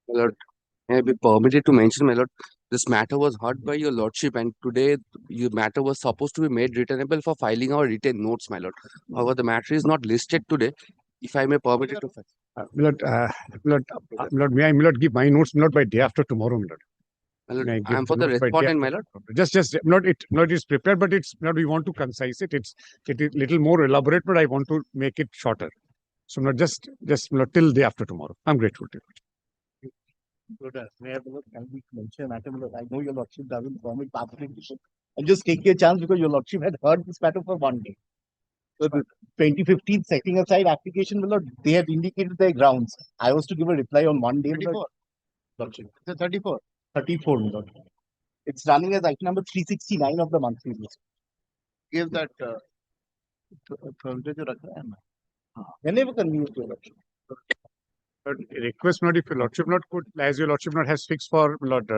My lord, may I be permitted to mention, my lord, this matter was heard by your lordship, and today your matter was supposed to be made returnable for filing our written notes, my lord. However, the matter is not listed today. If I may permit it to file. Milord, Milord, may I give my notes, Milord, by day after tomorrow, Milord? My lord, May I I give am for the the notes by day respondent, my after lord. tomorrow? Just, Milord, it's prepared, but it's not. We want to concise it. It is little more elaborate, but I want to make it shorter. So, Milord, just Milord, till day after tomorrow. I'm grateful to you. May I mention a matter? I know your lordship doesn't permit arbitration. And just take your chance because your lordship had heard this matter for one day. So the 2015 setting aside application, will not, they have indicated their grounds. I was to give a reply on one day. 34. Lordship. The 34. 34, my lord. It's running as item number 369 of the monthly list. Give that Thursday to Rakha. Whenever convenient to your lordship. But request, Milord, if your lordship not could, as your lordship not has fixed for Milord.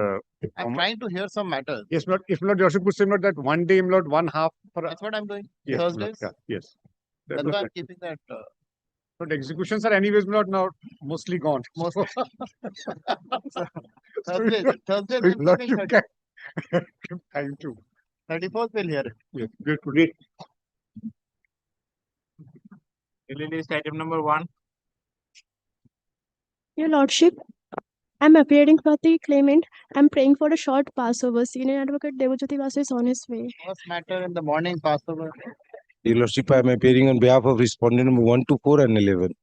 I'm trying to hear some matters. Yes, Milord. If Milord, your lordship could say, Milord, that one day, Milord, one half for. That's what I'm doing. Yes, Thursdays. Milord, yeah, yes. That's why I'm keeping that. But executions are anyways not now mostly gone. Thursdays. Not you can time to. 34th will hear it. Yes, good today. List item number 1. Your Lordship, I'm appearing for the claimant. I'm praying for a short Passover. Senior Advocate Devajyoti Vasu is on his way. First matter in the morning, Passover. Your Lordship, I am appearing on behalf of respondent number 1 to 4 and 11.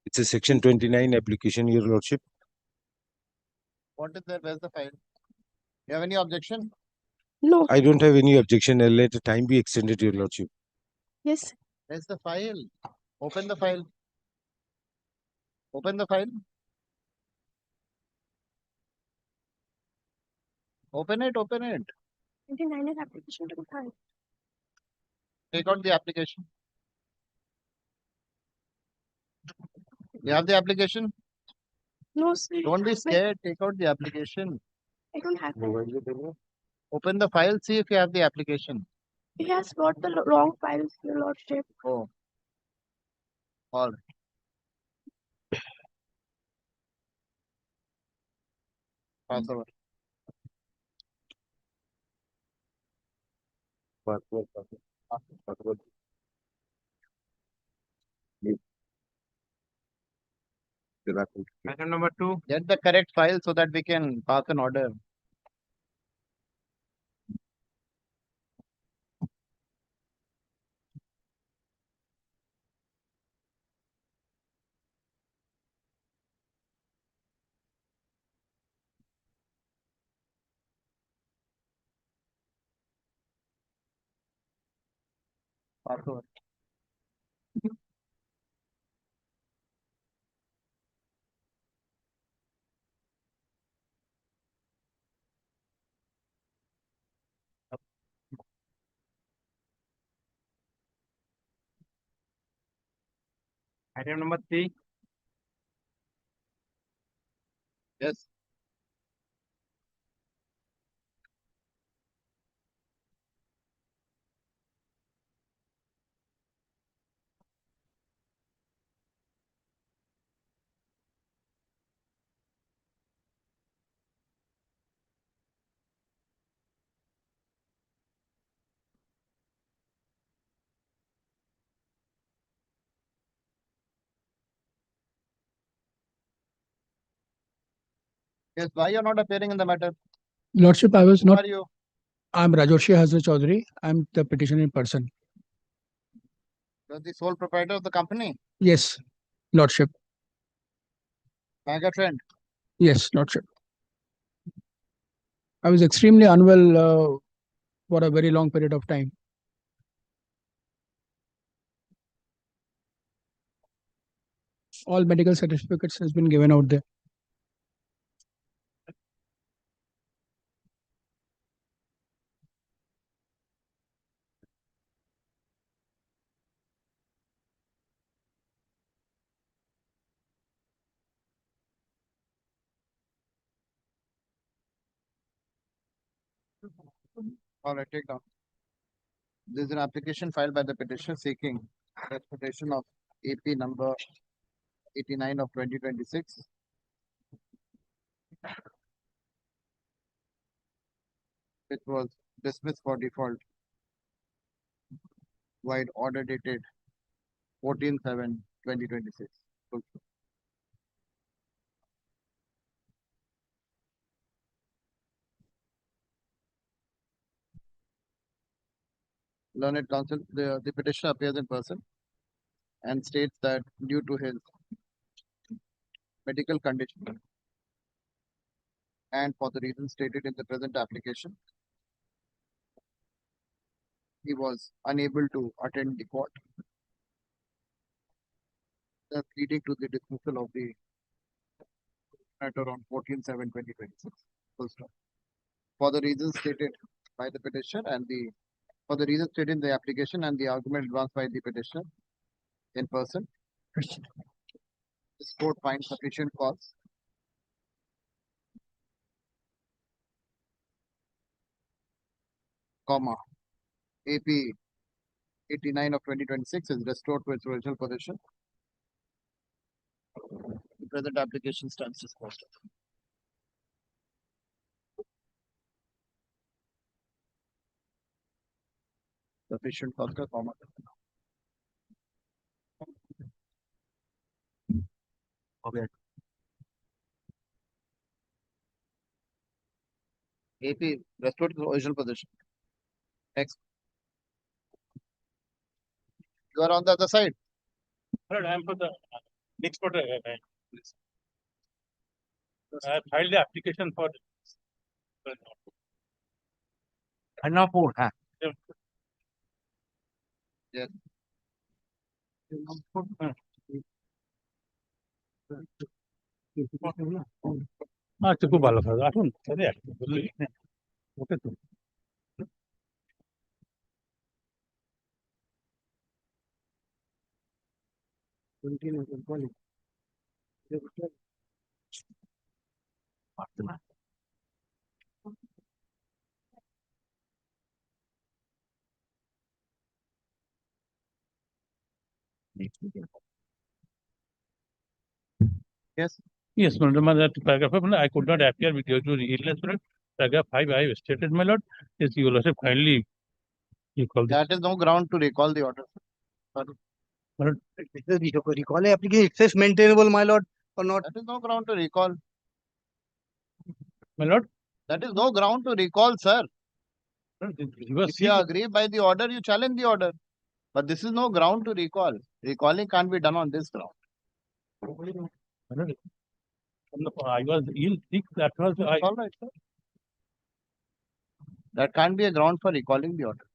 It's a section 29 application, Your Lordship. What is there? Where's the file? You have any objection? No. I don't have any objection. I'll let the time be extended, Your Lordship. Yes. Where's the file? Open the file. Open the file. Open it. 29 is application to the file. Take out the application. You have the application? No, sir. Don't be scared. Take out the application. I don't have it. Open the file. See if you have the application. He has got the wrong files, Your Lordship. Oh. All right. Passover. Item number 2. Get the correct file so that we can pass an order. Passover. Item number 3. Yes. Yes. Why you're not appearing in the matter? Lordship, I was Who not. are you? I'm Rajorshi Hazra Chaudhary. I'm the petitioner in person. You're the sole proprietor of the company. Yes, Lordship. Mega Trend. Yes, Lordship. I was extremely unwell for a very long period of time. All medical certificates has been given out there. All right, take down. This is an application filed by the petitioner seeking transportation of AP number 89 of 2026. It was dismissed for default. Wide order dated 14/7/2026. Learned counsel, the petitioner appears in person and states that due to his medical condition and for the reasons stated in the present application, he was unable to attend the court, thus leading to the dismissal of the matter on 14/7/2026. Full stop. For the reasons stated by the petitioner and for the reasons stated in the application and the argument advanced by the petitioner in person, this court finds sufficient cause comma AP 89 of 2026 is restored to its original position. The present application stands disposed of. Sufficient cause का comma. Okay. AP restored to the original position. Next. You are on the other side. I am for the next quarter. I filed the application for. Hanna 4. Yes. আচ্ছা খুব ভালো কাজ আসুন তাহলে ওকে তো Yes. Yes, madam, that paragraph, I could not appear with you to illness, paragraph 5, I have stated, my lord, yes, you will also finally recall this. That is no ground to recall the order. Recall application access maintainable, my lord, or not? That is no ground to recall. My lord? That is no ground to recall, sir. If you agree by the order, you challenge the order. But this is no ground to recall. Recalling can't be done on this ground. I was ill, sick, that was, That's all right, sir. That can't be a ground for recalling the order.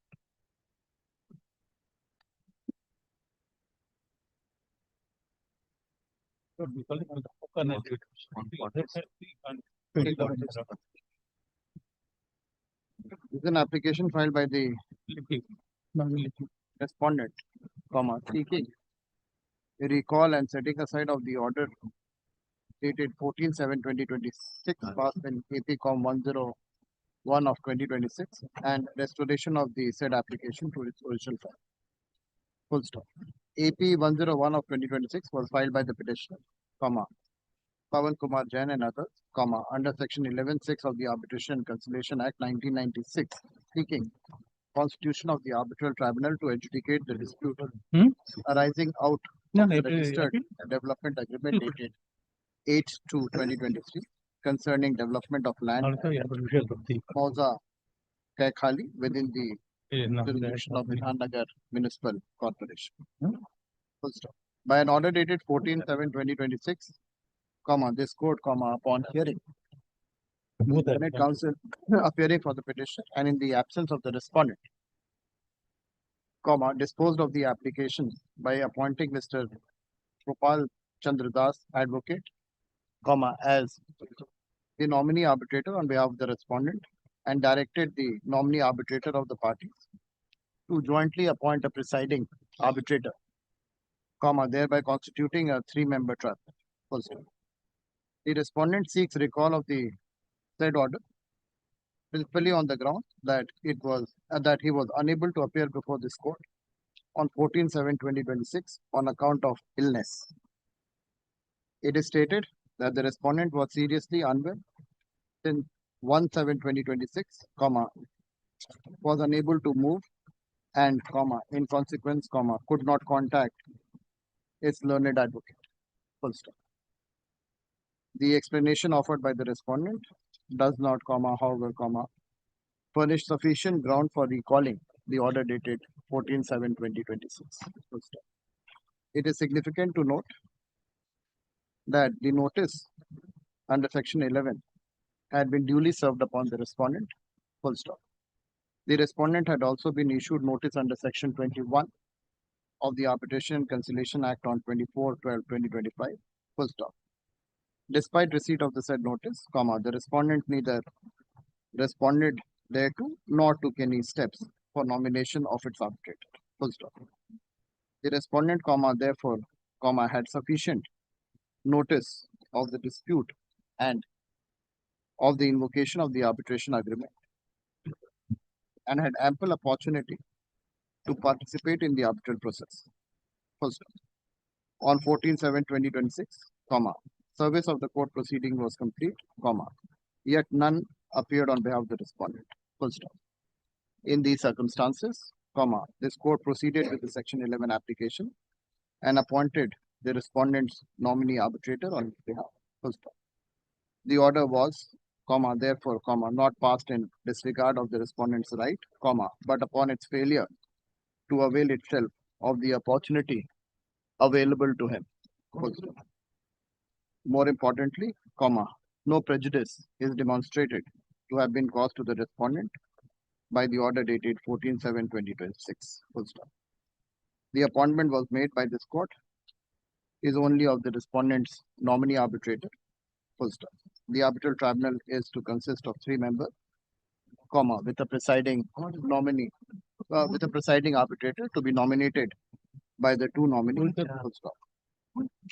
This is an application filed by the respondent, comma, seeking a recall and setting aside of the order dated 14/7/2026 passed in AP Com 101 of 2026 and restoration of the said application to its original form. Full stop. AP 101 of 2026 was filed by the petitioner, comma, Pawan Kumar Jain and others, comma, under section 11(6) of the Arbitration and Conciliation Act 1996, seeking constitution of the arbitral tribunal to adjudicate the dispute arising out of the registered development agreement dated 8/2/2023 concerning development of land Mauza Kaikhali within the jurisdiction of Vidhannagar Municipal Corporation. Full stop. By an order dated 14/7/2026, comma, this court, comma, upon hearing Senate counsel appearing for the petition and in the absence of the respondent, comma, disposed of the application by appointing Mr. Gopal Chandra Das, advocate, comma, as the nominee arbitrator on behalf of the respondent and directed the nominee arbitrator of the parties to jointly appoint a presiding arbitrator, comma, thereby constituting a 3-member tribunal. Full stop. The respondent seeks recall of the said order, principally on the ground that he was unable to appear before this court on 14/7/2026 on account of illness. It is stated that the respondent was seriously unwell since 1/7/2026, comma, was unable to move and, comma, in consequence, comma, could not contact its learned advocate. Full stop. The explanation offered by the respondent does not, comma, however, comma, furnish sufficient ground for recalling the order dated 14/7/2026. Full stop. It is significant to note that the notice under section 11 had been duly served upon the respondent. Full stop. The respondent had also been issued notice under section 21 of the Arbitration and Conciliation Act on 24/12/2025. Full stop. Despite receipt of the said notice, comma, the respondent neither responded thereto nor took any steps for nomination of its arbitrator. Full stop. The respondent, comma, therefore, comma, had sufficient notice of the dispute and of the invocation of the arbitration agreement and had ample opportunity to participate in the arbitral process. Full stop. On 14/7/2026, comma, service of the court proceeding was complete, comma, yet none appeared on behalf of the respondent. Full stop. In these circumstances, comma, this court proceeded with the section 11 application and appointed the respondent's nominee arbitrator on his behalf. Full stop. The order was, comma, therefore, comma, not passed in disregard of the respondent's right, comma, but upon its failure to avail itself of the opportunity available to him. Full stop. More importantly, comma, no prejudice is demonstrated to have been caused to the respondent by the order dated 14/7/2026. Full stop. The appointment was made by this court is only of the respondent's nominee arbitrator. Full stop. The arbitral tribunal is to consist of 3 members, comma, with a presiding nominee, with a presiding arbitrator to be nominated by the 2 nominees. Full stop.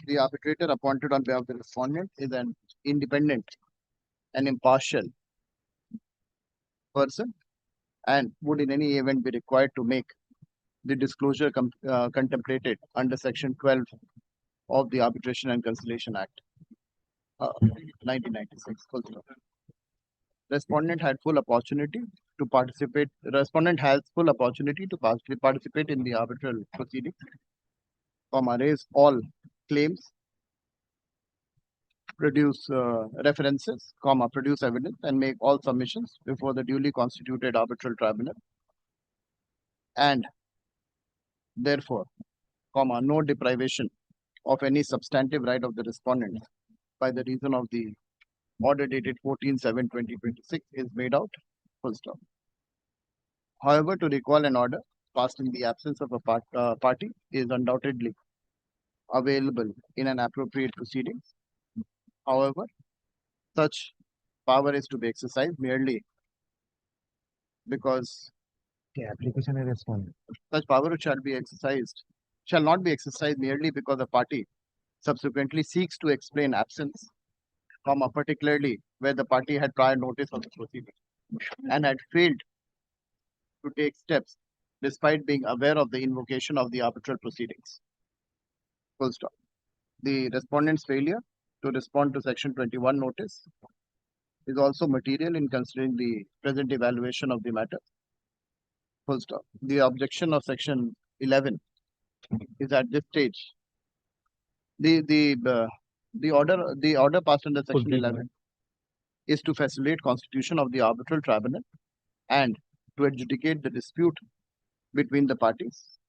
The arbitrator appointed on behalf of the respondent is an independent and impartial person and would in any event be required to make the disclosure contemplated under section 12 of the Arbitration and Conciliation Act 1996. Full stop. Respondent has full opportunity to participate in the arbitral proceeding, comma, raise all claims, produce references, comma, produce evidence, and make all submissions before the duly constituted arbitral tribunal. And therefore, comma, no deprivation of any substantive right of the respondent by the reason of the order dated 14/7/2026 is made out. Full stop. However, to recall an order passed in the absence of a party is undoubtedly available in an appropriate proceedings. However, such power is to be exercised merely because such power shall not be exercised merely because a party subsequently seeks to explain absence, comma, particularly where the party had prior notice of the proceeding and had failed to take steps despite being aware of the invocation of the arbitral proceedings. Full stop. The respondent's failure to respond to section 21 notice is also material in considering the present evaluation of the matter. Full stop. The objection of section 11 is at this stage. The order passed under section 11 is to facilitate constitution of the arbitral tribunal and to adjudicate the dispute between the parties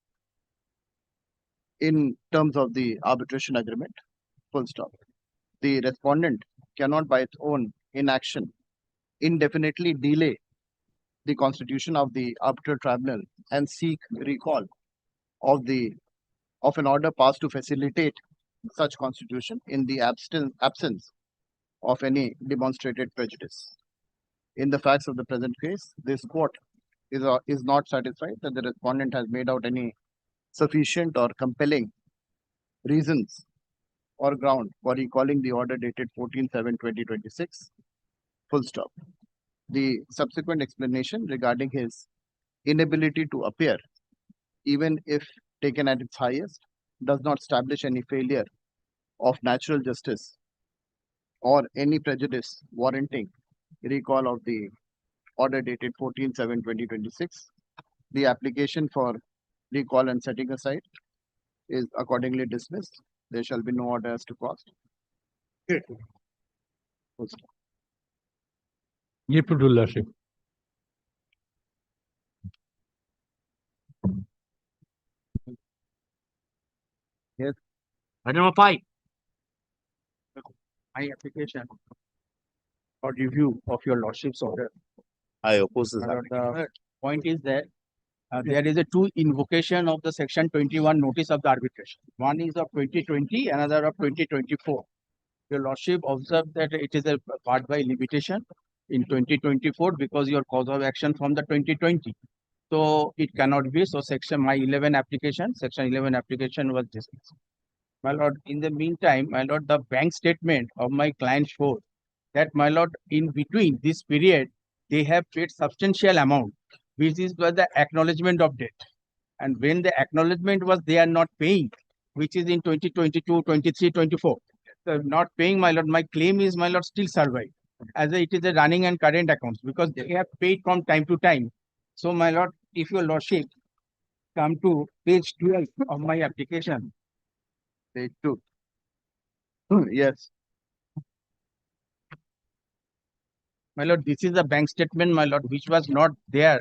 in terms of the arbitration agreement. Full stop. The respondent cannot by its own inaction indefinitely delay the constitution of the arbitral tribunal and seek recall of an order passed to facilitate such constitution in the absence of any demonstrated prejudice. In the facts of the present case, this court is not satisfied that the respondent has made out any sufficient or compelling reasons or ground for recalling the order dated 14/7/2026. Full stop. The subsequent explanation regarding his inability to appear, even if taken at its highest, does not establish any failure of natural justice or any prejudice warranting recall of the order dated 14/7/2026. The application for recall and setting aside is accordingly dismissed. There shall be no order as to cost. Give to your lordship. Item number 5. My application for review of your lordship's order. I oppose this. The point is that there is a two invocation of the section 21 notice of the arbitration. One is of 2020, another of 2024. Your lordship observed that it is a part by limitation in 2024 because your cause of action from the 2020. So it cannot be. So section 11 application was dismissed. My lord, in the meantime, my lord, the bank statement of my client showed that, my lord, in between this period, they have paid substantial amount, which is the acknowledgement of debt. And when the acknowledgement was they are not paying, which is in 2022, 23, 24, so not paying, my lord, my claim is, my lord, still survive as it is a running and current accounts because they have paid from time to time. So, my lord, if your lordship come to page 12 of my application, Page 2. Yes. my lord, this is a bank statement, my lord, which was not there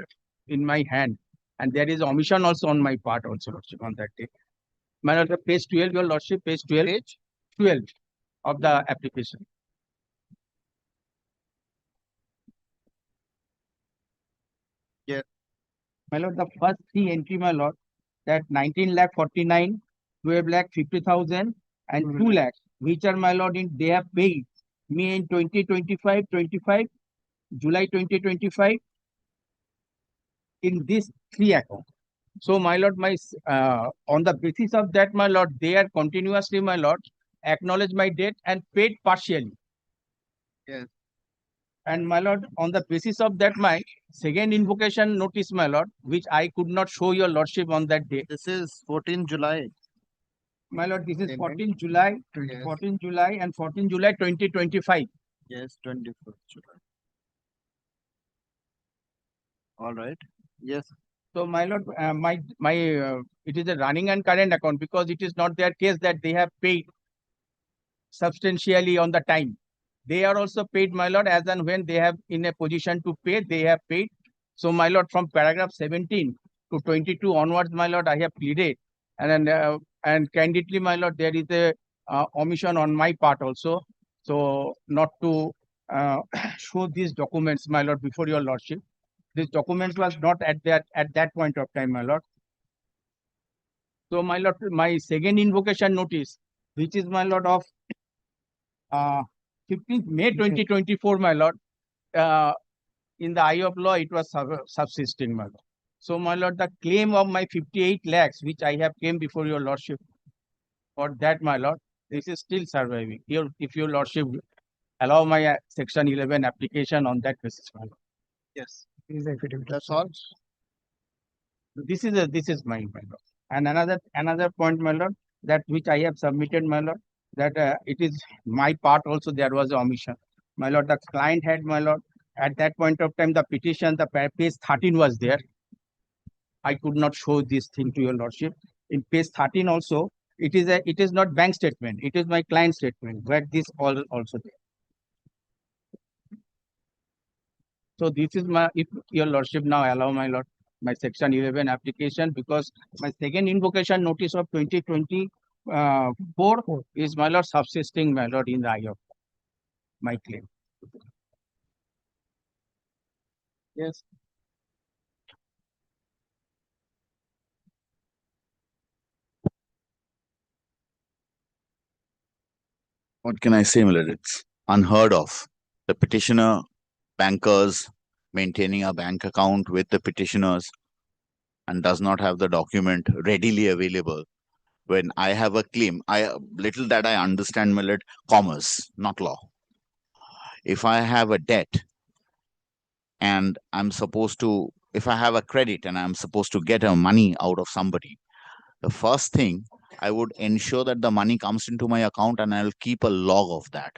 in my hand. And there is omission also on my part also, lordship, on that day. My lord, the page 12, your lordship, page 12, page 12 of the application. Yes. My lord, the first three entry, my lord, that 19 lakh 49, 12 lakh 50,000 and 2 lakhs, which are, my lord, in they have paid me in 2025, 25, July 2025 in these three accounts. So, my lord, on the basis of that, my lord, they are continuously, my lord, acknowledge my debt and paid partially. Yes. And, my lord, on the basis of that, my second invocation notice, my lord, which I could not show your lordship on that day. This is 14 July. My lord, this is Payment. 14 July, Yes. 14 July and 14 July 2025. Yes, 24th July. All right. Yes. So, my lord, it is a running and current account because it is not their case that they have paid substantially on the time. They are also paid, my lord, as and when they have in a position to pay, they have paid. So, my lord, from paragraph 17 to 22 onwards, my lord, I have pleaded. And candidly, my lord, there is a omission on my part also. So, not to show these documents, my lord, before your lordship. This document was not at that point of time, my lord. So, my lord, my second invocation notice, which is, my lord, of 15th May 2024, my lord, in the eye of law, it was subsisting, my lord. So, my lord, the claim of my 58 lakhs, which I have came before your lordship, for that, my lord, this is still surviving. If your lordship allow my section 11 application on that basis, my lord. Yes. Is the affidavit. That's all. This is my lord. And another point, my lord, that which I have submitted, my lord, that it is my part also there was a omission. My lord, the client had, my lord, at that point of time, the petition, the page 13 was there. I could not show this thing to your lordship. In page 13 also, it is not bank statement. It is my client statement, where this all also there. So this is my, if your lordship now allow, my lord, my section 11 application, because my second invocation notice of 2024 is, my lord, subsisting, my lord, in the eye of my claim. Yes. What can I say, Millard? It's unheard of. The petitioner, bankers maintaining a bank account with the petitioners and does not have the document readily available. When I have a claim, little that I understand, Millard, commerce, not law. If I have a debt and if I have a credit and I'm supposed to get money out of somebody, the first thing I would ensure that the money comes into my account and I'll keep a log of that.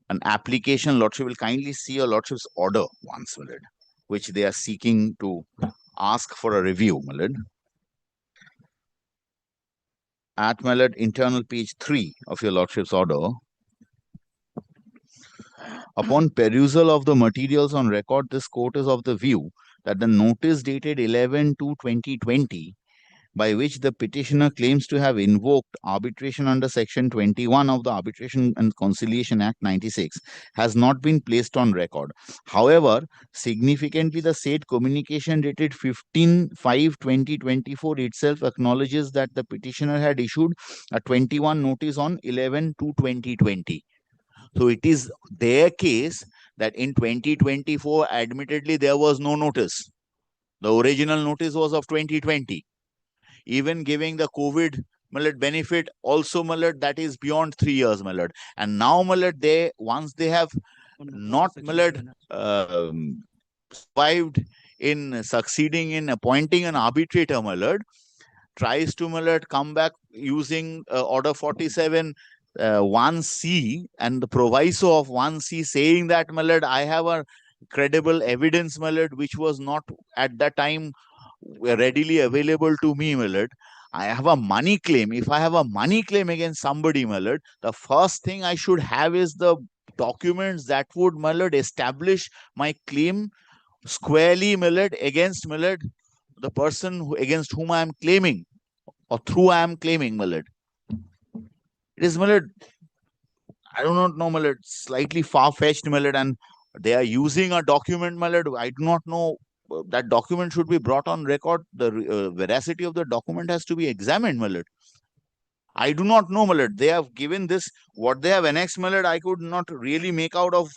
an application, Lordship will kindly see your Lordship's order once, my lord, which they are seeking to ask for a review, my lord. At, my lord, internal page 3 of your Lordship's order, upon perusal of the materials on record, this court is of the view that the notice dated 11/2/2020, by which the petitioner claims to have invoked arbitration under Section 21 of the Arbitration and Conciliation Act 96, has not been placed on record. However, significantly, the said communication dated 15/5/2024 itself acknowledges that the petitioner had issued a 21 notice on 11/2/2020. So it is their case that in 2024, admittedly, there was no notice. The original notice was of 2020. Even giving the COVID benefit also, that is beyond 3 years, and now, they, once they have not survived in succeeding in appointing an arbitrator, tries to come back using order 47 1C and the proviso of 1C, saying that, I have a credible evidence, which was not at that time readily available to me, I have a money claim. If I have a money claim against somebody, the first thing I should have is the documents that would, establish my claim squarely, against, the person against whom I am claiming or through I am claiming, It is, I do not know, slightly far-fetched, and they are using a document, I do not know. That document should be brought on record. The veracity of the document has to be examined, I do not know, They have given this, what they have annexed, I could not really make out of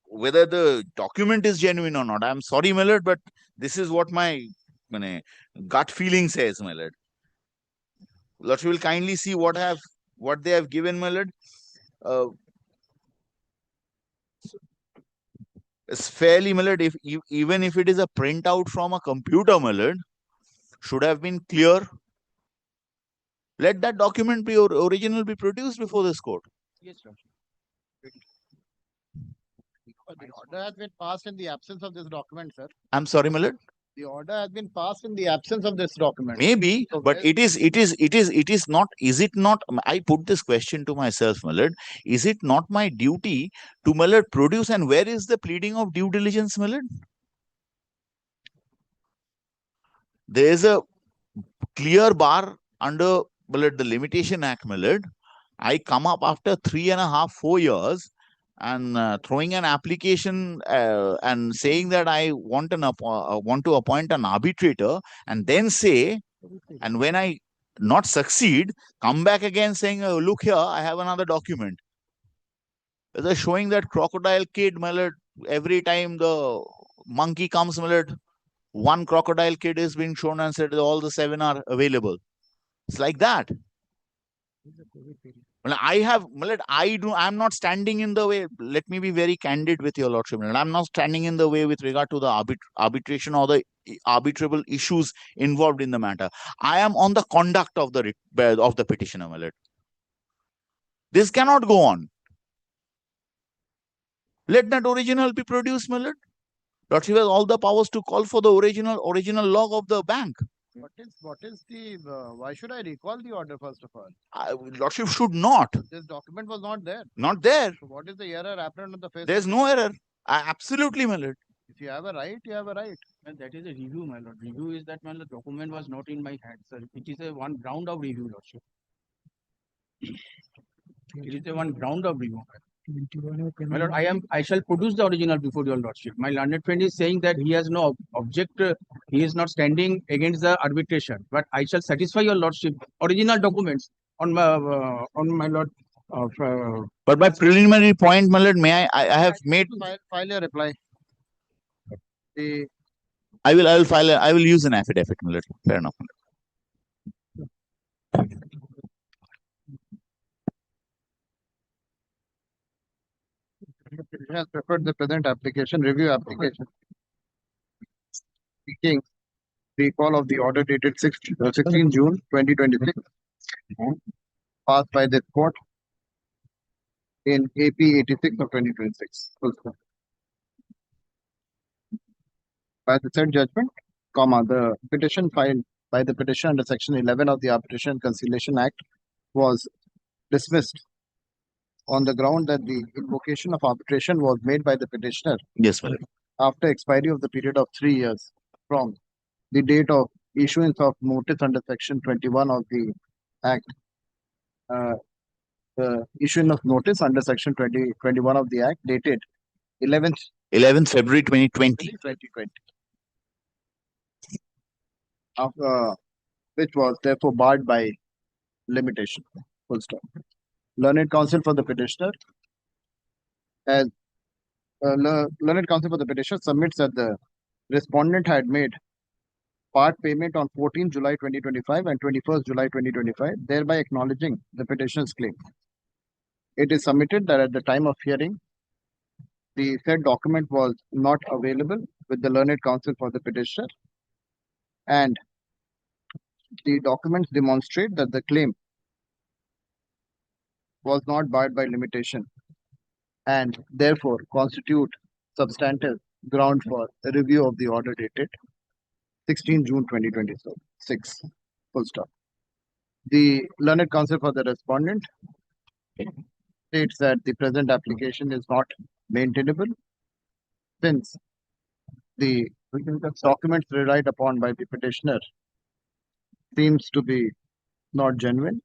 whether the document is genuine or not. I am sorry, but this is what my gut feeling says, Lordship will kindly see what they have given, it's fairly, if even if it is a printout from a computer, should have been clear. Let that document be original be produced before this court. Yes, Lordship. The order has been passed in the absence of this document, sir. I'm sorry, The order has been passed in the absence of this document. Maybe, So but it is not, is it not, I put this question to myself, is it not my duty to, produce, and where is the pleading of due diligence, There is a clear bar under, the Limitation Act, I come up after 3.5, 4 years and throwing an application and saying that I want to appoint an arbitrator, and then say, and when I not succeed, come back again saying, oh, look here, I have another document. They're showing that crocodile kid, every time the monkey comes, one crocodile kid is being shown and said all the 7 are available. It's like that. I'm not standing in the way. Let me be very candid with your Lordship. I'm not standing in the way with regard to the arbitration or the arbitrable issues involved in the matter. I am on the conduct of the petitioner. This cannot go on. Let that original be produced, Lordship has all the powers to call for the original log of the bank. What is the, why should I recall the order first of all? Lordship should not. This document was not there. Not there. So what is the error apparent on the face? There's no error. Absolutely, my lord. If you have a right, you have a right. And that is a review, my lord. Review is that, my lord, document was not in my hand, sir. It is a one ground of review, Lordship. It is a one ground of review. My lord, I shall produce the original before your Lordship. My learned friend is saying that he has no object, he is not standing against the arbitration. But I shall satisfy your Lordship original documents on my lord. But my preliminary point, my lord, may I have made. File a reply. I will use an affidavit, my lord. Fair enough. Has preferred the present application, review application. Seeking recall of the order dated 16 June 2026, passed by this court. in AP 86 of 2026. Full stop. By the said judgment, comma, the petition filed by the petitioner under Section 11 of the Arbitration and Conciliation Act was dismissed on the ground that the invocation of arbitration was made by the petitioner Yes, my lord. after expiry of the period of 3 years from the date of issuance of notice under Section 21 of the Act. The issuance of notice under Section 21 of the Act dated 11th 11th February 2020. 2020. Which was therefore barred by limitation. Full stop. Learned counsel for the petitioner as learned counsel for the petitioner submits that the respondent had made part payment on 14 July 2025 and 21st July 2025, thereby acknowledging the petitioner's claim. It is submitted that at the time of hearing, the said document was not available with the learned counsel for the petitioner, and the documents demonstrate that the claim was not barred by limitation and therefore constitute substantive ground for a review of the order dated 16 June 2026. Full stop. The learned counsel for the respondent states that the present application is not maintainable since the documents relied upon by the petitioner seems to be not genuine.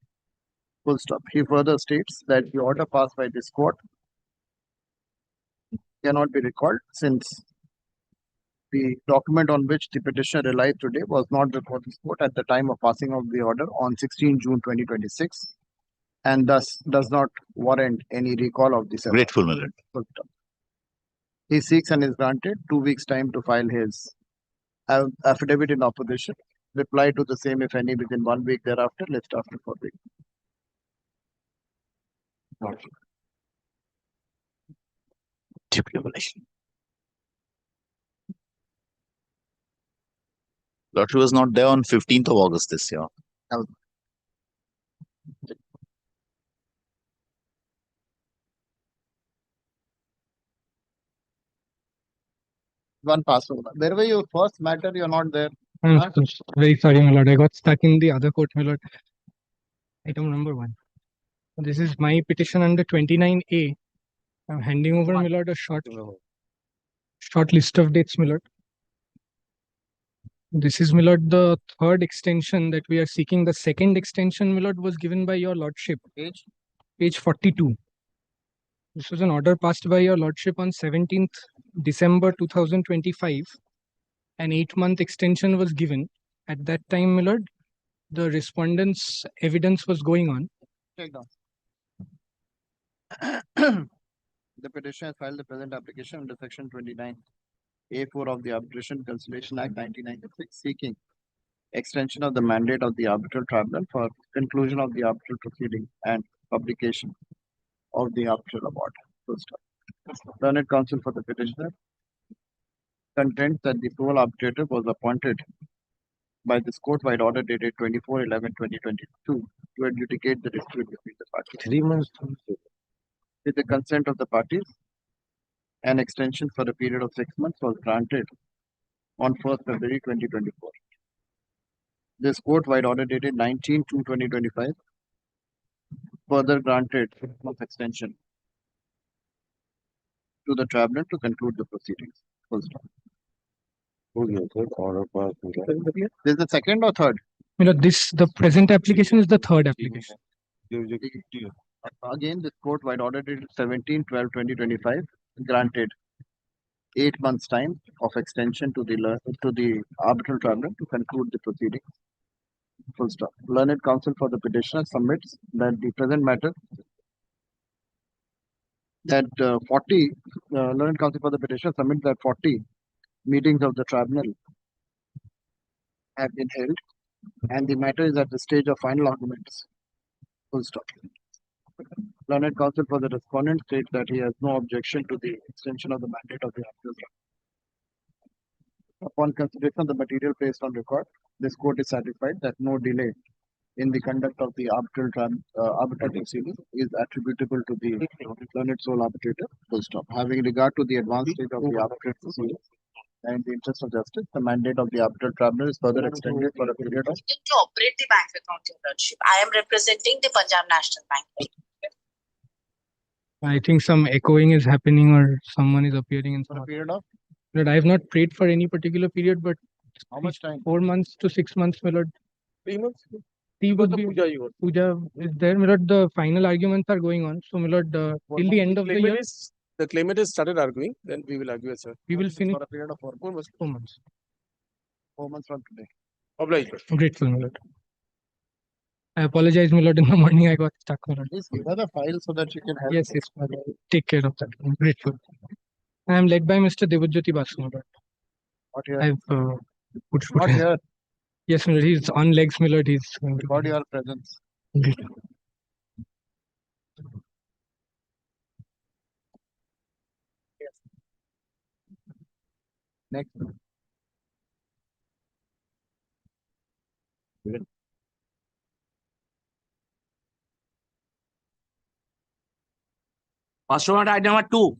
Full stop. He further states that the order passed by this court cannot be recalled since the document on which the petitioner relies today was not before this court at the time of passing of the order on 16 June 2026 and thus does not warrant any recall of this. Grateful, my lord. Full stop. He seeks and is granted 2 weeks time to file his affidavit in opposition. Reply to the same, if any, within 1 week thereafter, list after 4 weeks. Stipulation. Lottery was not there on 15th of August this year. One password. Where were you first matter? You're not there. I'm Huh? very sorry, my lord. I got stuck in the other court, my lord. Item number 1. This is my petition under 29A. I'm handing over, my lord, a short list of dates, my lord. This is, my lord, the third extension that we are seeking. The second extension, my lord, was given by your lordship. Page 42. This was an order passed by your lordship on 17th December 2025. An 8-month extension was given. At that time, my lord, the respondent's evidence was going on. Take down. The petitioner has filed the present application under Section 29A4 of the Arbitration Conciliation Act 1996, seeking extension of the mandate of the arbitral tribunal for conclusion of the arbitral proceeding and publication of the arbitral award. Learned counsel for the petitioner contends that the sole arbitrator was appointed by this court-wide order dated 24/11/2022 to adjudicate the dispute between the parties. 3 months. With the consent of the parties, an extension for a period of 6 months was granted on 1st February 2024. This court-wide order dated 19/2/2025 further granted 6 month extension to the tribunal to conclude the proceedings. Full stop. This is the second or third? You know, the present application is the third application. Again, this court-wide order dated 17/12/2025 granted 8 months time of extension to the arbitral tribunal to conclude the proceedings. Full stop. Learned counsel for the petitioner submits that the present matter that 40 learned counsel for the petitioner submits that 40 meetings of the tribunal have been held and the matter is at the stage of final arguments. Full stop. Learned counsel for the respondent states that he has no objection to the extension of the mandate of the arbitral tribunal. Upon consideration of the material placed on record, this court is satisfied that no delay in the conduct of the arbitral proceeding is attributable to the learned sole arbitrator. Full stop. Having regard to the advanced stage of the arbitral proceeding and in the interest of justice, the mandate of the arbitral tribunal is further extended for a period of. To operate the bank account, Your Lordship. I am representing the Punjab National Bank. I think some echoing is happening or someone is appearing in For a some. period of But I have not prayed for any particular period, but how much time? 4 months to 6 months, my lord. 3 months. He would be puja is there, my lord. The final arguments are going on. So, my lord, till the end of the year, The claimant has started arguing, then we will argue, sir. we will finish For a period of 4 months. 4 months. 4 months from today. Obliged. Grateful, my lord. I apologize, my lord. In the morning, I got stuck, my lord. Please give her the file so that she can help. Yes, yes, my lord. Take care of that. I'm grateful. I am led by Mr. Devajyoti Basu, my lord. Not here. I've put Not here. Yes, my lord. He's on legs, my lord. He's Record your presence. grateful. Next. First one, item number 2.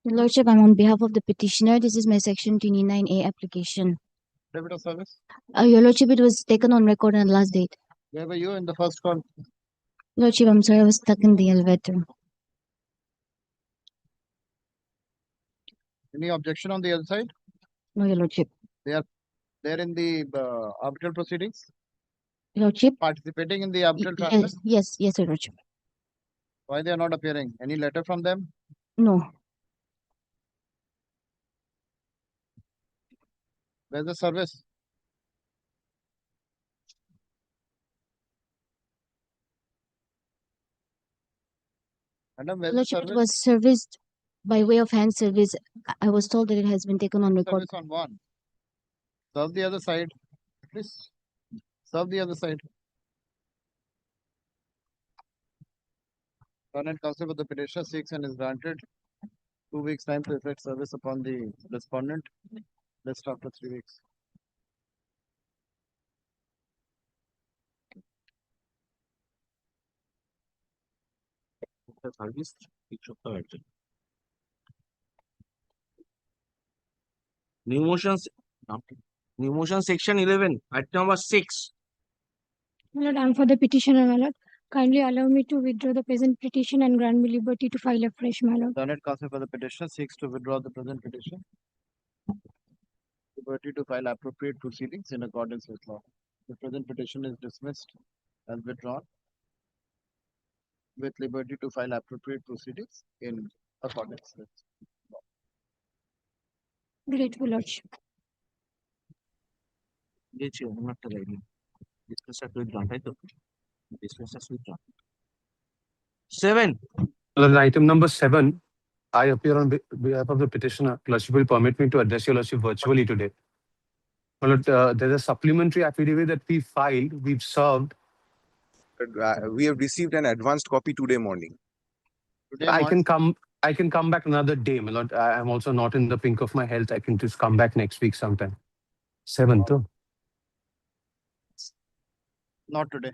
Your Lordship, I'm on behalf of the petitioner. This is my section 29A application. Debit of service. Your Lordship, it was taken on record on the last date. Where were you in the first call? Lordship, I'm sorry, I was stuck in the elevator. Any objection on the other side? No, Your Lordship. They're in the arbitral proceedings, Your Lordship? participating in the arbitral tribunal. Yes, Your Lordship. Why they are not appearing? Any letter from them? No. Where's the service? Madam, Your where's the Lordship, it service? was serviced by way of hand service. I was told that it has been taken on record. Service on one. Serve the other side. Please serve the other side. Current counsel for the petitioner seeks and is granted 2 weeks time to effect service upon the respondent. List after 3 weeks. New motion section 11, item number 6. My lord, I'm for the petitioner, my lord. Kindly allow me to withdraw the present petition and grant me liberty to file afresh, my lord. Current counsel for the petitioner seeks to withdraw the present petition. Liberty to file appropriate proceedings in accordance with law. The present petition is dismissed and withdrawn with liberty to file appropriate proceedings in accordance with. Grateful, lordship. Seven. Item number 7, I appear on behalf of the petitioner. Lordship will permit me to address your Lordship virtually today. There's a supplementary affidavit that we filed, we've served. We have received an advanced copy today morning. Today I can come back another day, my lord. I'm also not in the pink of my health. I can just come back next week sometime. 7th. Not today.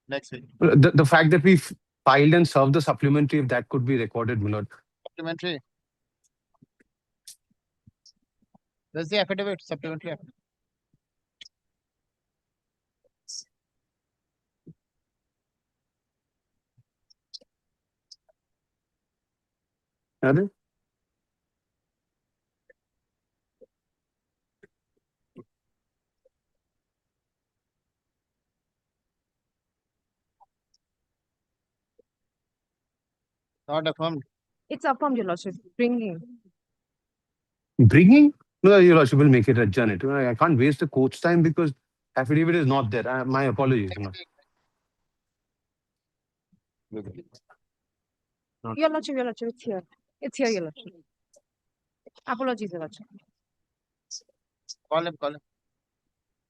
Next week. The fact that we filed and served the supplementary, if that could be recorded, my lord. Supplementary. There's the affidavit, supplementary affidavit. Are they? Not affirmed. It's affirmed, Your Lordship. Bringing. Bringing? No, your Lordship will make it adjourn it. I can't waste the court's time because affidavit is not there. My apologies. Your Lordship, it's here. It's here, Your Lordship. Apologies, Your Lordship. Call him.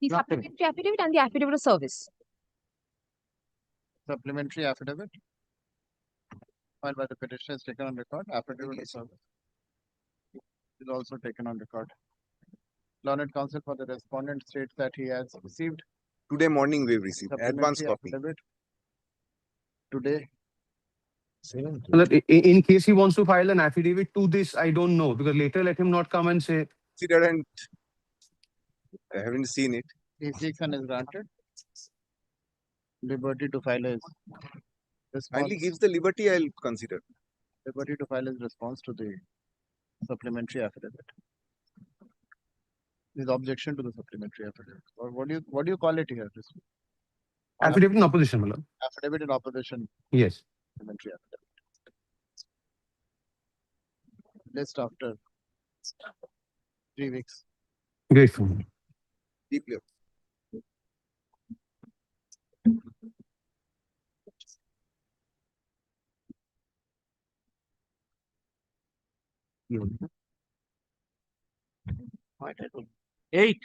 The supplementary affidavit and the affidavit of service. Supplementary affidavit. Filed by the petitioner is taken on record. Affidavit of service is also taken on record. Learned counsel for the respondent states that he has received Today morning we've received advance supplementary copy. affidavit today. In case he wants to file an affidavit to this, I don't know, because later let him not come and say, Consider and I haven't seen it. Jurisdiction is granted. Liberty to file his Kindly response. gives the liberty, I'll consider. Liberty to file his response to the supplementary affidavit. His objection to the supplementary affidavit. Or what do you call it here? This affidavit in opposition, my lord. affidavit in opposition. Yes. Supplementary affidavit. List after 3 weeks. Grateful. Deeply. Eight.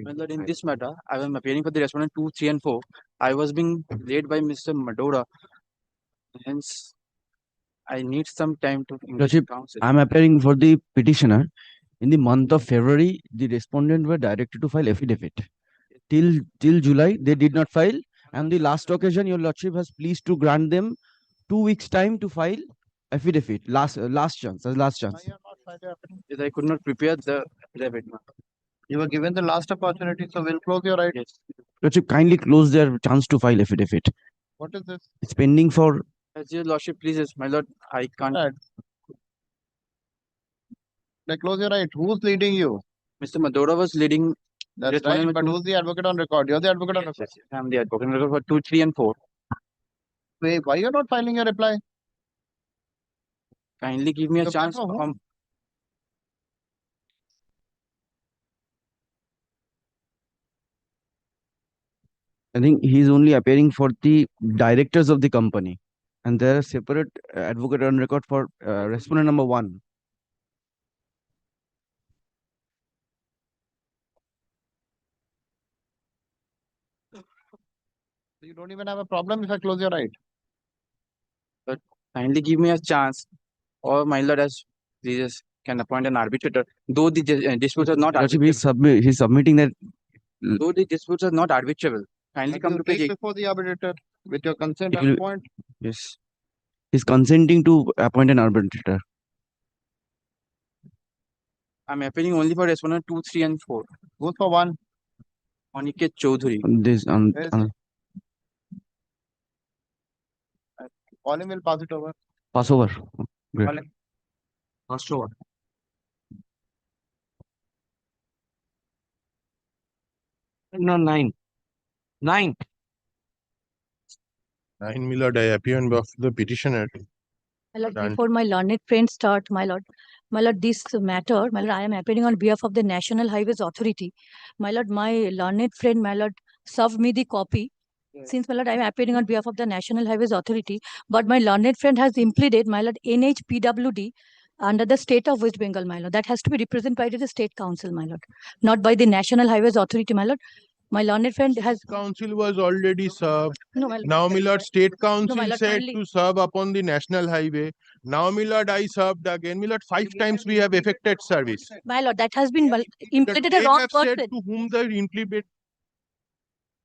My lord, in this matter, I am appearing for the respondent 2, 3, and 4. I was being led by Mr. Madora. Hence, I need some time to engage Lordship, counsel. I am appearing for the petitioner. In the month of February, the respondent were directed to file affidavit. Till July, they did not file. And the last occasion, your lordship has pleased to grant them 2 weeks time to file affidavit. Last chance. Yes, I could not prepare the affidavit. You were given the last opportunity, so we'll close your right. Yes. Lordship, kindly close their chance to file affidavit. What is this? It's pending for. As your lordship pleases, my lord, I can't. Right. Like close your right. Who's leading you? Mr. Madora was leading. That's respondent right. But who's the advocate on record? You're the advocate on record. Yes, I'm the advocate on record for 2, 3, and 4. Wait, why you're not filing your reply? Kindly give me a Reply chance. for whom? I think he's only appearing for the directors of the company. And there are separate advocate on record for respondent number 1. You don't even have a problem if I close your right. But kindly give me a chance, or my lord, as pleases, can appoint an arbitrator. Though the disputes are not Lordship, arbitrable. he's submitting that. Though the disputes are not arbitrable. Kindly come to page 8. Before the arbitrator with your consent It will- appoint. Yes. He's consenting to appoint an arbitrator. I'm appealing only for respondent 2, 3, and 4. Go for 1. Aniket Chaudhary. This Yes. Colin will pass it over. pass over. Great. Colin. Pass over. No, 9. 9. 9, my lord, I appear on behalf of the petitioner. My lord, Done. before my learned friend start, my lord, this matter, my lord, I am appearing on behalf of the National Highways Authority. My lord, my learned friend, my lord, served me the copy. Since, my lord, I am appearing on behalf of the National Highways Authority, but my learned friend has implemented, my lord, NHPWD under the state of West Bengal, my lord. That has to be represented by the state council, my lord, not by the National Highways Authority, my lord. My learned friend has. Council was already served. No, my lord. Now, my lord, state council my lord, said kindly- to serve upon the national highway. Now, my lord, I served again. My lord, 5 times we have effected service. My lord, that has been implemented a They wrong have said person. to whom they implement.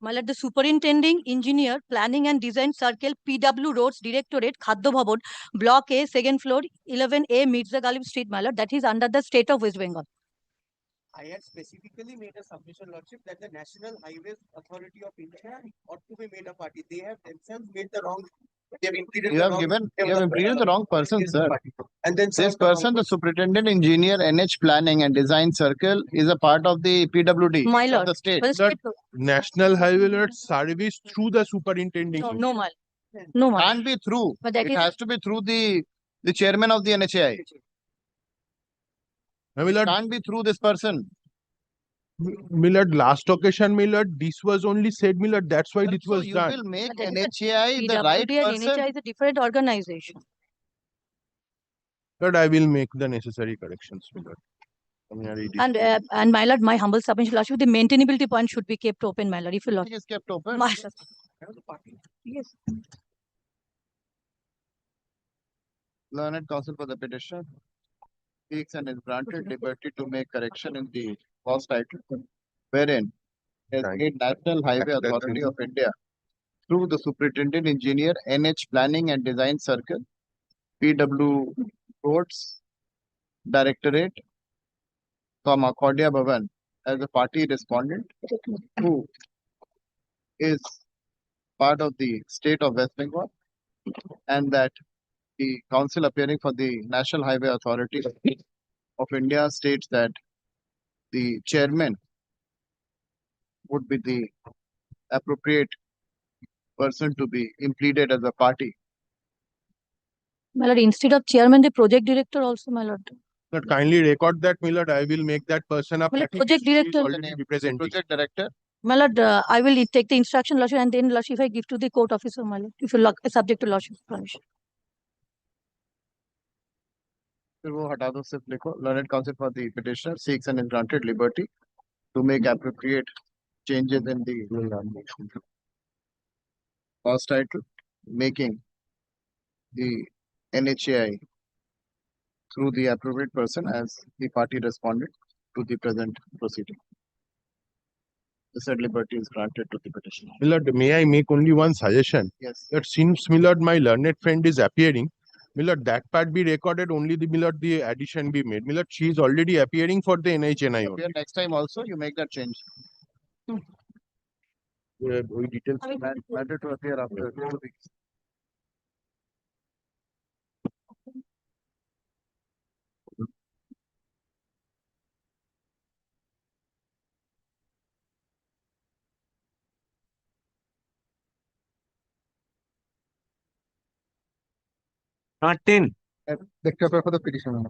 My lord, the superintending engineer, planning and design circle, PW Roads Directorate, Khaddo Bhavan, Block A, second floor, 11A, Mirza Ghalib Street, my lord. That is under the state of West Bengal. I had specifically made a submission, lordship, that the National Highways Authority of India ought to be made a party. They have themselves made the wrong. They have implemented You have implemented the wrong person, sir. And then This person, the superintendent engineer, NH Planning and Design Circle, is a part of the PWD My of lord, the state. well, state- National highway lord service through the superintending. no, my no, my Can't be through. But that It is- has to be through the chairman of the NHAI. My lord, Can't be through this person. my lord, last occasion, my lord, this was only said, my lord, that's why this So was you done. will make But that is NHAI the right PWD and person. NHI is a different organization. Lord, I will make the necessary corrections, my lord. And my lord, my humble submission, lordship, the maintainability point should be kept open, my lord. If you lord. It is kept open. My yes. Learned counsel for the petition. Speaks and is granted liberty to make correction in the cost title, wherein has made National Highway Authority of India through the Superintendent Engineer NH Planning and Design Circle, PW Roads Directorate, Cordia Bhavan as a party respondent who is part of the state of West Bengal, and that the council appearing for the National Highway Authority of India states that the chairman would be the appropriate person to be impleaded as a party. My lord, instead of chairman, the project director also, my lord. But kindly record that, my lord. I will make that person a My lord, party. project He is director. already representing. Project director. My lord, I will take the instruction, lordship, and then lordship I give to the court officer, my lord, if you subject to lordship's permission. फिर वो हटा दो, सिर्फ लिखो learned counsel for the petitioner seeks and is granted liberty to make appropriate changes in the cost title, making the NHAI through the appropriate person as the party respondent to the present proceeding. The said liberty is granted to the petitioner. My lord, may I make only one suggestion? Yes. That since, my lord, my learned friend is appearing, my lord, that part be recorded, only the, my lord, the addition be made. My lord, she is already appearing for the NHNI. Appear next time also, you make that change. Details. Matter to appear after 2 weeks. Not 10. Lecture for the petition.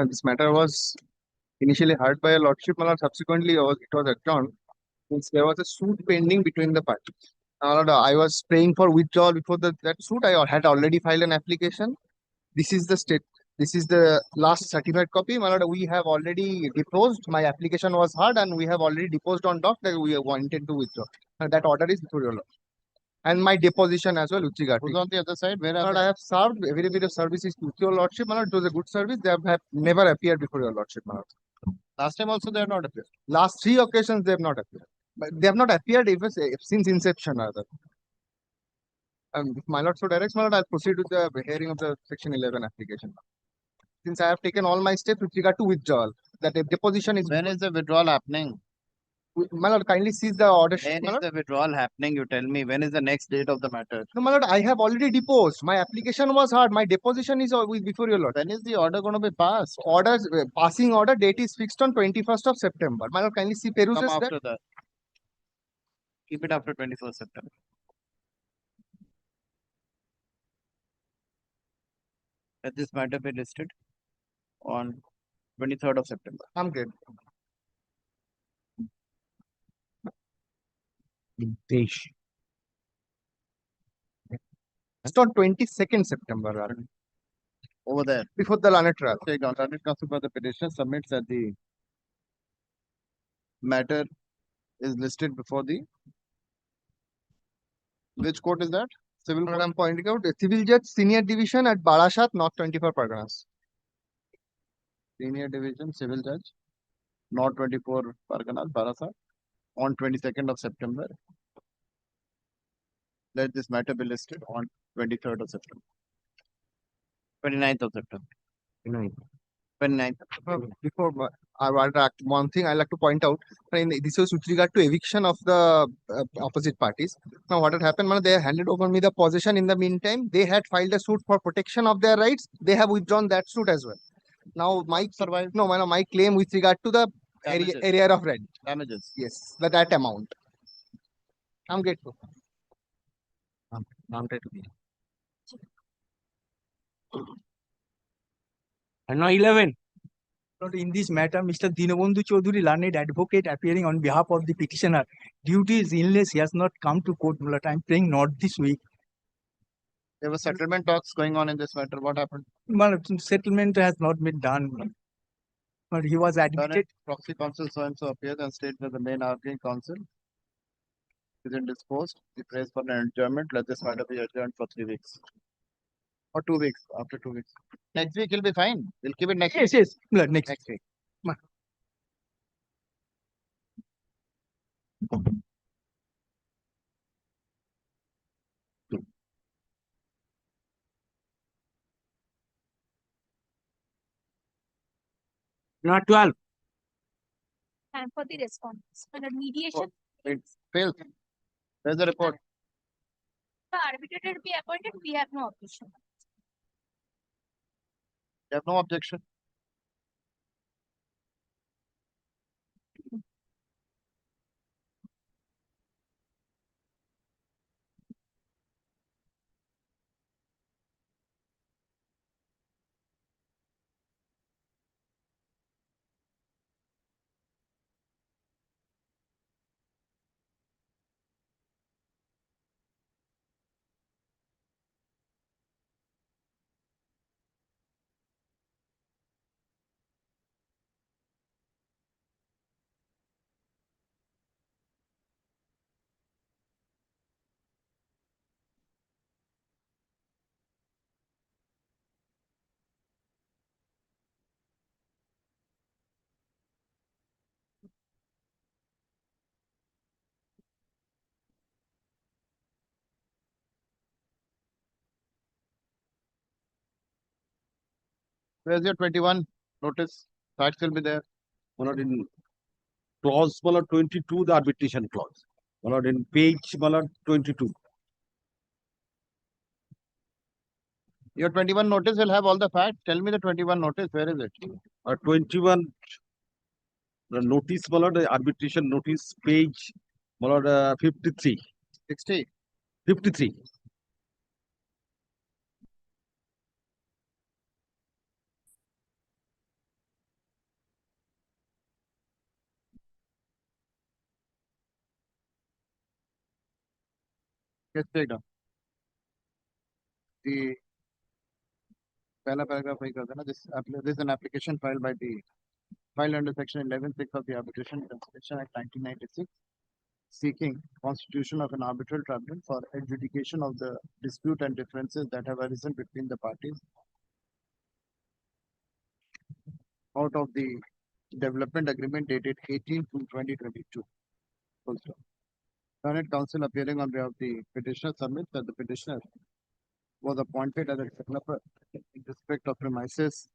This matter was initially heard by a lordship, and subsequently it was adjourned since there was a suit pending between the parties. I was praying for withdrawal before that suit. I had already filed an application. This is the state. This is the last certified copy. My lord, we have already deposed. My application was heard, and we have already deposed on doc that we wanted to withdraw. And that order is before your lord. And my deposition as well, with regard to Who's on the other side? Where Lord, are I have served very bit of services to your lordship. My lord, it was a good service. They have never appeared before your lordship. My lord. last time also they have not appeared. Last 3 occasions they have not appeared. But they have not appeared even since inception. Rather. If my lord so directs, my lord, I'll proceed with the hearing of the section 11 application. Since I have taken all my steps with regard to withdrawal, that if deposition is. When is the withdrawal happening? My lord, kindly seize the order. When is the withdrawal happening? You tell me. When is the next date of the matter? No, my lord, I have already deposed. My application was heard. My deposition is before your lord. When is the order going to be passed? Orders, passing order date is fixed on 21st of September. My lord, kindly see peruses Come that. after that. Keep it after 21st September. Let this matter be listed on 23rd of September. I'm good. It's on 22nd September, rather. Over there. Before the learned trial. Take on learned counsel for the petitioner submits that the matter is listed before the. Which court is that? Civil court I'm pointing out. Civil Judge Senior Division at Barashat, North 24 Parganas. Senior Division Civil Judge, North 24 Parganas, Barasat, on 22nd of September. Let this matter be listed on 23rd of September. 29th of September. 29th. Before one thing I like to point out, this was with regard to eviction of the opposite parties. Now, what had happened, they handed over me the possession. In the meantime, they had filed a suit for protection of their rights. They have withdrawn that suit as well. Now, my claim with regard to the area of rent. Damages. Yes, that amount. I'm grateful. I'm grateful. And now 11. In this matter, Mr. Dinabandhu Chaudhary, learned advocate appearing on behalf of the petitioner, due to his illness, he has not come to court. I'm praying not this week. There were settlement talks going on in this matter. What happened? Settlement has not been done. But he was admitted. Proxy counsel so and so appears and states that the main arguing counsel is indisposed. He prays for an adjournment. Let this matter be adjourned for 3 weeks. or 2 weeks, after 2 weeks. Next week will be fine. We'll keep it next Yes, week. yes, my lord, next. Next week. Not 12. And for the response, under mediation, It fails. Where's the report? the arbitrator be appointed, we have no objection. You have no objection. Where's your 21 notice? Facts will be there. Not in clause 22, the arbitration clause. Not in page 22. Your 21 notice will have all the facts. Tell me the 21 notice. Where is it? 21, the notice, the arbitration notice, page 53. 60. 53. Let's take down. The पहला paragraph वही कर देना. This is an application filed under section 11(6) of the Arbitration Conciliation Act 1996, seeking constitution of an arbitral tribunal for adjudication of the dispute and differences that have arisen between the parties out of the development agreement dated 18/2/2022. Full stop. Learned counsel appearing on behalf of the petitioner submits that the petitioner was appointed as a developer in respect of premises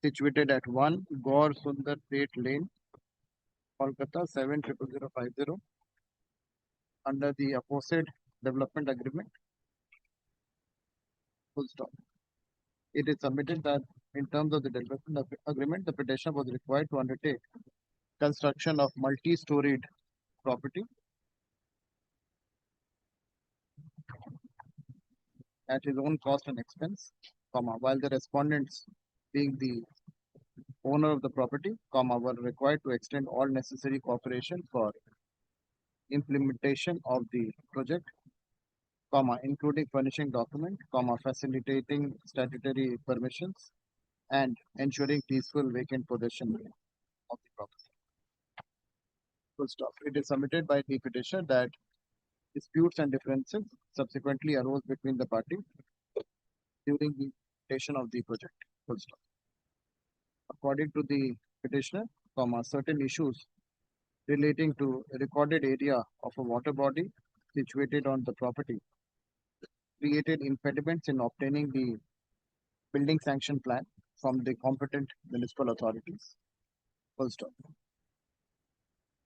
situated at 1 Gaur Sundar Pet Lane, Calcutta 70050 under the aforesaid development agreement. Full stop. It is submitted that in terms of the development agreement, the petitioner was required to undertake construction of multi-storied property at his own cost and expense, while the respondents, being the owner of the property, were required to extend all necessary cooperation for implementation of the project, including furnishing document, facilitating statutory permissions, and ensuring peaceful vacant possession of the property. Full stop. It is submitted by the petitioner that disputes and differences subsequently arose between the parties during the implementation of the project. Full stop. According to the petitioner, certain issues relating to a recorded area of a water body situated on the property created impediments in obtaining the building sanction plan from the competent municipal authorities. Full stop.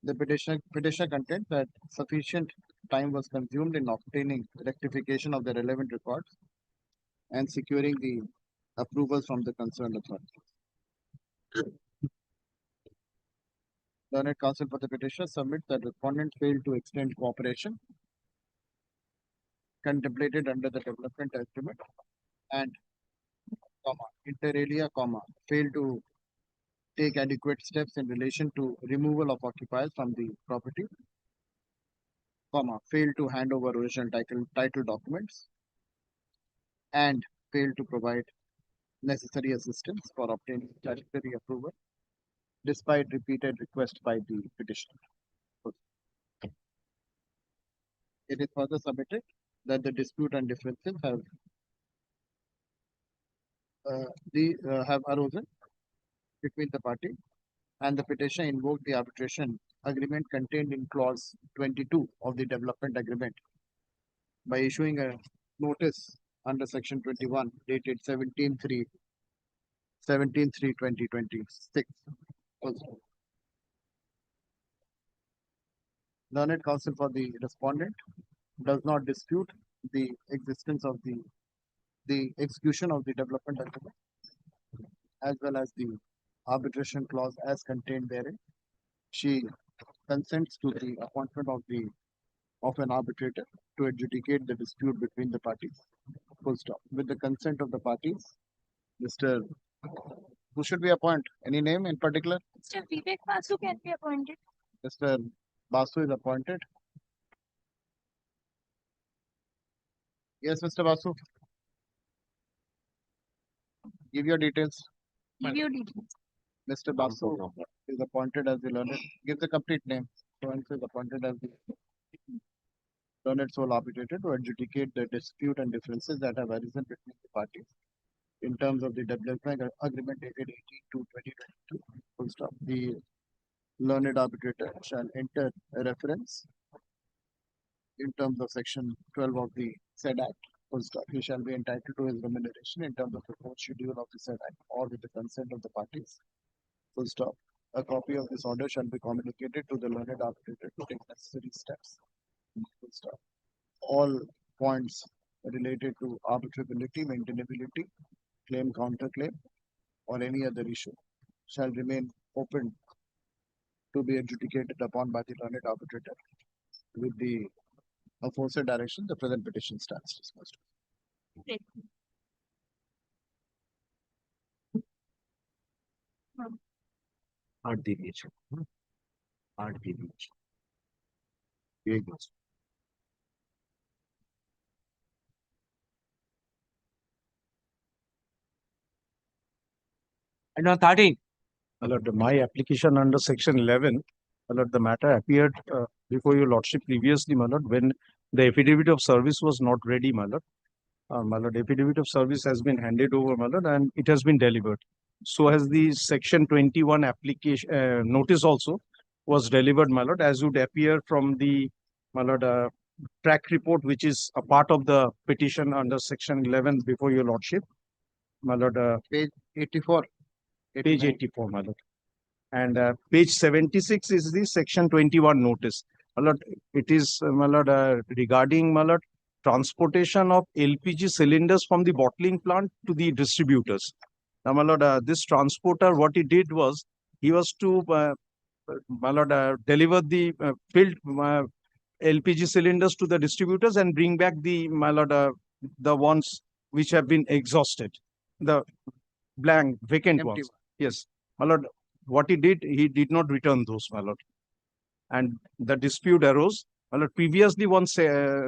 The petitioner contends that sufficient time was consumed in obtaining rectification of the relevant records and securing the approvals from the concerned authorities. Learned counsel for the petitioner submits that respondent failed to extend cooperation contemplated under the development agreement and, inter alia, failed to take adequate steps in relation to removal of occupiers from the property, failed to hand over original title documents, and failed to provide necessary assistance for obtaining statutory approval despite repeated requests by the petitioner. It is further submitted that the dispute and differences have have arisen between the party, and the petition invoked the arbitration agreement contained in clause 22 of the development agreement by issuing a notice under section 21 dated 17/3/2026. Also, learned counsel for the respondent does not dispute the existence of the execution of the development agreement as well as the arbitration clause as contained therein. She consents to the appointment of an arbitrator to adjudicate the dispute between the parties. Full stop. With the consent of the parties, Mr. Who should we appoint? Any name in particular? Mr. Vivek Basu can be appointed. Mr. Basu is appointed. Yes, Mr. Basu. Give your details. Give your details. Mr. Basu is appointed as the learned. Give the complete name. So and so is appointed as the learned sole arbitrator to adjudicate the dispute and differences that have arisen between the parties in terms of the development agreement dated 18/2/2022. Full stop. The learned arbitrator shall enter a reference in terms of section 12 of the said act. Full stop. He shall be entitled to his remuneration in terms of the court schedule of the said act or with the consent of the parties. Full stop. A copy of this order shall be communicated to the learned arbitrator to take necessary steps. Full stop. All points related to arbitrability, maintainability, claim, counterclaim, or any other issue shall remain open to be adjudicated upon by the learned arbitrator. With the aforesaid direction, the present petition stands dismissed. Great. आठ दे दीजिए 8 दे दीजिए एक बस And on 13. Lord, my application under section 11, Lord, the matter appeared before your lordship previously, my lord, when the affidavit of service was not ready, my lord. My lord, affidavit of service has been handed over, my lord, and it has been delivered. So has the section 21 application notice also was delivered, my lord, as would appear from the, my lord, track report, which is a part of the petition under section 11 before your lordship, my lord. Page 84. Page 84, my lord. And page 76 is the section 21 notice. My lord, it is, my lord, regarding, my lord, transportation of LPG cylinders from the bottling plant to the distributors. Now, my lord, this transporter, what he did was, he was to, my lord, deliver the filled LPG cylinders to the distributors and bring back the, my lord, the ones which have been exhausted, the blank, vacant Empty ones. Yes, my lord, what he did not return those, my lord. And the dispute arose. My lord, previously once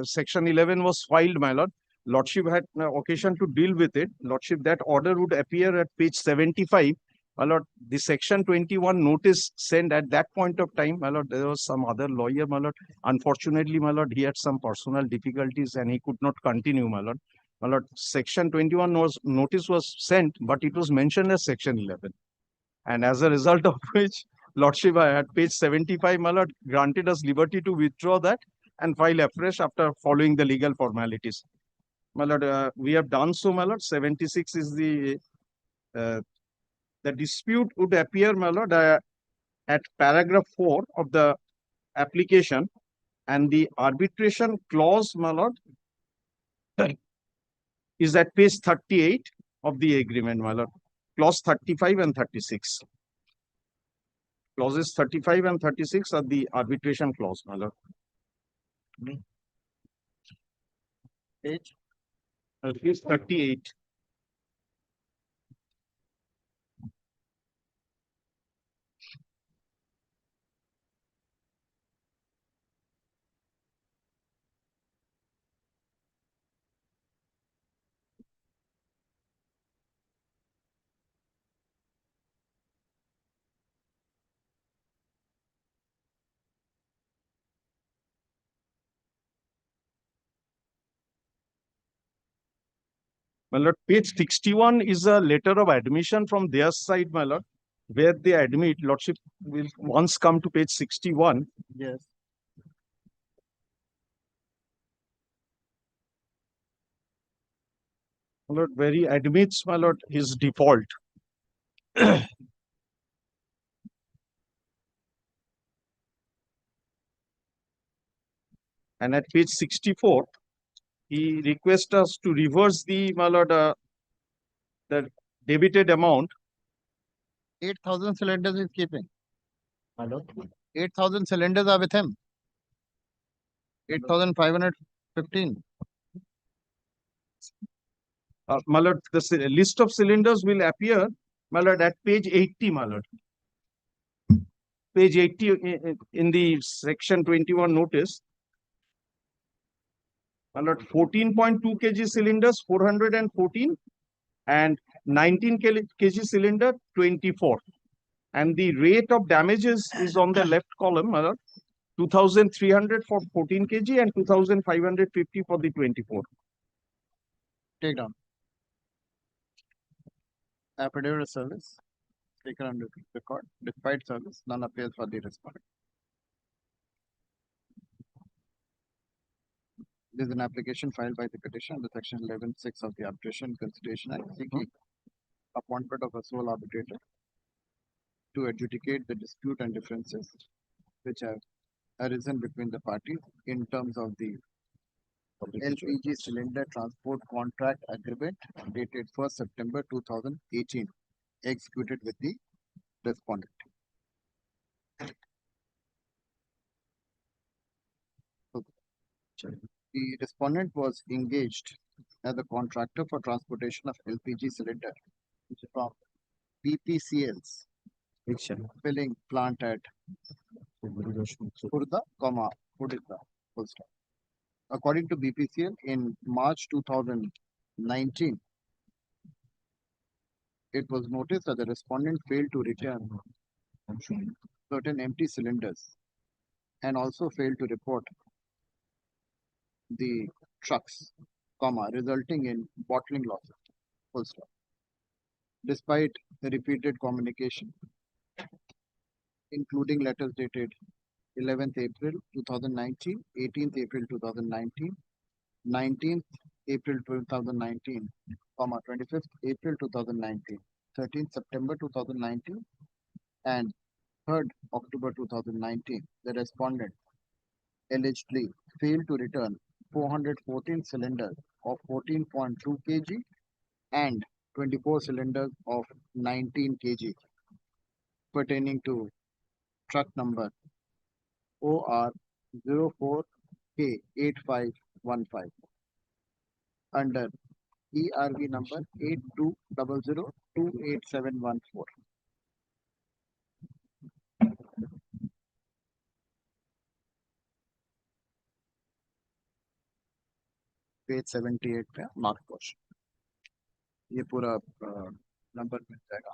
section 11 was filed, my lord, lordship had occasion to deal with it. Lordship, that order would appear at page 75. My lord, the section 21 notice sent at that point of time, my lord, there was some other lawyer, my lord. Unfortunately, my lord, he had some personal difficulties and he could not continue, my lord. My lord, section 21 notice was sent, but it was mentioned as section 11. And as a result of which, lordship at page 75, my lord, granted us liberty to withdraw that and file afresh after following the legal formalities. My lord, we have done so, my lord. 76 is the dispute would appear, my lord, at paragraph 4 of the application, and the arbitration clause, my lord, is at page 38 of the agreement, my lord. Clause 35 and 36. Clauses 35 and 36 are the arbitration clause, my lord. Page? Page 38. My lord, page 61 is a letter of admission from their side, my lord, where they admit, lordship will once come to page 61. Yes. My lord, where he admits, my lord, his default. And at page 64, he requests us to reverse the, my lord, the debited amount. 8,000 cylinders is keeping. Hello? 8,000 cylinders are with him. 8,515. My lord, the list of cylinders will appear, my lord, at page 80, my lord. Page 80 in the section 21 notice. My lord, 14.2 kg cylinders, 414, and 19 kg cylinder, 24. And the rate of damages is on the left column, my lord. 2,300 for 14 kg and 2,550 for the 24. Take down. Affidavit of service taken under record. Despite service, none appears for the respondent. This is an application filed by the petition under section 11(6) of the Arbitration Consideration Act, seeking appointment of a sole arbitrator to adjudicate the dispute and differences which have arisen between the parties in terms of the LPG cylinder transport contract agreement dated 1st September 2018, executed with the respondent. The respondent was engaged as a contractor for transportation of LPG cylinder from BPCL's filling plant at Khurda, Odisha, full stop. According to BPCL, in March 2019, it was noticed that the respondent failed to return certain empty cylinders and also failed to report the trucks, resulting in bottling losses, full stop. Despite the repeated communication, including letters dated 11th April 2019, 18th April 2019, 19th April 2019, 25th April 2019, 13th September 2019, and 3rd October 2019, the respondent allegedly failed to return 414 cylinders of 14.2 kg and 24 cylinders of 19 kg pertaining to truck number OR 04K8515 under ERV number 8200-28714. Page 78 पे mark question ये पूरा number मिल जाएगा.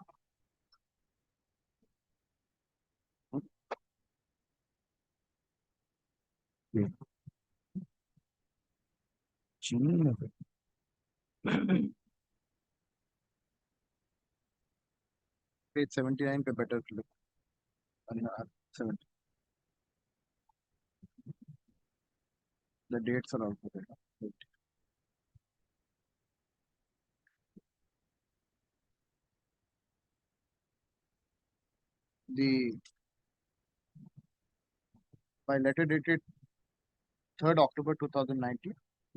Page 79 पे better look. 70. The dates are also there. By letter dated 3rd October 2019,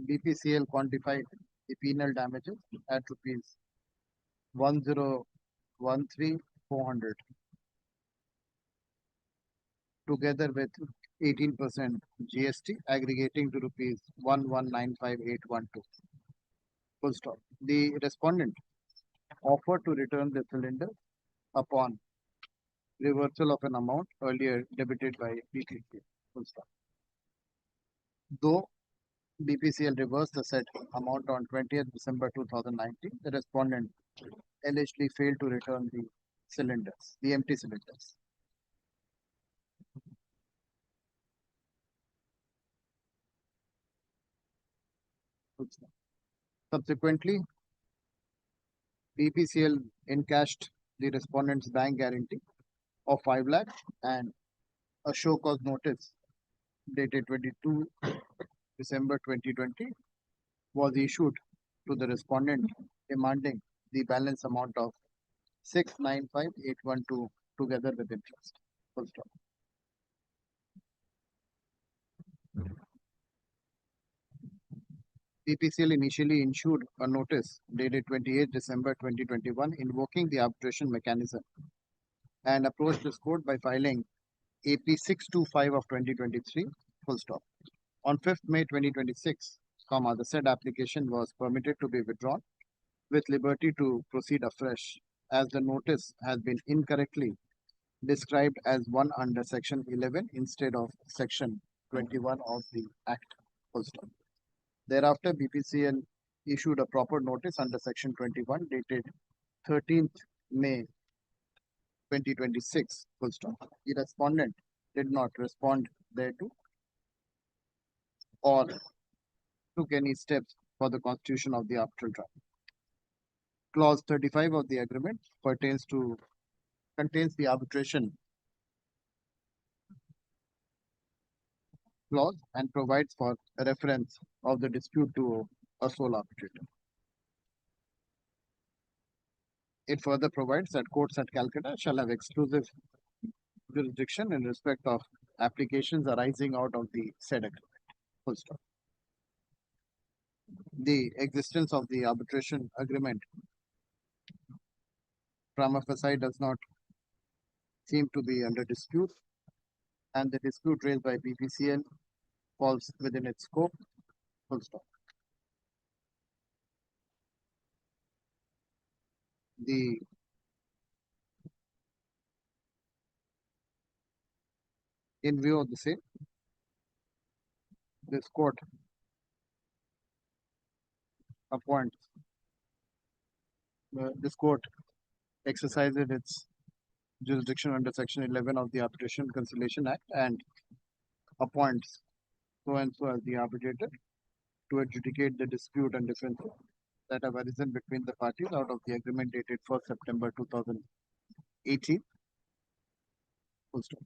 BPCL quantified the penal damages at rupees 1,013,400 together with 18% GST aggregating to rupees 1,195,812. Full stop. The respondent offered to return the cylinder upon reversal of an amount earlier debited by BPCL. Full stop. Though BPCL reversed the said amount on 20th December 2019, the respondent allegedly failed to return the cylinders, the empty cylinders. Subsequently, BPCL encashed the respondent's bank guarantee of 5 lakh and a show cause notice dated 22 December 2020 was issued to the respondent demanding the balance amount of 695,812 together with interest. Full stop. BPCL initially issued a notice dated 28 December 2021 invoking the arbitration mechanism and approached this court by filing AP 625 of 2023, full stop. On 5th May 2026, the said application was permitted to be withdrawn with liberty to proceed afresh as the notice has been incorrectly described as one under section 11 instead of section 21 of the Act, full stop. Thereafter, BPCL issued a proper notice under section 21 dated 13th May 2026, full stop. The respondent did not respond thereto or took any steps for the constitution of the arbitral trial. Clause 35 of the agreement contains the arbitration clause and provides for a reference of the dispute to a sole arbitrator. It further provides that courts at Calcutta shall have exclusive jurisdiction in respect of applications arising out of the said agreement. Full stop. The existence of the arbitration agreement prima facie does not seem to be under dispute, and the dispute raised by BPCL falls within its scope. Full stop. In view of the same, this court appoints, this court exercises its jurisdiction under section 11 of the Arbitration Conciliation Act and appoints so and so as the arbitrator to adjudicate the dispute and differences that have arisen between the parties out of the agreement dated 1st September 2018.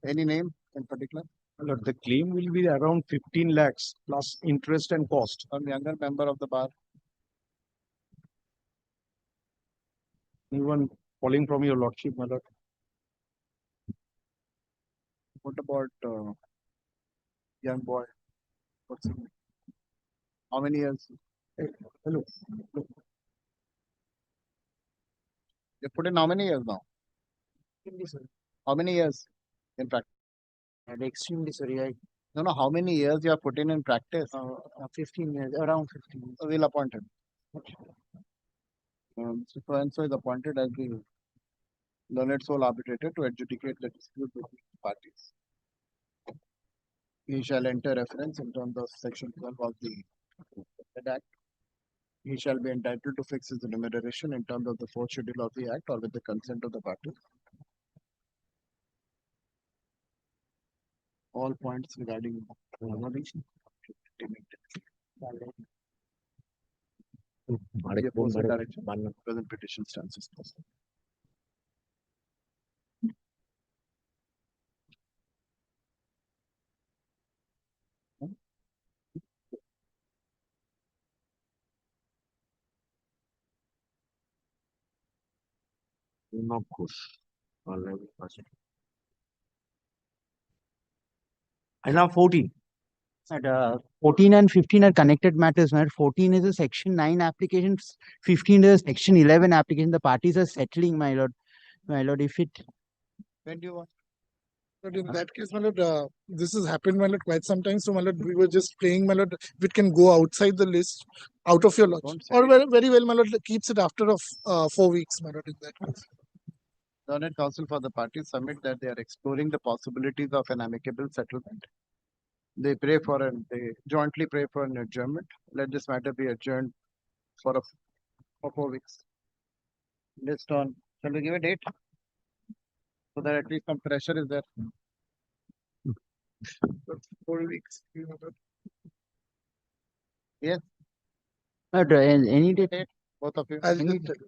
Any name in particular? Lord, the claim will be around 15 lakhs plus interest and cost. A younger member of the bar. Anyone calling from your lordship, my lord? What about young boy? What's his name? How many years? Hey, hello. You put in how many years now? How many years in practice? Extremely sorry. No, how many years you have put in practice? 15 years, around 15 years. We'll appoint him. So and so is appointed as the learned sole arbitrator to adjudicate the dispute between the parties. He shall enter reference in terms of section 12 of the Act. He shall be entitled to fix his remuneration in terms of the fourth schedule of the Act or with the consent of the parties. All points regarding remuneration. Present petition stands as possible. Not good. I now 14. 14 and 15 are connected matters. 14 is a section 9 application, 15 is a section 11 application. The parties are settling, my lord. My lord, if it. When do you want? But in that case, my lord, this has happened, my lord, quite sometimes. So, my lord, we were just playing, my lord, if it can go outside the list, out of your lordship. Or very well, my lord, keeps it after of 4 weeks, my lord, in that case. Learned counsel for the parties submit that they are exploring the possibilities of an amicable settlement. They jointly pray for an adjournment. Let this matter be adjourned for 4 weeks. List on, shall we give a date? So that at least some pressure is there. 4 weeks. Yes. Any date? Both of you. I'll Any just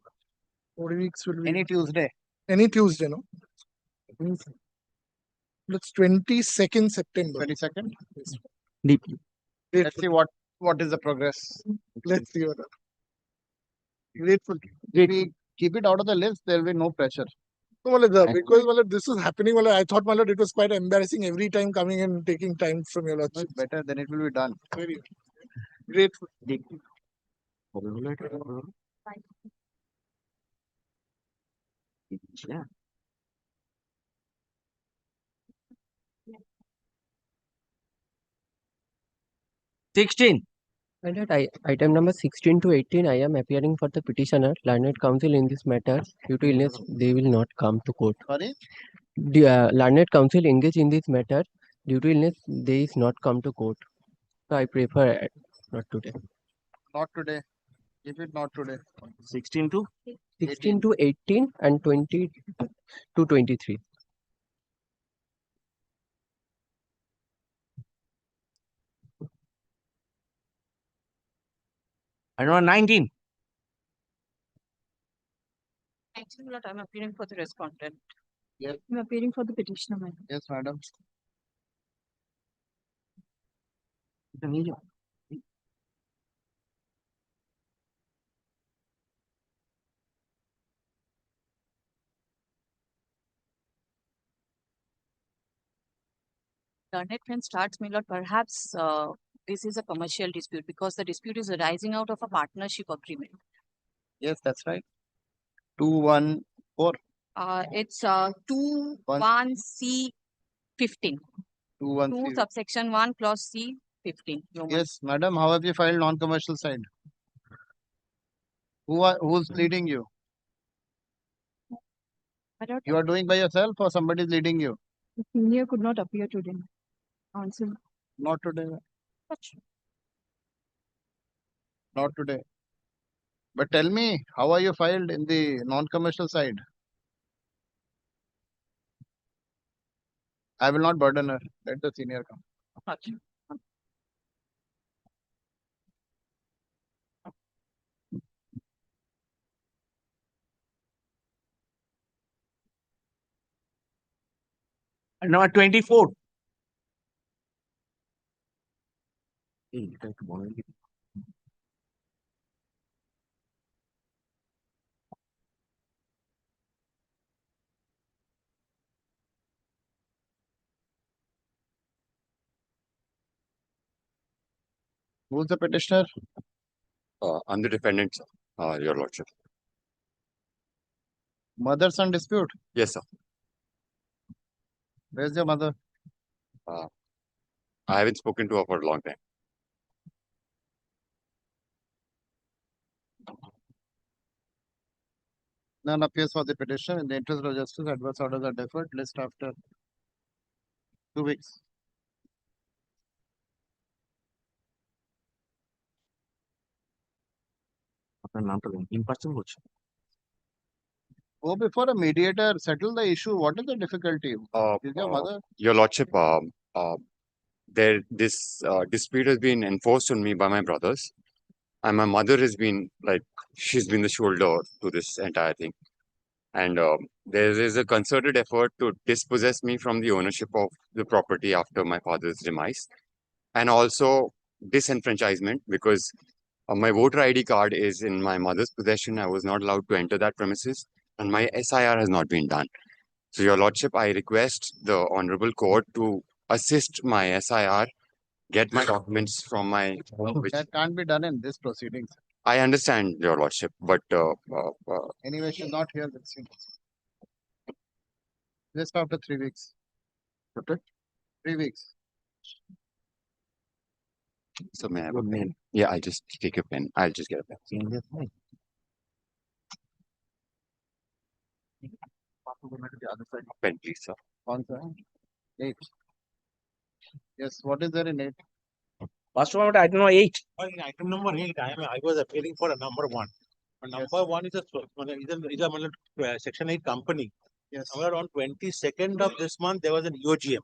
4 weeks will be Any Tuesday. any Tuesday, no? It's 22nd September. 22nd. Deep. Let's see what is the progress. Let's see what. Grateful. If we keep it out of the list, there will be no pressure. No, because this is happening, I thought it was quite embarrassing every time coming and taking time from your lordship. Better than it will be done. Very grateful. Yeah. Item number 16 to 18, I am appearing for the petitioner, learned counsel in this matter. Due to illness, they will not come to court. Sorry? The learned counsel engaged in this matter. Due to illness, they is not come to court. So I prefer not today. Not today. Keep it not today. 16 to 18 and 20 to 23. I know 19. Actually, my lord, I'm appearing for the respondent. Yes. I'm appearing for the petitioner, madam. Yes, madam. Learned friend starts, my lord, perhaps this is a commercial dispute because the dispute is arising out of a partnership agreement. Yes, that's right. 214. It's 21C15. 213. 2 subsection 1 clause C15. Yes, madam. How have you filed non-commercial side? Who's leading you? You are doing by yourself or somebody is leading you? The senior could not appear today. Counsel. Not today. Not today. But tell me, how are you filed in the non-commercial side? I will not burden her. Let the senior come. Number 24. Who's the petitioner? I'm the defendant, your lordship. Mother-son dispute? Yes, sir. Where's your mother? I haven't spoken to her for a long time. None appears for the petition. In the interest of justice, adverse orders are deferred. List after 2 weeks. Go before a mediator, settle the issue. What is the difficulty? Is your mother? Your lordship, this dispute has been enforced on me by my brothers, and my mother has been she's been the shoulder to this entire thing. And there is a concerted effort to dispossess me from the ownership of the property after my father's demise, and also disenfranchisement because my voter ID card is in my mother's possession. I was not allowed to enter that premises, and my SIR has not been done. So, your lordship, I request the honorable court to assist my SIR, get my documents from my home, which That can't be done in this proceedings. I understand, your lordship, but Anyway, she's not here. Let's see. Just after 3 weeks. Okay. 3 weeks. So may I have a pen? Yeah, I'll just take a pen. I'll just get a pen. Pen, please, sir. On sir. 8. Yes, what is there in 8? First one, I don't know 8. In item number 8, I was appealing for a number 1. Number 1 is a section 8 company. Yes. On 22nd of this month, there was an EOGM.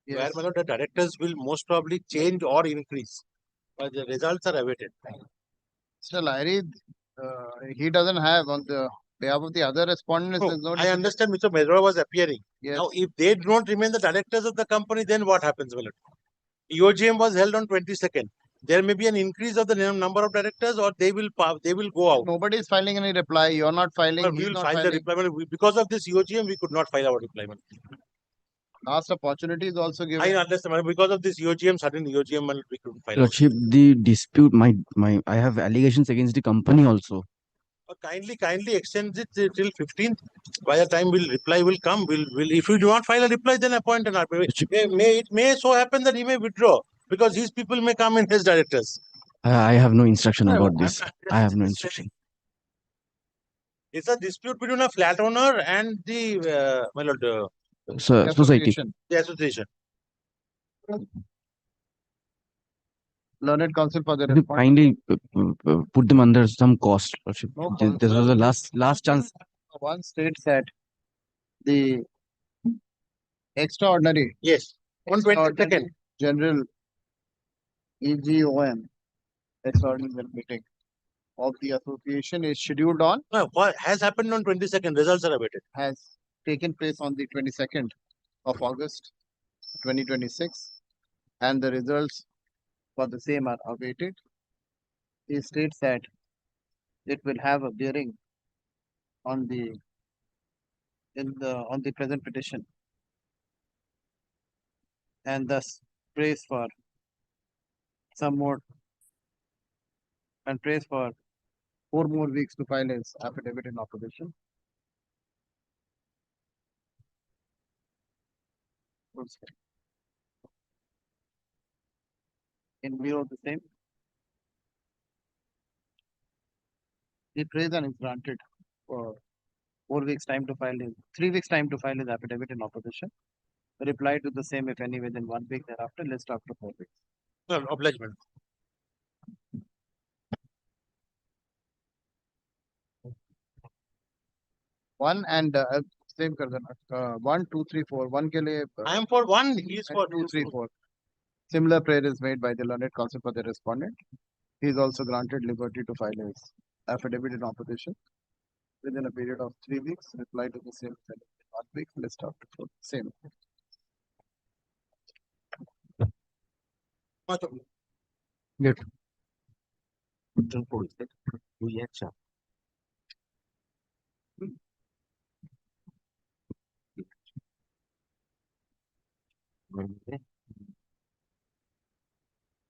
Yes. Where the directors will most probably change or increase. But the results are awaited. Mr. Lahiri, he doesn't have on the behalf of the other respondents, No, there's no. I understand Mr. Mehra was appearing. Yes. Now, if they do not remain the directors of the company, then what happens, Milord? EOGM was held on 22nd. There may be an increase of the number of directors, or they will go out. Nobody is filing any reply. You're not filing. Well, He's we will not file filing. the reply. Because of this EOGM, we could not file our reply. Last opportunity is also given. I understand. Because of this EOGM, sudden EOGM, we couldn't file. Lordship, the dispute, I have allegations against the company also. Kindly extend it till 15th. By the time reply will come, if you do not file a reply, then appoint an arbiter. It may so happen that he may withdraw because his people may come in as directors. I have no instruction No, about this. I have no instruction. It's a dispute between a flat owner and the Society. The association. Learned counsel for the Could you kindly put them under some cost, Lordship? No This was the last chance. One states that the extraordinary. Yes. 122nd. General EGOM extraordinary meeting of the association is scheduled on. No, what has happened on 22nd? Results are awaited. Has taken place on the 22nd of August 2026, and the results for the same are awaited. He states that it will have a bearing on the present petition, and thus prays for some more and prays for 4 more weeks to file his affidavit in opposition. In view of the same, he prays and is granted for 4 weeks time to file his 3 weeks time to file his affidavit in opposition. Reply to the same if any within 1 week thereafter, list after 4 weeks. No, obligement. One and same कर देना 1 2 3 4 1 के लिए I am for 1, he is for 2 3 4. Similar prayer is made by the learned counsel for the respondent. He is also granted liberty to file his affidavit in opposition within a period of 3 weeks. Reply to the same within 1 week, list after 4. Same. Good.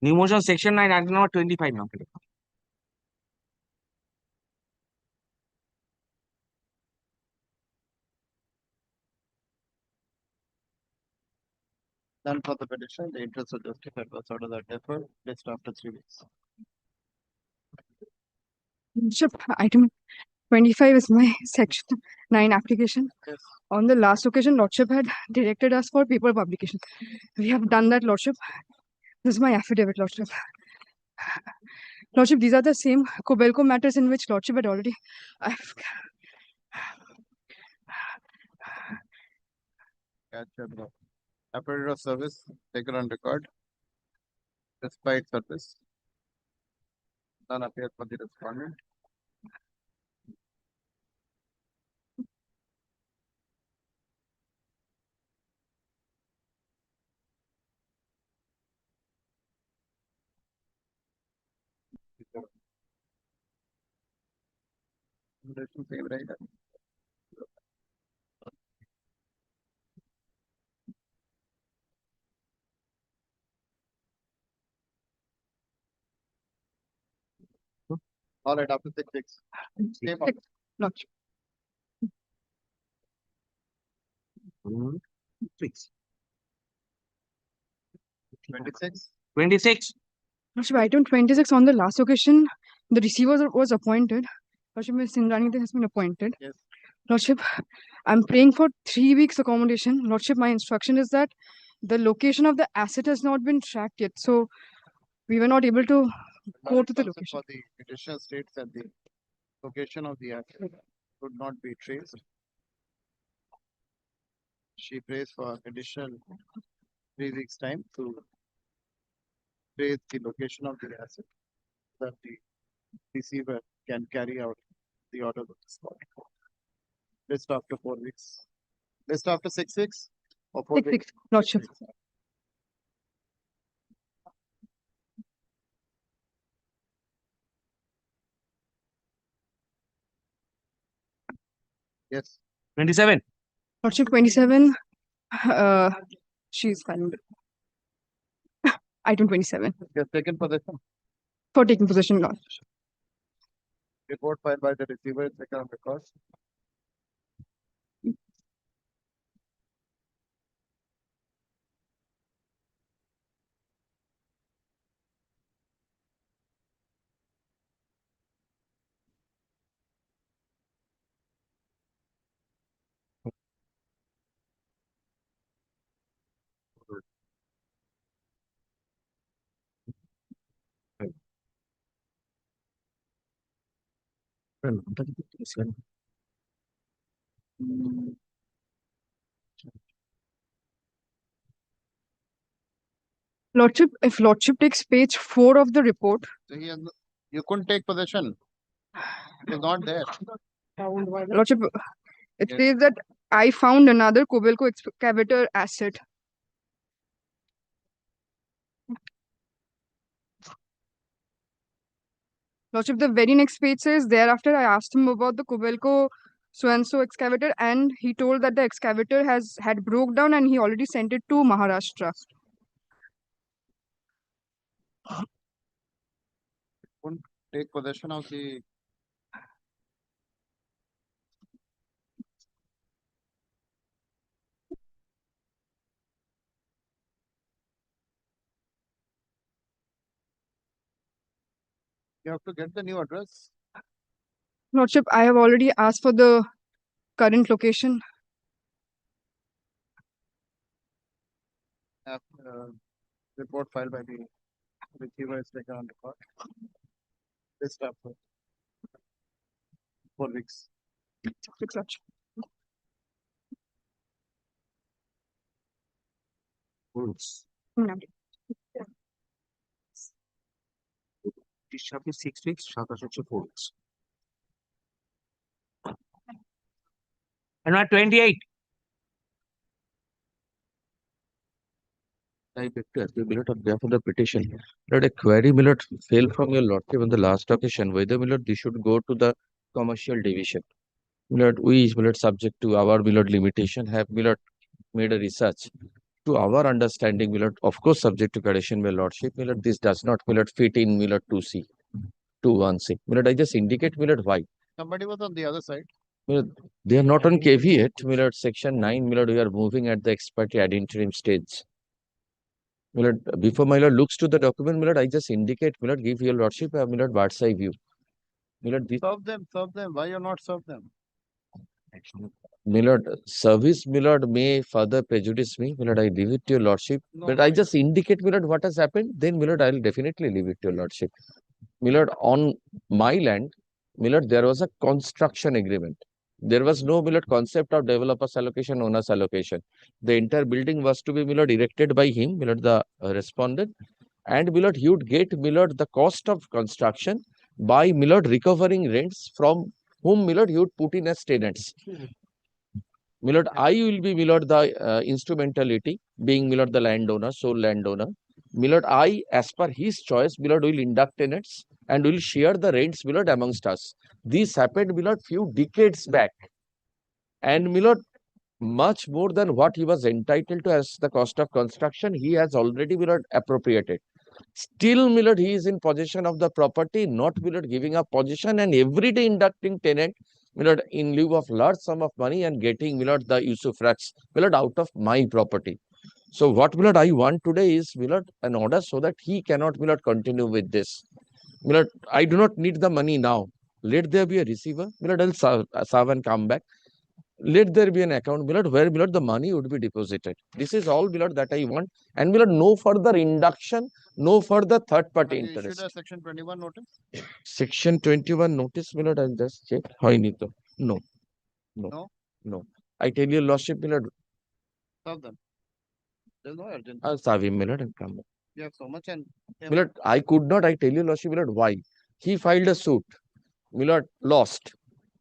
New motion section 9, item number 25 now. None for the petition. The interest of justified was ordered that deferred. List after 3 weeks. Lordship, item 25 is my section 9 application. Yes. On the last occasion, Lordship had directed us for paper publication. We have done that, Lordship. This is my affidavit, Lordship. Lordship, these are the same Cobelco matters in which Lordship had already. Affidavit of service taken on record. Despite service, none appeared for the respondent. All right, after 6 weeks. Same on. Lordship. 26. 26. Lordship, item 26 on the last occasion, the receiver was appointed. Lordship, Ms. Sindrani has been appointed. Yes. Lordship, I'm praying for 3 weeks accommodation. Lordship, my instruction is that the location of the asset has not been tracked yet. So we were not able to go to the location. For the petitioner states that the location of the asset could not be traced. She prays for additional 3 weeks time to trace the location of the asset that the receiver can carry out the order of the spot. List after 4 weeks. List after 6 weeks or 6 4 weeks? weeks, Lordship. Yes. 27. Lordship 27. She's fine. Item 27 Yes, taken possession. for taking possession, Lord. Report filed by the receiver is taken on record. Lordship, if Lordship takes page 4 of the report, So you couldn't take possession. It is not there. Lordship, it Yes. says that I found another Kobelco excavator asset. Lordship, the very next page says, thereafter I asked him about the Kobelco so-and-so excavator, and he told that the excavator had broke down and he already sent it to Maharashtra. Couldn't take possession of the. You have to get the new address. Lordship, I have already asked for the current location. Report filed by the receiver is taken on record. List after 4 weeks. Lordship. It shall be 6 weeks, shall be 4 weeks. And now 28. I beg to appeal, Milord, on behalf of the petition. Milord, a query, Milord, failed from your lordship on the last occasion. Whether, Milord, this should go to the commercial division. Milord, we, Milord, subject to our, Milord, limitation, have, Milord, made a research. To our understanding, Milord, of course, subject to condition, my lordship, Milord, this does not, Milord, fit in, Milord, 2C, 2(1)C. Milord, I just indicate, Milord, why. Somebody was on the other side. Milord, they are not on KV yet, Milord, section 9, Milord, we are moving at the expertly ad interim stage. Milord, before my lord looks to the document, Milord, I just indicate, Milord, give your lordship a Milord bird's eye view. Milord, this, Serve them. Why you not serve them? Milord, service, Milord, may further prejudice me. Milord, I leave it to your lordship. No, But no, I it- just indicate, Milord, what has happened. Then, Milord, I will definitely leave it to your lordship. Milord, on my land, Milord, there was a construction agreement. There was no, Milord, concept of developer's allocation, owner's allocation. The entire building was to be, Milord, erected by him, Milord, the respondent. And, Milord, he would get, Milord, the cost of construction by, Milord, recovering rents from whom, Milord, he would put in as tenants. Milord, I will be, Milord, the instrumentality, being, Milord, the landowner, sole landowner. Milord, I, as per his choice, Milord, will induct tenants and will share the rents, Milord, amongst us. This happened, Milord, few decades back. And, Milord, much more than what he was entitled to as the cost of construction, he has already, Milord, appropriated. Still, Milord, he is in possession of the property, not, Milord, giving up possession, and every day inducting tenant, Milord, in lieu of large sum of money and getting, Milord, the usufructs, Milord, out of my property. So what, Milord, I want today is, Milord, an order so that he cannot, Milord, continue with this. Milord, I do not need the money now. Let there be a receiver. Milord, I'll serve and come back. Let there be an account, Milord, where, Milord, the money would be deposited. This is all, Milord, that I want. And, Milord, no further induction, no further third party Have you issued interest. a section 21 notice? Section 21 notice, Milord, I'll just check. No. No. No? No. I tell you, lordship, Milord, Serve them. There's no urgency. I'll serve him, Milord, and come back. You have so much and Milord, I could not, I tell you, lordship, Milord, why? He filed a suit. Milord, lost.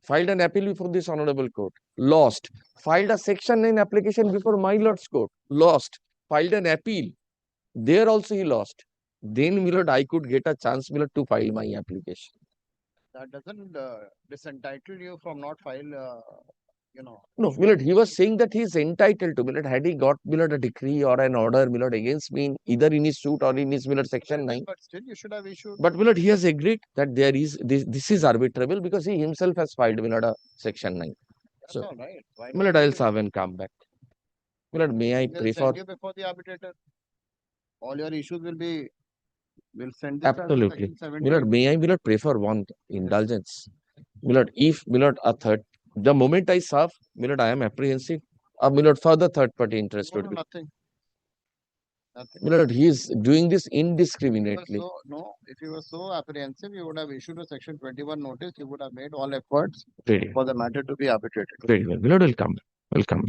Filed an appeal before this honorable court. lost. Filed a section 9 application before my lord's court, lost. Filed an appeal, there also he lost. Then, my lord, I could get a chance, my lord, to file my application. That doesn't disentitle you from not file, No, my lord, he was saying that he is entitled to, my lord, had he got, my lord, a decree or an order, my lord, against me, either in his suit or in his, my lord, section 9. But still you should have issued. But, my lord, he has agreed that there is, this is arbitrable because he himself has filed, my lord, a section 9. That's So, all right. Why my lord, I'll serve and come back. My lord, may I They'll pray for? send you before the arbitrator. All your issues will send this as a Absolutely. section My lord, 70. may I, my lord, pray for one indulgence? My lord, if, my lord, the moment I serve, my lord, I am apprehensive. My lord, for the third party interest No, would no, be. nothing. Nothing. My lord, he is doing this If you were indiscriminately. if you were so apprehensive, you would have issued a section 21 notice. You would have made all efforts Very, for the matter to be arbitrated. very well. My lord, will come. Will come.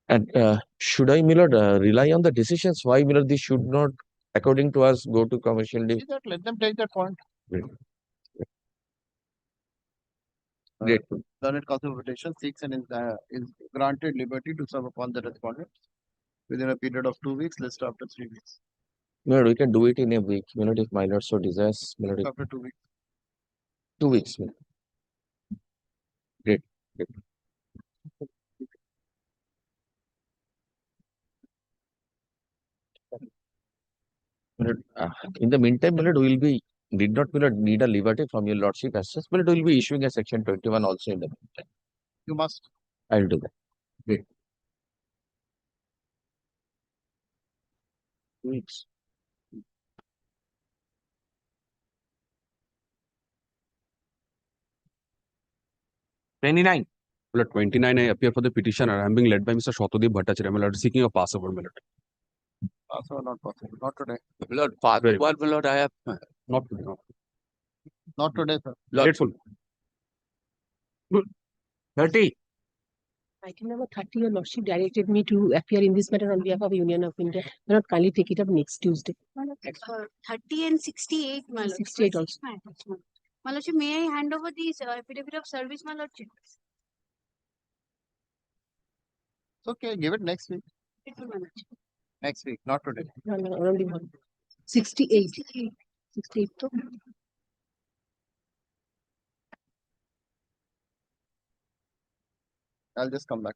And should I, my lord, rely on the decisions? Why, my lord, this should not, according to us, go to commercial deal? See that, let them take that point. Great. Learned counsel petition seeks and is granted liberty to serve upon the respondent within a period of 2 weeks, list after 3 weeks. My lord, we can do it in a week. My lord, if my lord so desires. My lord, After 2 weeks. 2 weeks. My lord. Great. Great. My lord, in the meantime, my lord, we will be did not, my lord, need a liberty from your lordship as such. My lord, we will be issuing a section 21 also in the meantime. You must. I will do that. Great. 2 weeks. $29. My lord, 29, I appear for the petitioner. I am being led by Mr. Shotodip Bhattacharya, my lord, seeking a passover, my lord. Also not possible. Not today. My lord, passover, my lord, I have not today. Not today, sir. Grateful. 30. Item number 30, your lordship directed me to appear in this matter on behalf of Union of India. May not kindly take it up next Tuesday. 30 and 68, my lord. 68 also. My lordship, may I hand over these affidavit of service, my lordship? It's okay. Give it next week. It will, my lordship. Next week, not today. No, only one. 68. 68. I'll just come back.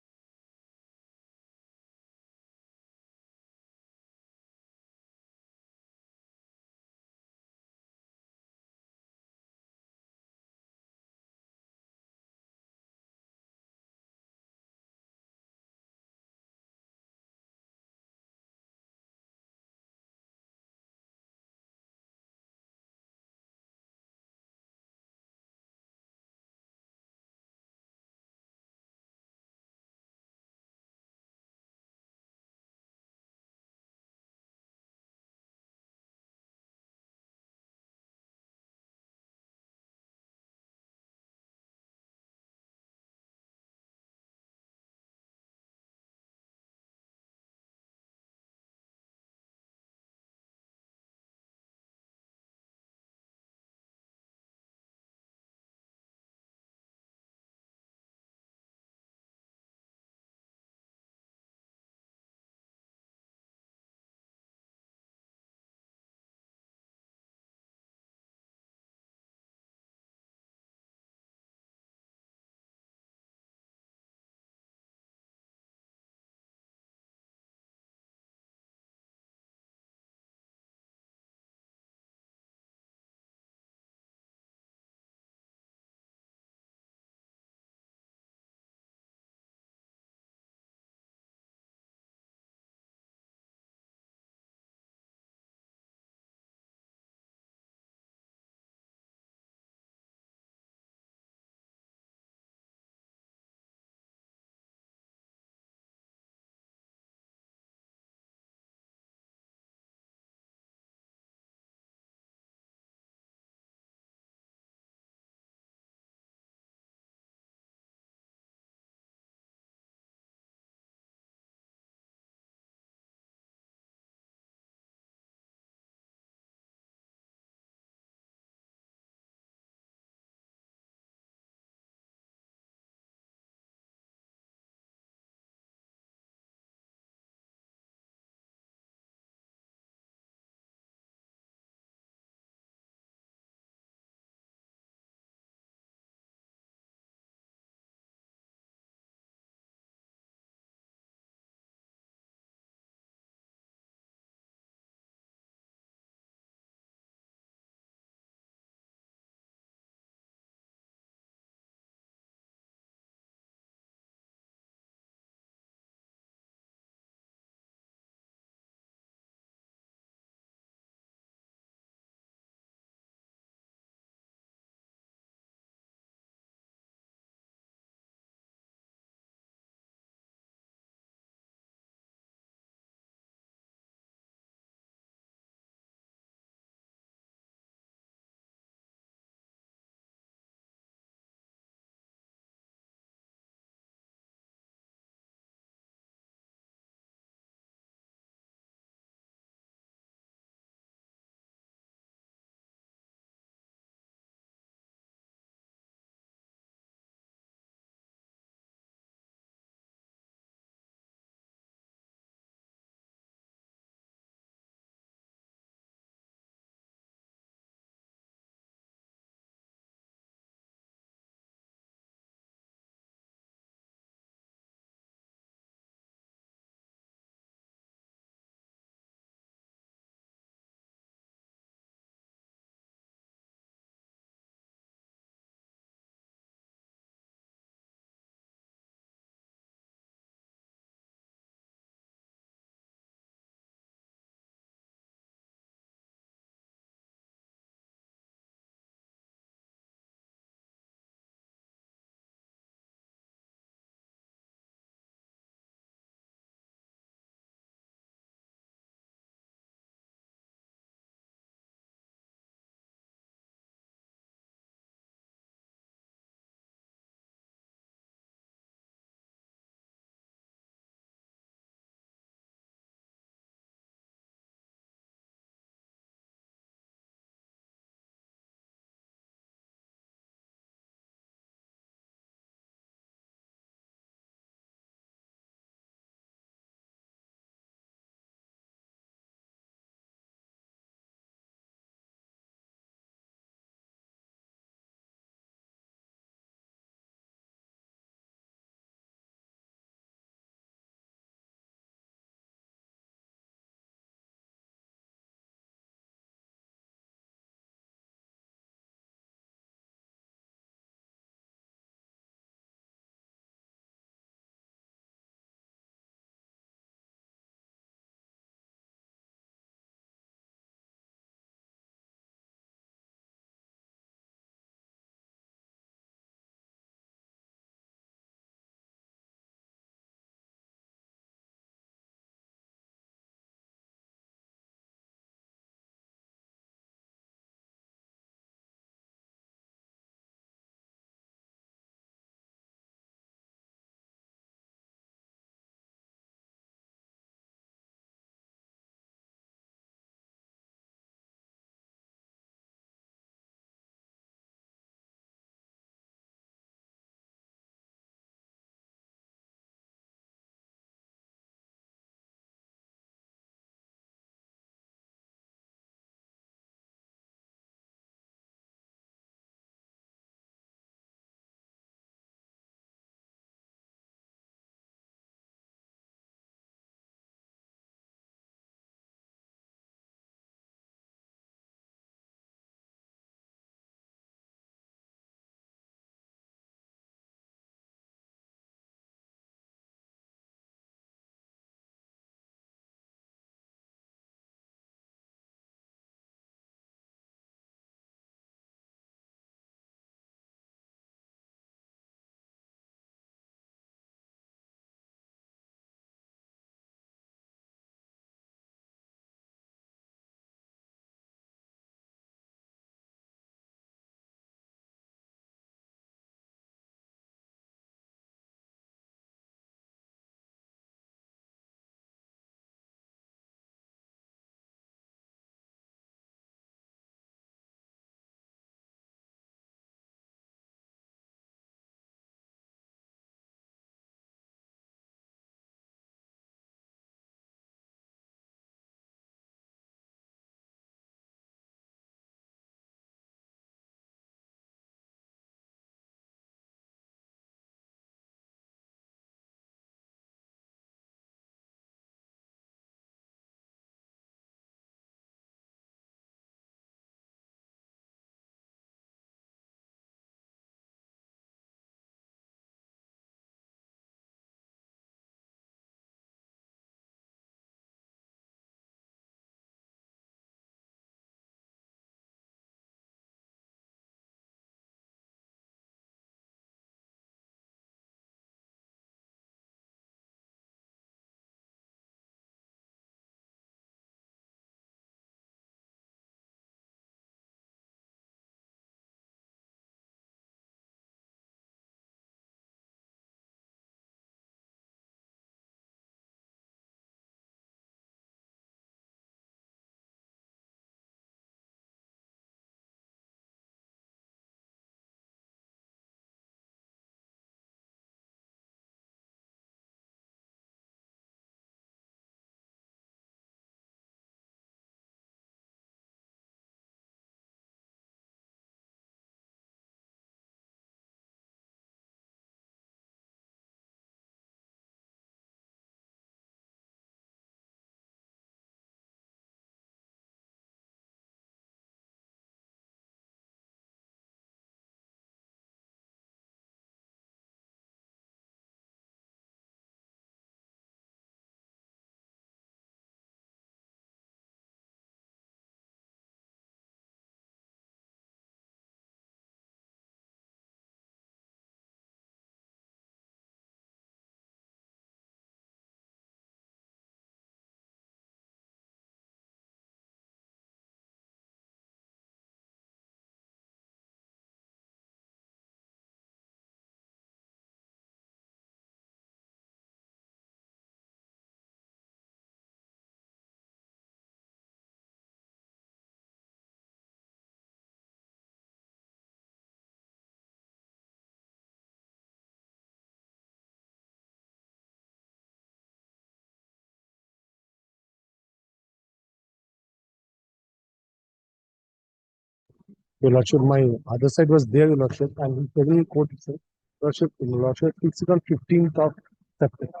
Your Lordship, my other side was there, Your Lordship, and in federal court itself, Your Lordship fixed it on 15th of September.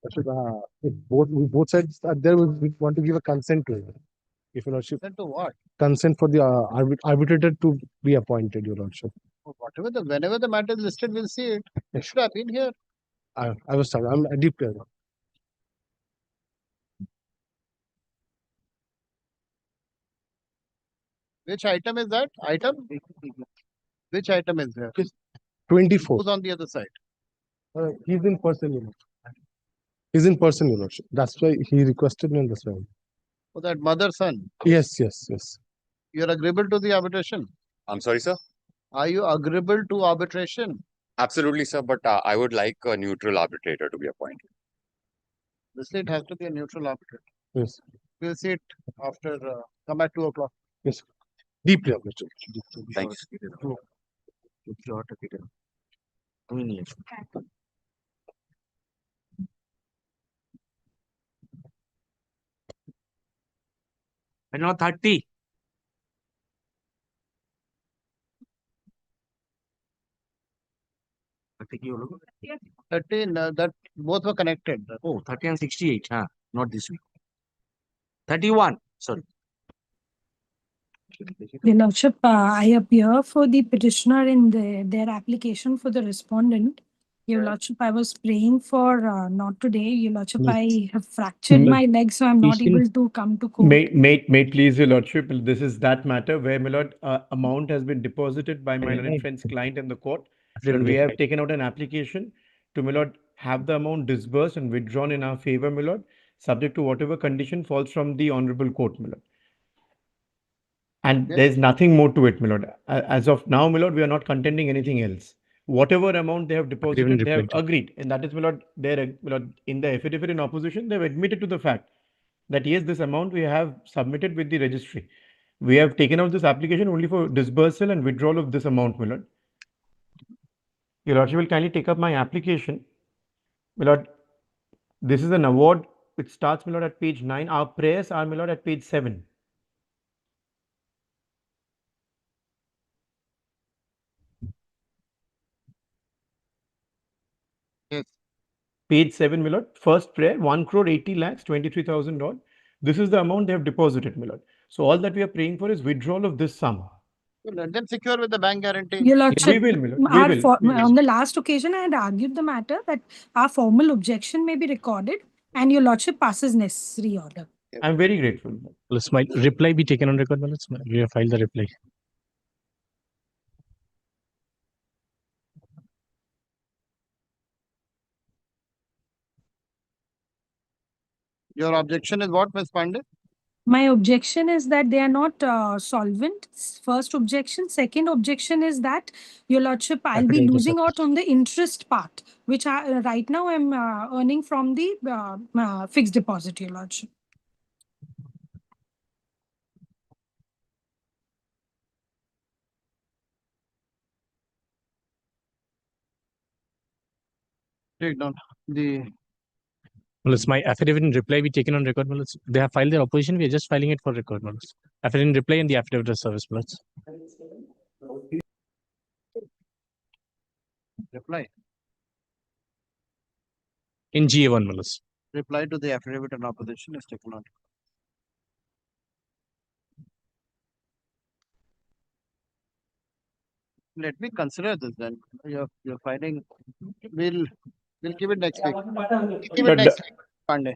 Lordship, if both sides are there, we want to give a consent to it. If Your Lordship, Then to what? consent for the arbitrator to be appointed, Your Lordship. Whatever whenever the matter is listed, we'll see it. It should have been here. I was sorry, I'm a deep player. Which item is that? Item? Which item is there? 24. Who's on the other side? He's in person, Your Lordship. He's in person, Your Lordship. That's why he requested me on this one. For that mother-son. Yes. You're agreeable to the arbitration? I'm sorry, sir. Are you agreeable to arbitration? Absolutely, sir. But I would like a neutral arbitrator to be appointed. Obviously, it has to be a neutral arbitrator. Yes. We'll see it after, come at 2 o'clock. Yes. Deeply appreciated. Thank you. And now 30. I think you look. 13, that both were connected. Oh, 30 and 68. Not this week. 31. Sorry. Your Lordship, I appear for the petitioner in their application for the respondent. Your Lordship, I was praying for not today. Your Lordship, I have fractured my leg, so I'm not able to come to court. May please, Your Lordship, this is that matter where, my Lord, amount has been deposited by my learned friend's client in the court. And we have taken out an application to, my Lord, have the amount disbursed and withdrawn in our favor, my Lord, subject to whatever condition falls from the Honorable Court, my Lord. And there's nothing more to it, my Lord. As of now, my Lord, we are not contending anything else. Whatever amount they have deposited, they have agreed. And that is, my Lord, in the affidavit in opposition, they have admitted to the fact that yes, this amount we have submitted with the registry. We have taken out this application only for disbursal and withdrawal of this amount, my Lord. Your Lordship will kindly take up my application. My Lord, this is an award. It starts, my Lord, at page 9. Our prayers are, my Lord, at page 7. Yes. Page 7, my Lord. First prayer, 1 crore 80 lakhs, 23,000 odd. This is the amount they have deposited, my Lord. So all that we are praying for is withdrawal of this sum. Let them secure with the bank guarantee. Your Lordship, We will, my Lord. We will. on the last occasion, I had argued the matter that our formal objection may be recorded and Your Lordship passes necessary order. I'm very grateful. Will my reply be taken on record? We have filed the reply. Your objection is what, Ms. Pandey? My objection is that they are not solvent. First objection. Second objection is that, Your Lordship, I'll be losing out on the interest part, which right now I'm earning from the fixed deposit, Your Lordship. Take down the. Well, it's my affidavit in reply be taken on record. Well, they have filed their opposition. We are just filing it for record. Well, affidavit in reply and the affidavit of service. Well, Reply. in GA1, well, Reply to the affidavit in opposition is taken on. Let me consider this then. You're filing. We'll give it next week. Give it next week, Pandey.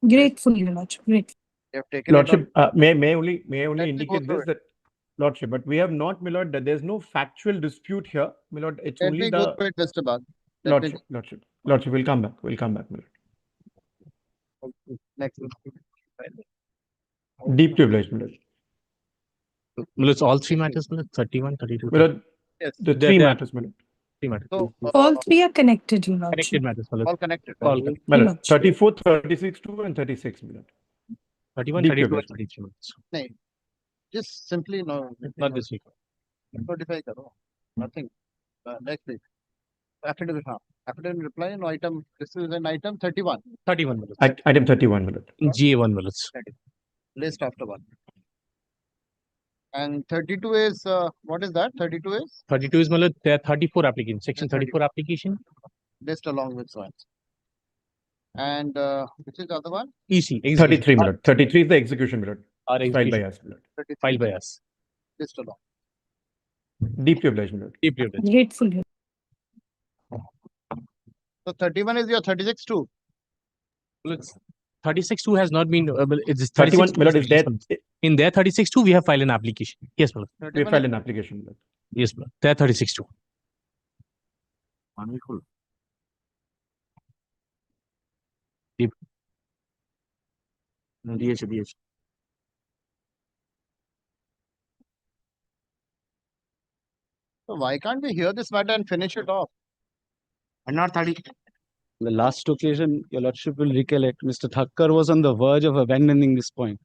Grateful, Your Lordship. Grateful. You have taken Lordship, it on. may I only indicate through this that, Lordship, but we have not, my Lord, that there's no factual dispute here, my Lord. It's Let only me the go through it, Mr. Bag. Lordship, we'll come back. We'll come back, my Lord. Next week. Deeply obliged, my Lord. Well, it's all three matters, 31, 32. My Lord, Yes. the three matters, my Lord. Three matters. So, All three are connected, Your Lordship. Connected matters. Well, all connected. all Your My Lord, Lordship. 34, 36, 2 and 36, my Lord. 31, Deeply 32, obliged. 33 minutes. No, just simply no. Not this week. Notify karo. Nothing. Next week. Affidavit. Affidavit reply no item. This is an item 31. 31 minutes. Item 31, my Lord. In GA1 minutes. List after one. And 32 is, what is that? 32 is? 32 is मतलब there are 34 applications. Section 34 application. List along with one. And which is the other one? EC. 33, my lord. 33 is the execution, my lord. Our Filed by execution. us, my lord. 33. Filed by us. List along. Deeply obliged, my lord. Deeply obliged. Grateful. So 31 is your 36 too. 36-2 has not been. It's 31, 36 my lord, is there. In there 36-2 we have filed an application. Yes, my lord. We filed an application, my lord. Yes, my lord. There 36-2. Wonderful. Deep. DH. So why can't we hear this matter and finish it off? And not 30. The last occasion, your lordship will recollect, Mr. Thakkar was on the verge of abandoning this point.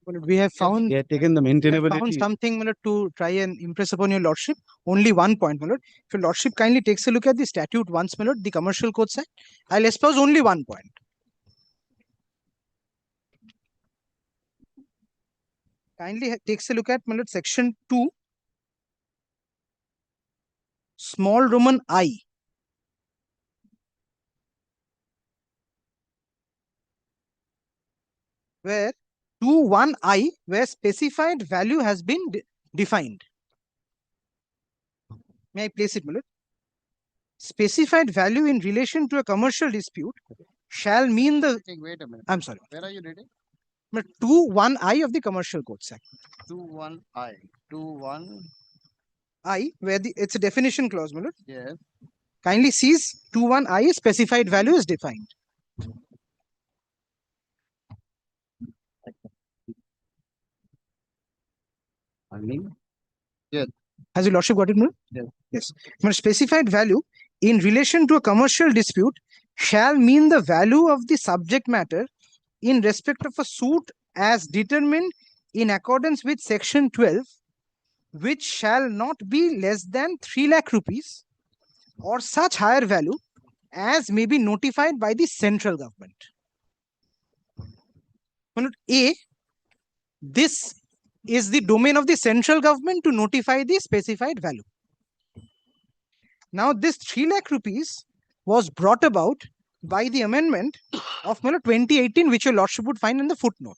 We have found, He had taken the we have maintainability. found something, my lord, to try and impress upon your lordship. Only one point, my lord. If your lordship kindly takes a look at the statute once, my lord, the Commercial Codes Act, I'll espouse only one point. Kindly takes a look at, my lord, section 2, small Roman I. Where 2(1)(i), where specified value has been defined. May I place it, my lord? Specified value in relation to a commercial dispute shall mean the. Wait a minute. I'm sorry. Where are you reading? 2(1)(i) of the Commercial Codes Act. 2(1)(i). 2(1). I, where it's a definition clause, my lord. Yes. Kindly sees 2(1)(i) specified value is defined. I mean, yes. Has your lordship got it, my lord? Yes. Yes. My specified value in relation to a commercial dispute shall mean the value of the subject matter in respect of a suit as determined in accordance with section 12, which shall not be less than 3 lakh rupees or such higher value as may be notified by the central government. A, this is the domain of the central government to notify the specified value. Now, this 3 lakh rupees was brought about by the amendment of 2018, which your lordship would find in the footnote.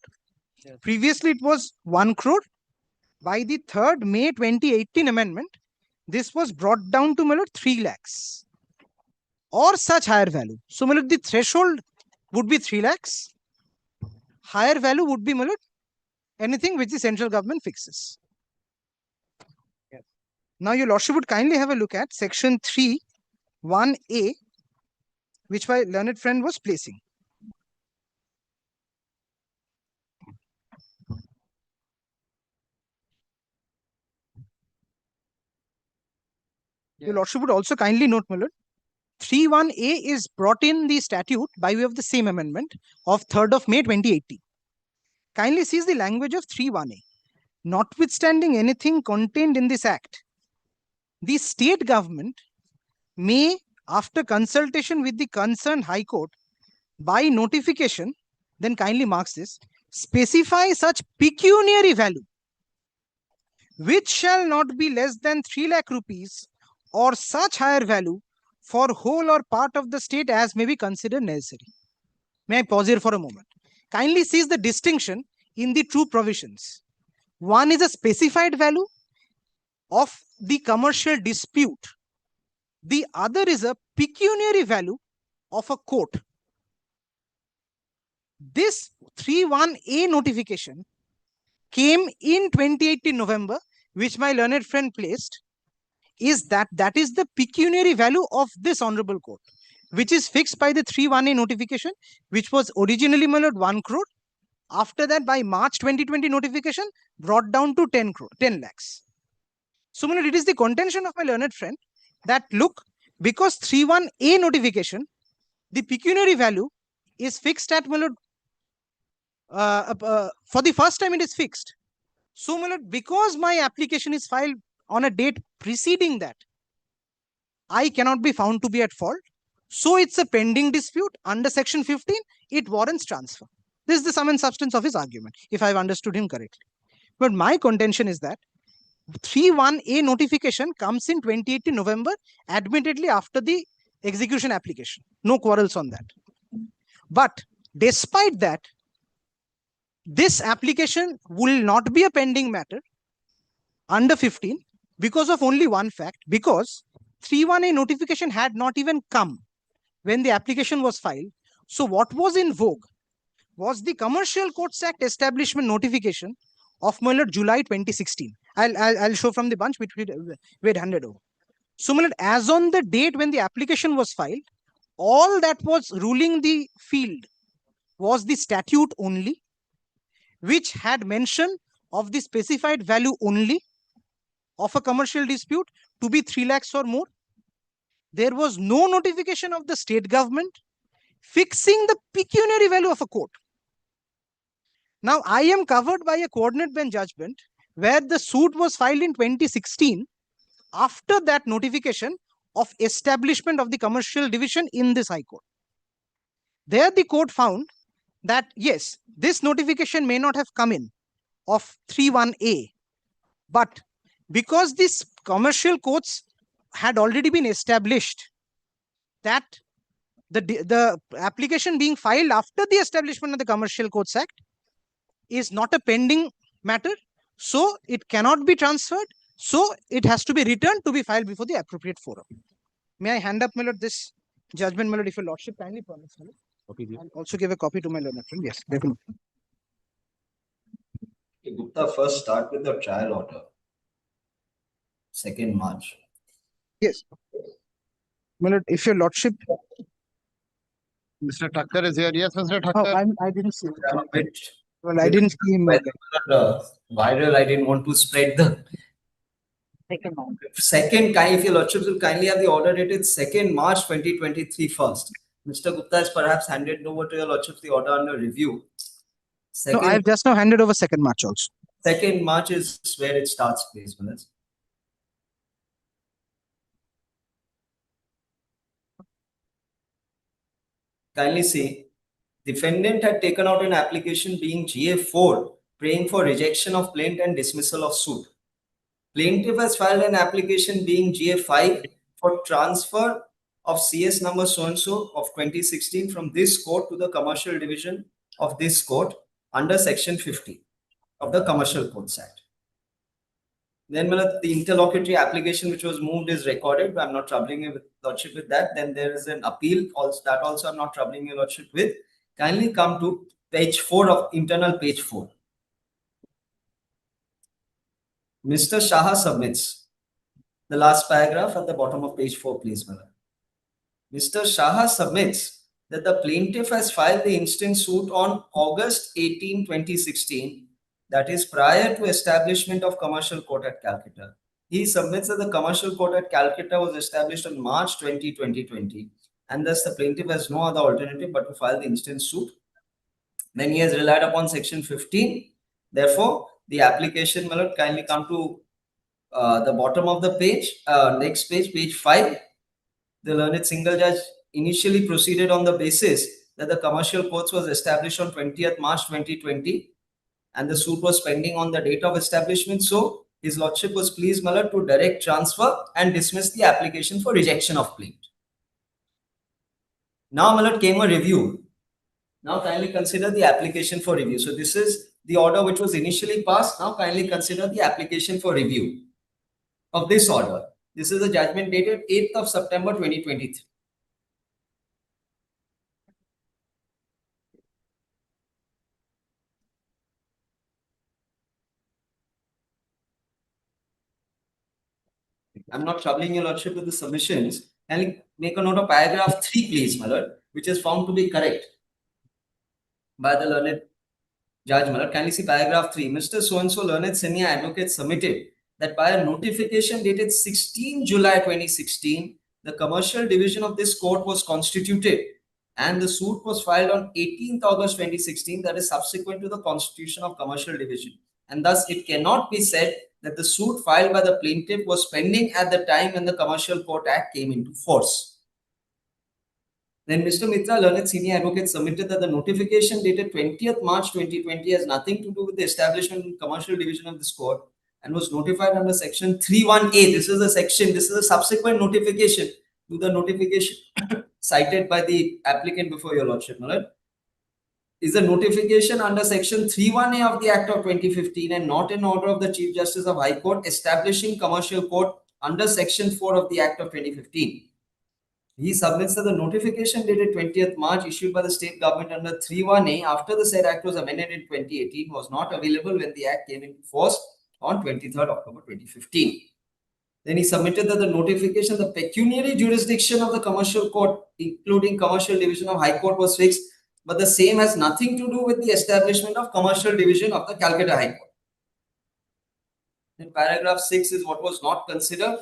Yes. Previously, it was 1 crore. By the 3rd May 2018 amendment, this was brought down to 3 lakhs or such higher value. So, the threshold would be 3 lakhs. Higher value would be anything which the central government fixes. Yes. Now, your lordship would kindly have a look at section 3(1)(a), which my learned friend was placing. Yes. Your lordship would also kindly note, my lord, 3(1)(a) is brought in the statute by way of the same amendment of 3rd of May 2018. Kindly sees the language of 3(1)(a). Notwithstanding anything contained in this act, the state government may, after consultation with the concerned High Court, by notification, then kindly marks this, specify such pecuniary value, which shall not be less than 3 lakh rupees or such higher value for whole or part of the state as may be considered necessary. May I pause here for a moment? Kindly sees the distinction in the two provisions. One is a specified value of the commercial dispute. The other is a pecuniary value of a court. This 3(1)(a) notification came in 2018 November, which my learned friend placed, is that is the pecuniary value of this honorable court, which is fixed by the 3(1)(a) notification, which was originally 1 crore. After that, by March 2020 notification, brought down to 10 lakhs. So, it is the contention of my learned friend that, look, because 3(1)(a) notification, the pecuniary value is fixed at, for the first time it is fixed. So, because my application is filed on a date preceding that, I cannot be found to be at fault. So, it's a pending dispute under section 15, it warrants transfer. This is the sum and substance of his argument, if I've understood him correctly. But my contention is that 3(1)(a) notification comes in 28th November, admittedly after the execution application. No quarrels on that. But despite that, this application will not be a pending matter under 15 because of only one fact, because 3(1)(a) notification had not even come when the application was filed. So what was in vogue was the Commercial Courts Act establishment notification of July 2016. I'll show from the bunch which we had handed over. So as on the date when the application was filed, all that was ruling the field was the statute only, which had mention of the specified value only of a commercial dispute to be 3 lakhs or more. There was no notification of the state government fixing the pecuniary value of a court. Now, I am covered by a coordinate bench judgment where the suit was filed in 2016 after that notification of establishment of the commercial division in this High Court. There the court found that yes, this notification may not have come in of 3(1)(a), but because these commercial courts had already been established, that the application being filed after the establishment of the Commercial Courts Act is not a pending matter, so it cannot be transferred, so it has to be returned to be filed before the appropriate forum. May I hand up, my lord, this judgment, my lord, if your lordship kindly permits, my lord. And also give a copy to my lord, my friend. Yes, definitely. Okay, Gupta, first start with the trial order. 2nd March. Yes. My lord, if your lordship... Mr. Thakkar is here. Yes, Mr. Thakkar. I didn't see it. Well, I didn't see him. Viral, I didn't want to spread the second. If your lordships will kindly have the order dated 2nd March 2023 first. Mr. Gupta has perhaps handed over to your lordships the order under review. No, I have just now handed over 2nd March also. 2nd March is where it starts, please, minutes. Kindly see, defendant had taken out an application being GA4, praying for rejection of plaint and dismissal of suit. Plaintiff has filed an application being GA5 for transfer of CS number so-and-so of 2016 from this court to the commercial division of this court under section 50 of the Commercial Courts Act. Then the interlocutory application which was moved is recorded, but I'm not troubling your lordship with that. Then there is an appeal, also that also I'm not troubling your lordship with. Kindly come to page 4 of internal page 4. Mr. Shah submits the last paragraph at the bottom of page 4, please, madam. Mr. Shah submits that the plaintiff has filed the instant suit on August 18, 2016, that is prior to establishment of Commercial Court at Calcutta. He submits that the Commercial Court at Calcutta was established on March 20, 2020, and thus the plaintiff has no other alternative but to file the instant suit. Then he has relied upon section 15. Therefore, the application, my lord, kindly come to the bottom of the page, next page, page 5. The learned single judge initially proceeded on the basis that the Commercial Courts was established on 20th March 2020 and the suit was pending on the date of establishment. So, his lordship was pleased, my lord, to direct transfer and dismiss the application for rejection of plaint. Now, my lord, came a review. Now, kindly consider the application for review. So, this is the order which was initially passed. Now, kindly consider the application for review of this order. This is a judgment dated 8th of September 2023. I'm not troubling your lordship with the submissions. And make a note of paragraph 3, please, my lord, which is found to be correct by the learned judge, my lord. Kindly see paragraph 3. Mr. So-and-so learned senior advocate submitted that by a notification dated 16 July 2016, the commercial division of this court was constituted and the suit was filed on 18th August 2016, that is subsequent to the constitution of commercial division. And thus, it cannot be said that the suit filed by the plaintiff was pending at the time when the Commercial Court Act came into force. Then Mr. Mitra, learned senior advocate, submitted that the notification dated 20th March 2020 has nothing to do with the establishment and commercial division of this court, and was notified under section 31A. This is a section, this is a subsequent notification to the notification cited by the applicant before your lordship, my lord. Is a notification under section 31A of the Act of 2015 and not an order of the Chief Justice of High Court establishing commercial court under section 4 of the Act of 2015. He submits that the notification dated 20th March issued by the state government under 31A after the said act was amended in 2018 was not available when the act came into force on 23rd October 2015. Then he submitted that the notification, the pecuniary jurisdiction of the commercial court, including commercial division of High Court, was fixed, but the same has nothing to do with the establishment of commercial division of the Calcutta High Court. Then paragraph 6 is what was not considered.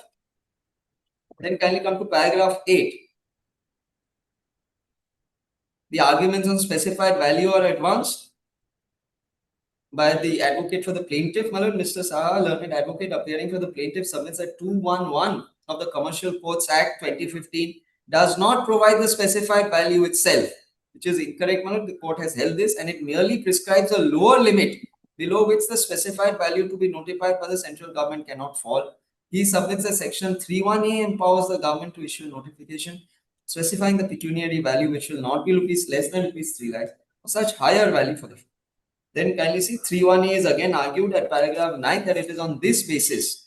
Then kindly come to paragraph 8. The arguments on specified value are advanced by the advocate for the plaintiff, my lord. Mr. Saha, learned advocate appearing for the plaintiff, submits that 211 of the Commercial Courts Act 2015 does not provide the specified value itself, which is incorrect, my lord. The court has held this, and it merely prescribes a lower limit below which the specified value to be notified by the central government cannot fall. He submits that section 31A empowers the government to issue notification specifying the pecuniary value which will not be rupees less than rupees 3 lakhs or such higher value for the. Then kindly see 31A is again argued at paragraph 9 that it is on this basis.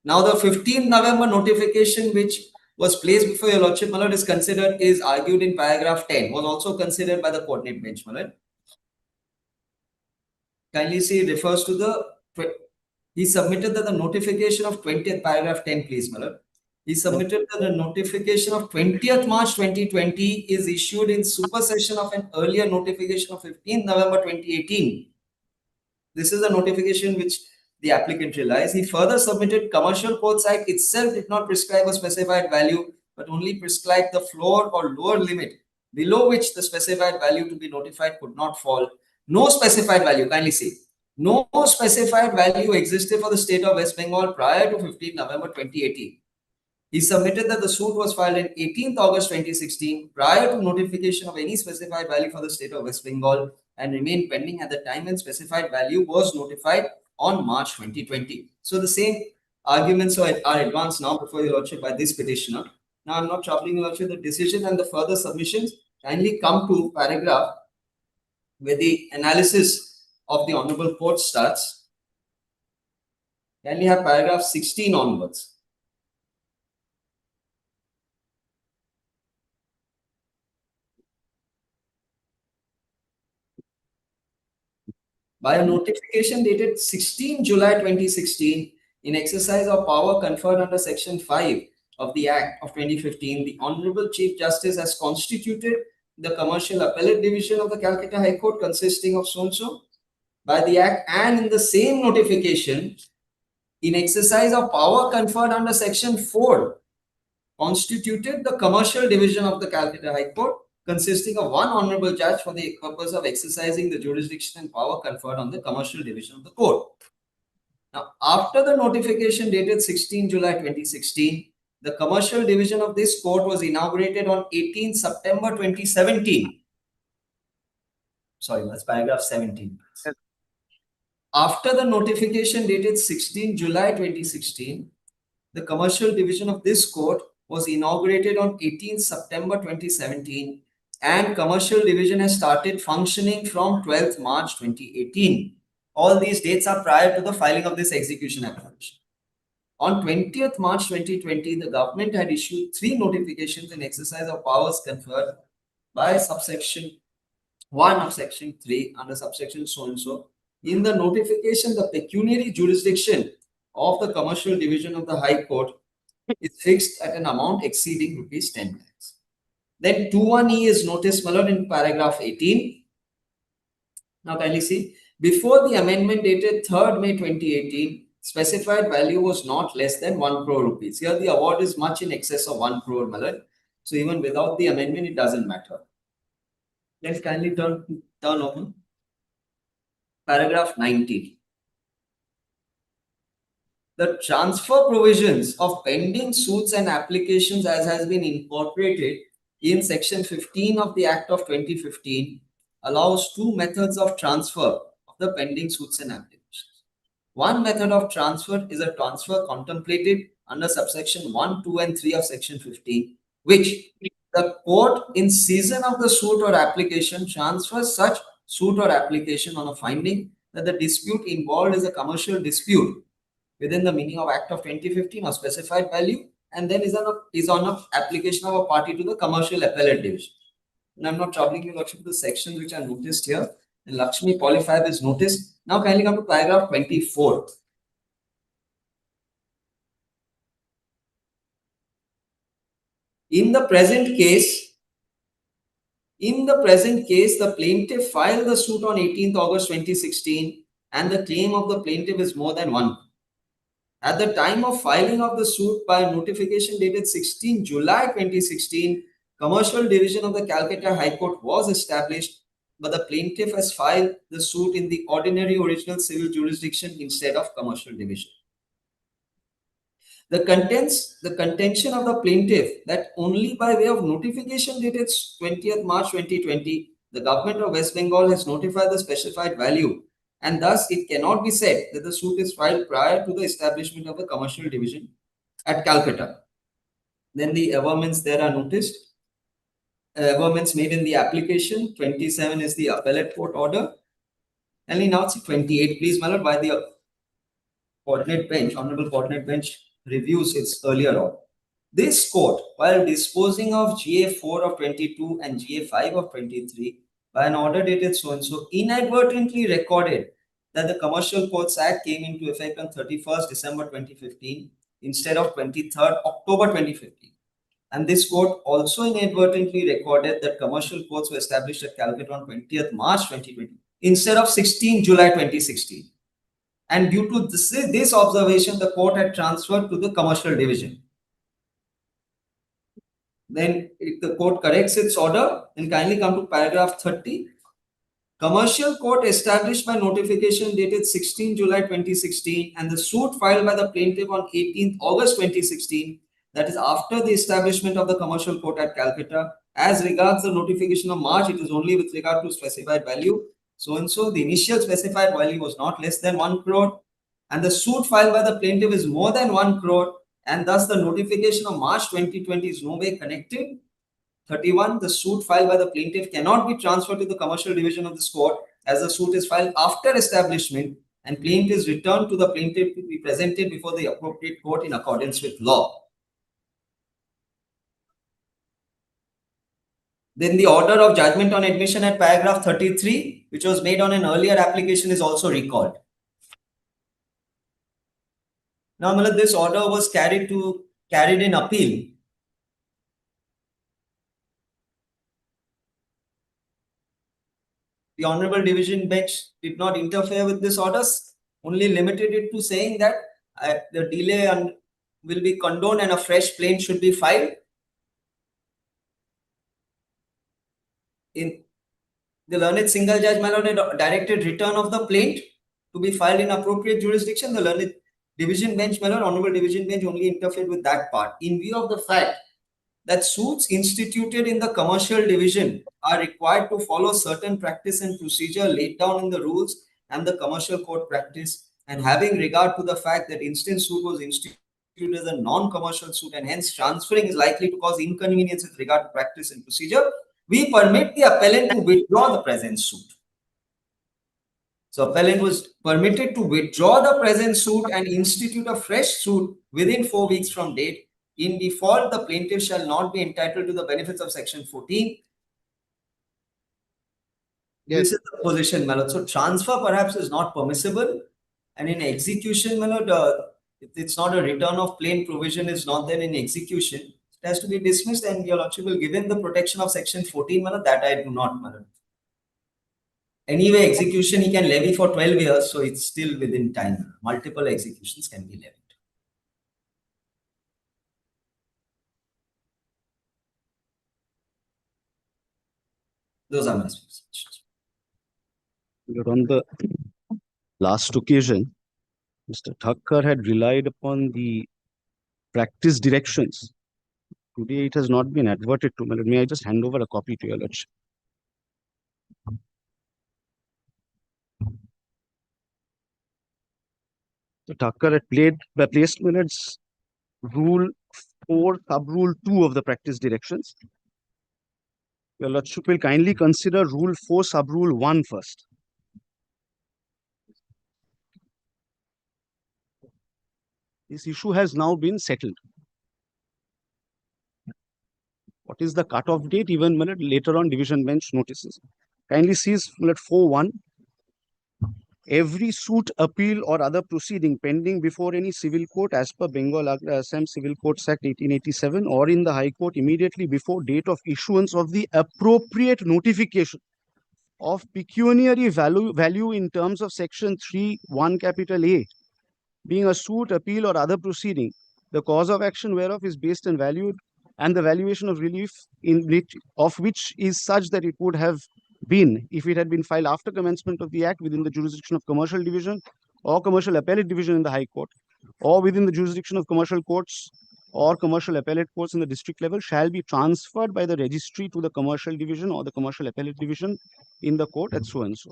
Now the 15th November notification which was placed before your lordship, my lord, is argued in paragraph 10, was also considered by the coordinate bench, my lord. Kindly see it refers to the, he submitted that the notification of 20th paragraph 10, please, my lord. He submitted that the notification of 20th March 2020 is issued in supersession of an earlier notification of 15th November 2018. This is the notification which the applicant relies. He further submitted Commercial Courts Act itself did not prescribe a specified value, but only prescribed the floor or lower limit below which the specified value to be notified could not fall. No specified value, kindly see. No specified value existed for the state of West Bengal prior to 15th November 2018. He submitted that the suit was filed in 18th August 2016 prior to notification of any specified value for the state of West Bengal and remained pending at the time when specified value was notified on March 2020. So the same arguments are advanced now before your lordship by this petitioner. Now I'm not troubling your lordship. The decision and the further submissions kindly come to paragraph where the analysis of the Honorable Court starts. Kindly have paragraph 16 onwards. By a notification dated 16 July 2016, in exercise of power conferred under Section 5 of the Act of 2015, the Honorable Chief Justice has constituted the Commercial Appellate Division of the Calcutta High Court consisting of so-and-so by the Act, and in the same notification, in exercise of power conferred under Section 4, constituted the Commercial Division of the Calcutta High Court consisting of one honorable judge for the purpose of exercising the jurisdiction and power conferred on the Commercial Division of the court. Now, after the notification dated 16 July 2016, the Commercial Division of this court was inaugurated on 18 September 2017. Sorry, that's paragraph 17. After the notification dated 16 July 2016, the Commercial Division of this court was inaugurated on 18 September 2017, and Commercial Division has started functioning from 12th March 2018. All these dates are prior to the filing of this execution application. On 20th March 2020, the government had issued 3 notifications in exercise of powers conferred by subsection 1 of section 3 under subsection so-and-so. In the notification, the pecuniary jurisdiction of the Commercial Division of the High Court is fixed at an amount exceeding rupees 10 lakhs. Then 21E is noticed, my lord, in paragraph 18. Now kindly see, before the amendment dated 3rd May 2018, specified value was not less than 1 crore rupees. Here the award is much in excess of 1 crore, my lord. So even without the amendment, it doesn't matter. Let's kindly turn over. Paragraph 19. The transfer provisions of pending suits and applications as has been incorporated in section 15 of the Act of 2015 allows 2 methods of transfer of the pending suits and applications. One method of transfer is a transfer contemplated under subsection 1, 2, and 3 of section 15, which the court in season of the suit or application transfers such suit or application on a finding that the dispute involved is a commercial dispute within the meaning of Act of 2015 or specified value, and then is on a application of a party to the commercial appellate division. And I'm not troubling you, Lakshmi, the sections which are noticed here. And Lakshmi qualifier is noticed. Now kindly come to paragraph 24. In the present case, the plaintiff filed the suit on 18th August 2016 and the claim of the plaintiff is more than one. At the time of filing of the suit by notification dated 16 July 2016, Commercial Division of the Calcutta High Court was established, but the plaintiff has filed the suit in the ordinary original civil jurisdiction instead of Commercial Division. The contention of the plaintiff that only by way of notification dated 20th March 2020, the government of West Bengal has notified the specified value, and thus it cannot be said that the suit is filed prior to the establishment of the commercial division at Calcutta. Then the averments there are noticed. Averments made in the application. 27 is the appellate court order. And now it's 28, please, my lord, by the coordinate bench, honorable coordinate bench reviews its earlier order. This court, while disposing of GA4 of 22 and GA5 of 23, by an order dated so-and-so, inadvertently recorded that the Commercial Courts Act came into effect on 31st December 2015 instead of 23rd October 2015. And this court also inadvertently recorded that commercial courts were established at Calcutta on 20th March 2020 instead of 16 July 2016. And due to this observation, the court had transferred to the commercial division. Then if the court corrects its order, then kindly come to paragraph 30. Commercial court established by notification dated 16 July 2016 and the suit filed by the plaintiff on 18th August 2016, that is after the establishment of the commercial court at Calcutta. As regards the notification of March, it is only with regard to specified value. So-and-so, the initial specified value was not less than 1 crore and the suit filed by the plaintiff is more than 1 crore and thus the notification of March 2020 is no way connected. 31, the suit filed by the plaintiff cannot be transferred to the commercial division of this court as the suit is filed after establishment and claim is returned to the plaintiff to be presented before the appropriate court in accordance with law. Then the order of judgment on admission at paragraph 33, which was made on an earlier application, is also recalled. Now, this order was carried in appeal. The Honorable Division Bench did not interfere with this order, only limited it to saying that the delay will be condoned and a fresh plaint should be filed. In the learned single judge, my lord, directed return of the plaint to be filed in appropriate jurisdiction. The learned division bench, my lord, honorable division bench only interfered with that part. In view of the fact that suits instituted in the commercial division are required to follow certain practice and procedure laid down in the rules and the commercial court practice, and having regard to the fact that instant suit was instituted as a non-commercial suit and hence transferring is likely to cause inconvenience with regard to practice and procedure, we permit the appellant to withdraw the present suit. So appellant was permitted to withdraw the present suit and institute a fresh suit within 4 weeks from date. In default, the plaintiff shall not be entitled to the benefits of section 14. Yes. This is the position, my lord. So transfer perhaps is not permissible, and in execution, my lord, it's not a return of plain provision is not there in execution. It has to be dismissed, and your lordship will given the protection of section 14, my lord, that I do not, my lord. Anyway, execution he can levy for 12 years, so it's still within time. Multiple executions can be levied. Those are my suggestions. On the last occasion, Mr. Thakkar had relied upon the practice directions. Today it has not been adverted to. May I just hand over a copy to your lordship? So Thakkar had placed minutes rule 4, sub-rule 2 of the practice directions. Your Lordship will kindly consider rule 4, sub-rule 1 first. This issue has now been settled. What is the cut-off date? Even later on division bench notices. Kindly sees 4.1. Every suit, appeal or other proceeding pending before any civil court as per Bengal Assam Civil Courts Act 1887 or in the High Court immediately before date of issuance of the appropriate notification of pecuniary value in terms of section 3(1) capital A, being a suit, appeal or other proceeding, the cause of action whereof is based and valued, and the valuation of relief of which is such that it would have been if it had been filed after commencement of the act within the jurisdiction of commercial division or commercial appellate division in the High Court, or within the jurisdiction of commercial courts or commercial appellate courts in the district level, shall be transferred by the registry to the commercial division or the commercial appellate division in the court at so and so.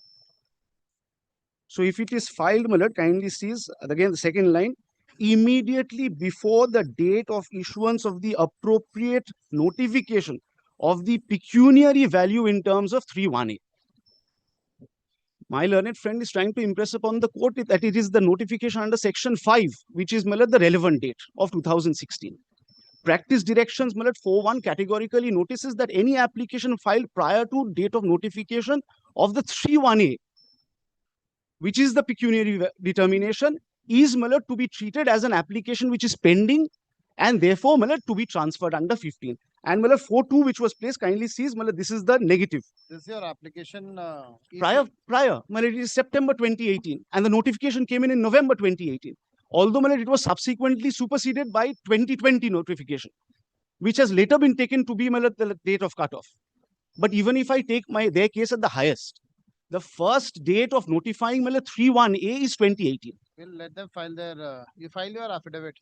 So if it is filed, kindly sees again the second line, immediately before the date of issuance of the appropriate notification of the pecuniary value in terms of 3(1)(a). My learned friend is trying to impress upon the court that it is the notification under section 5, which is the relevant date of 2016. Practice directions 4.1 categorically notices that any application filed prior to date of notification of the 3(1)(a), which is the pecuniary determination, is to be treated as an application which is pending and therefore to be transferred under 15. And 4.2, which was placed, kindly sees this is the negative. This is your application Prior, it is September 2018 and the notification came in November 2018. Although it was subsequently superseded by 2020 notification, which has later been taken to be the date of cutoff. But even if I take their case at the highest, the first date of notifying 3(1)(a) is 2018. We'll let them file their, you file your affidavit.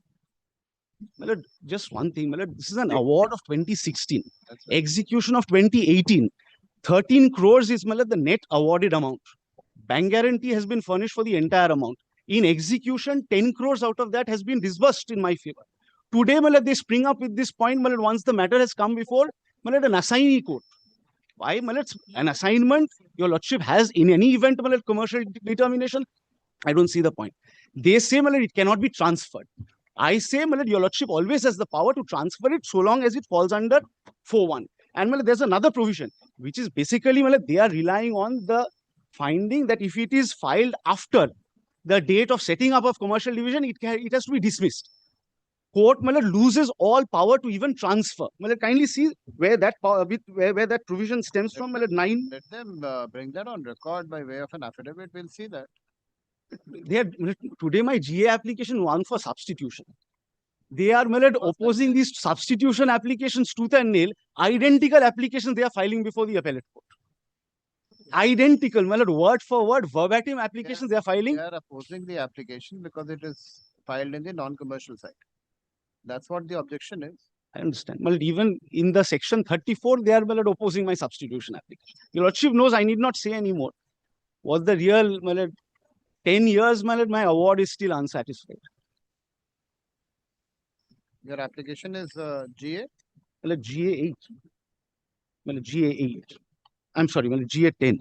Just one thing, this is an award of 2016, execution of 2018. 13 crores is the net awarded amount. Bank guarantee has been furnished for the entire amount. In execution, 10 crores out of that has been disbursed in my favor. Today, they spring up with this point, once the matter has come before an assignee court. Why? An assignment, your Lordship has in any event commercial determination. I don't see the point. They say it cannot be transferred. I say your Lordship always has the power to transfer it so long as it falls under 4.1. And there's another provision, which is basically they are relying on the finding that if it is filed after the date of setting up of commercial division, it has to be dismissed. Court loses all power to even transfer. Kindly see where that power, where that provision stems from. 9. Let them bring that on record by way of an affidavit. We'll see that. They are today my GA application won for substitution. They are opposing these substitution applications tooth and nail. Identical applications they are filing before the appellate court. Identical, word for word, verbatim applications they are filing. They are opposing the application because it is filed in the non-commercial side. That's what the objection is. I understand. Even in the section 34, they are opposing my substitution application. Your Lordship knows I need not say any more. Was the real 10 years, my award is still unsatisfied. Your application is GA? GA 8. GA 8. I'm sorry, GA 10.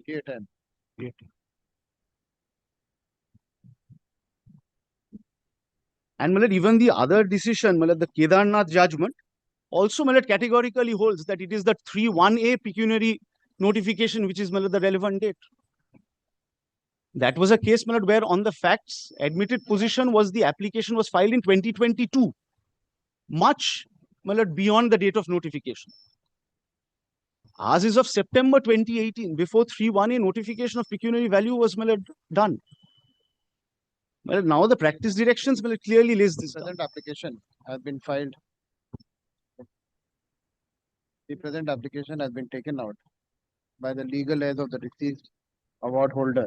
GA 10. GA 10. And even the other decision, the Kedarnath judgment, also categorically holds that it is the 3(1)(a) pecuniary notification which is the relevant date. That was a case where on the facts, admitted position was the application was filed in 2022, much beyond the date of notification. Ours is of September 2018, before 3(1)(a) notification of pecuniary value was done. Now the practice directions clearly list this. Present application has been filed. The present application has been taken out by the legal heirs of the deceased award holder,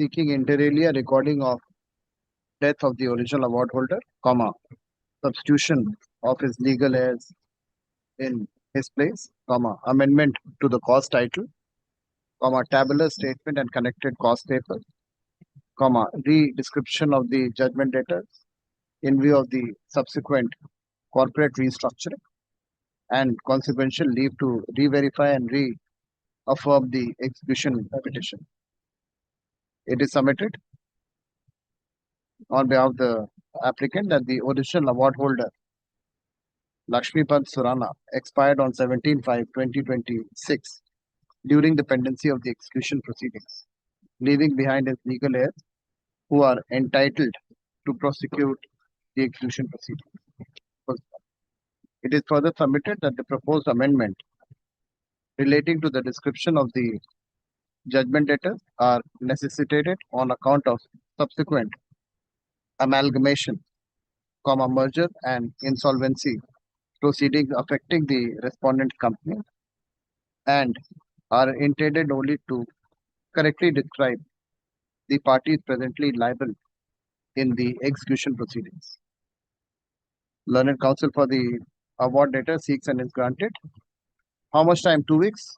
seeking inter alia recording of death of the original award holder, substitution of his legal heirs in his place, amendment to the cause title, tabular statement and connected cause paper, re-description of the judgment debtors in view of the subsequent corporate restructuring and consequential leave to re-verify and reaffirm the execution petition. It is submitted on behalf of the applicant that the original award holder Lakshmipad Surana expired on 17/5/2026 during the pendency of the execution proceedings, leaving behind his legal heirs who are entitled to prosecute the execution proceedings. It is further submitted that the proposed amendment relating to the description of the judgment debtors are necessitated on account of subsequent amalgamation, merger and insolvency proceedings affecting the respondent company and are intended only to correctly describe the parties presently liable in the execution proceedings. Learned counsel for the award debtor seeks and is granted. How much time? 2 weeks?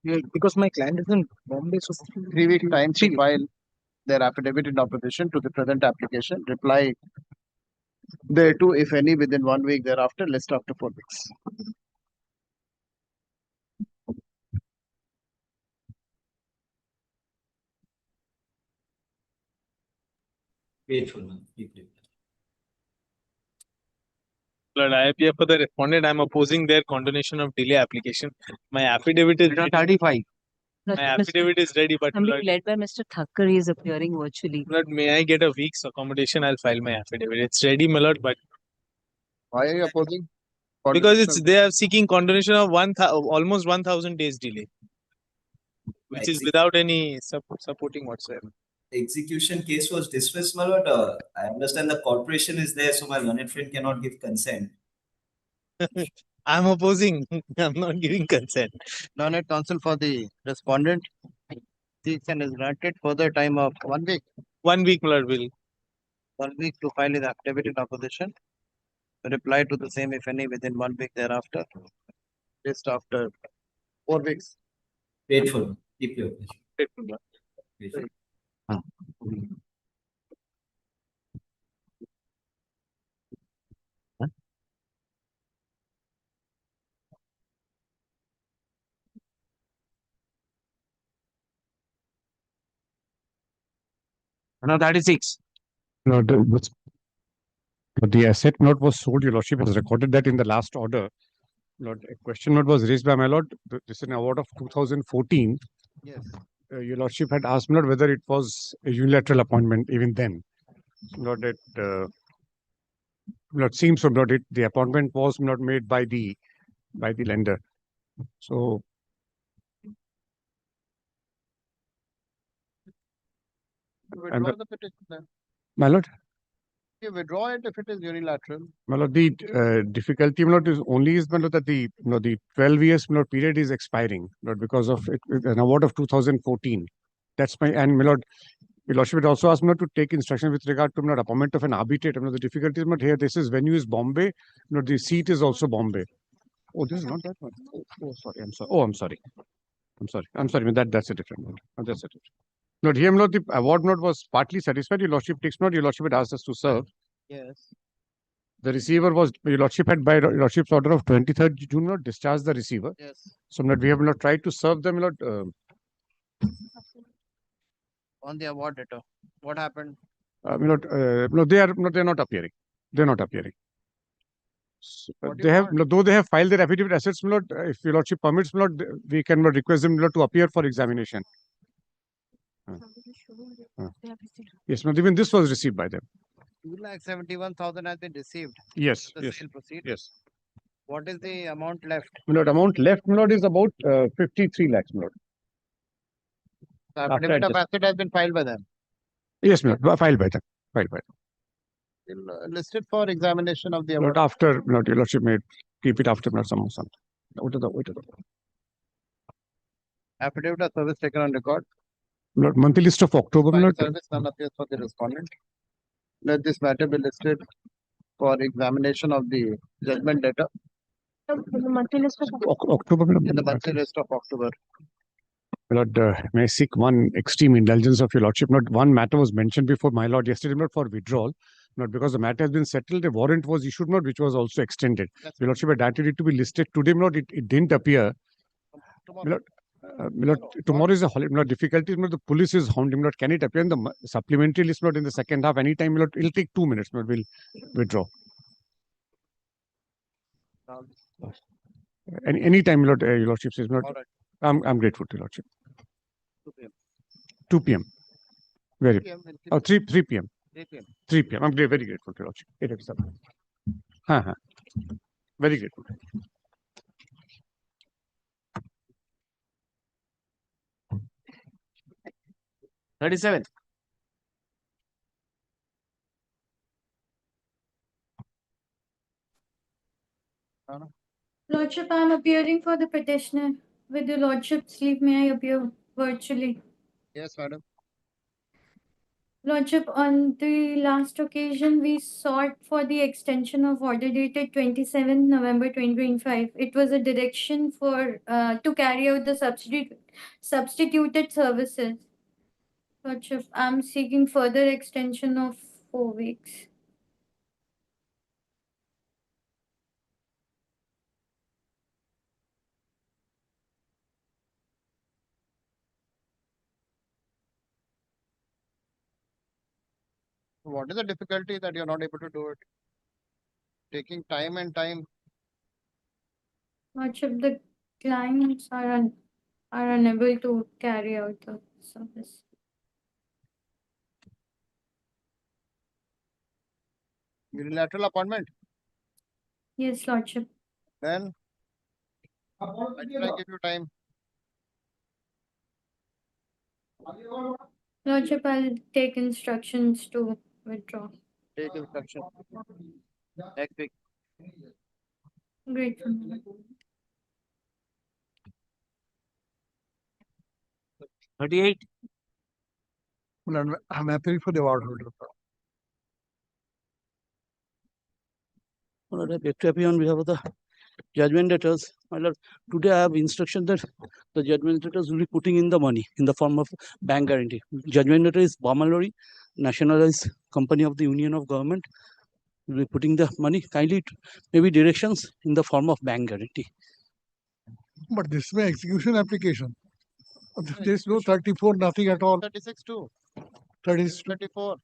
Yeah, because my client is in Bombay, so 3 weeks time to file their affidavit in opposition to the present application. Reply thereto, if any, within 1 week thereafter, list after 4 weeks. Grateful, man. Deeply. Lord, I appear for the respondent. I am opposing their condonation of delay application. My affidavit is ready. 35. My affidavit is ready, but I'm being Lord, led by Mr. Thakkar. He is appearing virtually. Lord, may I get a week's accommodation? I'll file my affidavit. It's ready, my lord, but why are you opposing? Because they are seeking condonation of almost 1,000 days delay, which is without any supporting whatsoever. Execution case was dismissed, my lord. I understand the corporation is there, so my learned friend cannot give consent. I'm opposing. I'm not giving consent. Learned counsel for the respondent seeks and is granted further time of 1 week. 1 week, my lord, will. 1 week to file his affidavit in opposition. Reply to the same, if any, within 1 week thereafter. List after 4 weeks. Grateful. Deeply Grateful, my lord. Grateful. No, 36. No, the asset note was sold. Your lordship has recorded that in the last order. Lord, a question note was raised by my lord. This is an award of 2014. Yes. Your lordship had asked me lord whether it was a unilateral appointment even then. Lord, it Lord seems so. Lord, the appointment was not made by the lender. So. Withdraw the petition then. My lord. You withdraw it if it is unilateral. My lord, the difficulty, my lord, is only my lord, that the 12 years my lord, period is expiring, my lord, because of an award of 2014. That's my my lord. Your lordship had also asked me to take instruction with regard to appointment of an arbitrator. The difficulty is not here. This is venue is Bombay. The seat is also Bombay. Oh, this is not that one. Oh, sorry. I'm sorry. Oh, I'm sorry. I'm sorry. I'm sorry. That's a different one. That's a different. Lord, here, Lord, the award note was partly satisfied. Your lordship takes note. Your lordship had asked us to serve. Yes. The receiver was, your lordship had by your lordship's order of 23rd June, not discharged the receiver. Yes. So, we have not tried to serve them, Lord. On the award debtor, what happened? No, they are not appearing. They're not appearing. So, they have, though they have filed their affidavit assets, Lord, if your lordship permits, Lord, we can request them, Lord, to appear for examination. Yes, Lord, even this was received by them. 2,71,000 has been received. Yes, The yes, sale proceed. yes. What is the amount left? Lord, amount left, Lord, is about 53 lakhs, Lord. The affidavit of asset has been filed by them. Yes, Lord, filed by them. Filed by them. Listed for examination of the Lord, award. after, Lord, your lordship may keep it after something. Wait a the. Affidavit of service taken on record. Lord, monthly list of October, By Lord. service none appears for the respondent. Let this matter be listed for examination of the judgment debtor. October, In the monthly list of October. My lord, may I seek one extreme indulgence of your lordship? Not one matter was mentioned before my lord yesterday, not for withdrawal, not because the matter has been settled. A warrant was issued, not which was also extended. Your lordship had directed it to be listed today, not it didn't appear. My lord, tomorrow is a holiday. My lord, difficulty. My lord, the police is hounding. My lord, can it appear in the supplementary list? My lord, in the second half, anytime. My lord, it'll take 2 minutes. My lord, we'll withdraw. Any time, my lord, your lordship says. My lord, I'm grateful to your lordship. 2 p.m. Very. 3 p.m. 3 p.m. I'm very grateful to your lordship. 8 o'clock. Very grateful. $37. Lordship, I am appearing for the petitioner. With your lordship's leave, may I appear virtually? Yes, madam. Lordship, on the last occasion, we sought for the extension of order dated 27th November 2025. It was a direction for to carry out the substituted services. Lordship, I'm seeking further extension of 4 weeks. What is the difficulty that you're not able to do it? Taking time and time. Lordship, the clients are unable to carry out the service. Unilateral appointment. Yes, Lordship. Then why did I give you time? Lordship, I'll take instructions to withdraw. Take instruction. Next week. Grateful. 38. I'm appealing for the award holder. My lord, I beg to appear on behalf of the judgment debtors. My lord, today I have instruction that the judgment debtors will be putting in the money in the form of bank guarantee. Judgment debtor is Bamalori, nationalized company of the Union of Government. Will be putting the money. Kindly maybe directions in the form of bank guarantee. But this is my execution application. There is no 34, nothing at all. 36 too. 34.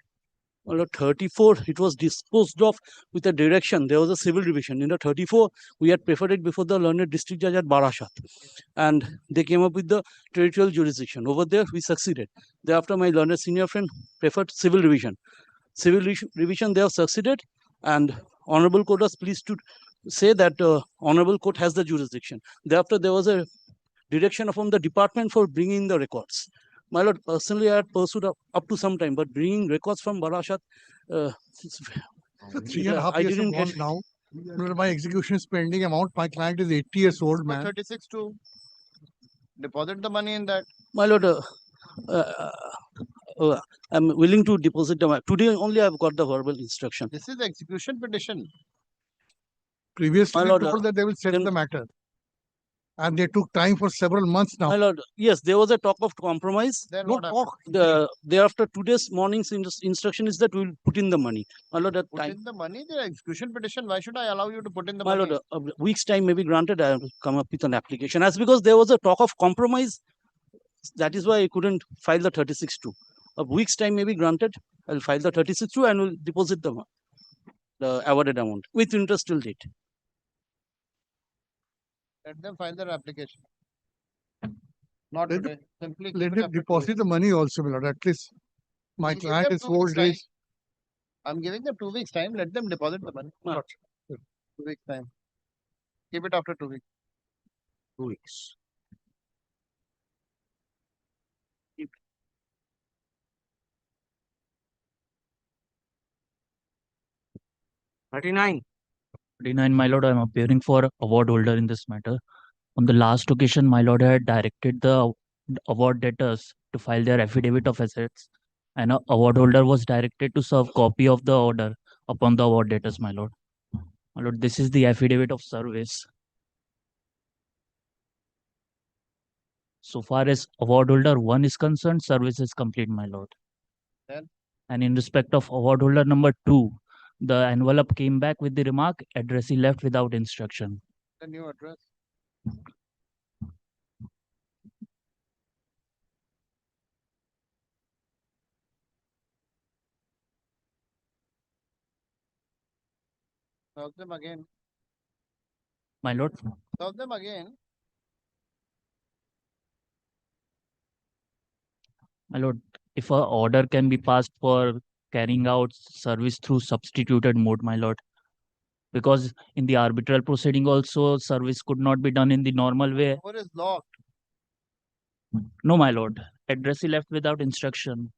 Well, 34, it was disposed of with a direction. There was a civil division. In the 34, we had preferred it before the learned district judge at Barashat. And they came up with the territorial jurisdiction. Over there, we succeeded. Thereafter, my learned senior friend preferred civil division. Civil division, they have succeeded. And Honorable Court was pleased to say that Honorable Court has the jurisdiction. Thereafter, there was a direction from the department for bringing the records. My lord, personally, I had pursued up to some time, but bringing records from Barashat, So 3.5 years have gone now. My execution is pending amount. My client is 80 years old, man. 36 too. Deposit the money in that. My lord, I'm willing to deposit the money. Today only I've got the verbal instruction. This is the execution petition. Previously, My they lord, told that they will settle the matter. And they took time for several months now. My lord, yes, there was a talk of compromise. Then No what talk. Thereafter, today's morning's instruction is that we will put in the money. My lord, at Put time. in the money, the execution petition. Why should I allow you to put in the My money? lord, a week's time may be granted. I will come up with an application. As because there was a talk of compromise, that is why I couldn't file the 36-2. A week's time may be granted. I'll file the 36-2 and will deposit the awarded amount with interest till date. Let them file their application. Not Let today. Simply Let keep it them after 2 deposit weeks. the money also, my lord. At least my Give client them is 2 weeks old time. age. I'm giving them 2 weeks time. Let them deposit the money. 2 weeks time. Keep it after 2 weeks. 2 weeks. 39. 39, my lord, I am appearing for award holder in this matter. On the last occasion, my lord had directed the award debtors to file their affidavit of assets, and a award holder was directed to serve copy of the order upon the award debtors, my lord. My lord, this is the affidavit of service. So far as award holder 1 is concerned, service is complete, my lord. Then? And in respect of award holder number 2, the envelope came back with the remark, addressee left without instruction. The new address. Serve them again. My lord, Serve them again. my lord, if a order can be passed for carrying out service through substituted mode, my lord, because in the arbitral proceeding also service could not be done in the normal way. Door is locked. No, my lord, addressee left without instruction,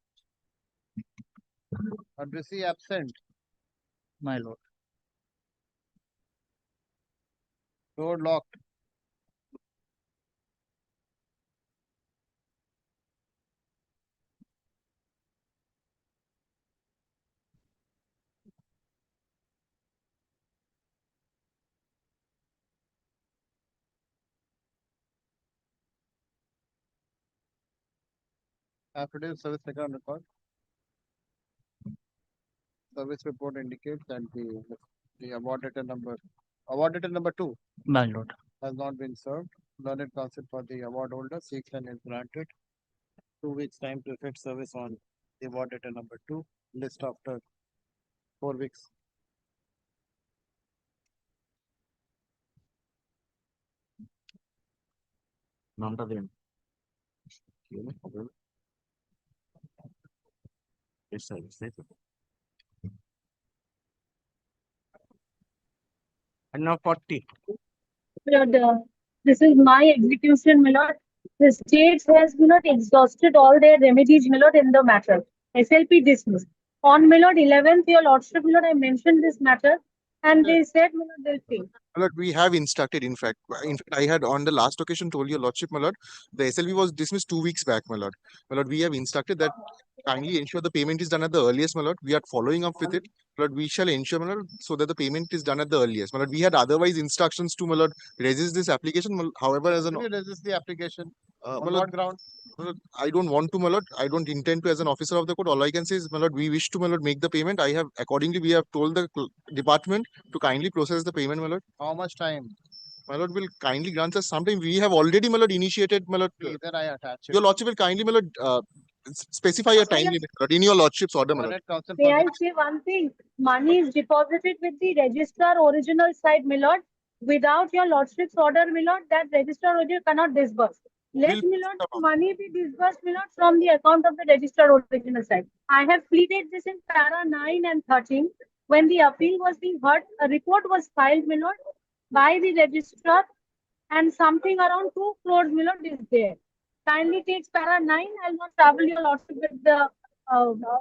Addressee absent. my lord. Door locked. Affidavit service record on record. Service report indicates that the award letter number 2 My lord. has not been served. Learned counsel for the award holder seeks and is granted 2 weeks time to effect service on the award letter number 2. List after 4 weeks. And now 40. Lord, this is my execution, my lord. The states has not exhausted all their remedies, my lord, in the matter. SLP dismissed. On, my lord, 11th, your lordship, my lord, I mentioned this matter, and they said, my lord, they'll pay. My lord, we have instructed, in fact, I had on the last occasion told your lordship, my lord, the SLV was dismissed 2 weeks back, my lord. My lord, we have instructed that kindly ensure the payment is done at the earliest, my lord. We are following up with it. My lord, we shall ensure, my lord, so that the payment is done at the earliest. My lord, we had otherwise instructions to, my lord, resist this application. My lord, however, as an Will you resist the application? my On lord, what ground? my lord, I don't want to, my lord. I don't intend to as an officer of the court. All I can say is, my lord, we wish to, my lord, make the payment. I have accordingly we have told the department to kindly process the payment, my lord. How much time? My lord will kindly grant us sometime. We have already, my lord, initiated, my lord. Then I attach it. Your lordship will kindly, my lord, specify a time limit, my lord, in your lordship's order, my lord. Learned counsel May for I the say one thing? Money is deposited with the registrar original side, my lord. Without your lordship's order, my lord, that registrar original cannot disburse. Let, my lord, money be disbursed, my lord, from the account of the registrar original side. I have pleaded this in para 9 and 13. When the appeal was being heard, a report was filed, my lord, by the registrar, and something around 2 crores, my lord, is there. Kindly takes para 9. I'll not travel your lordship with the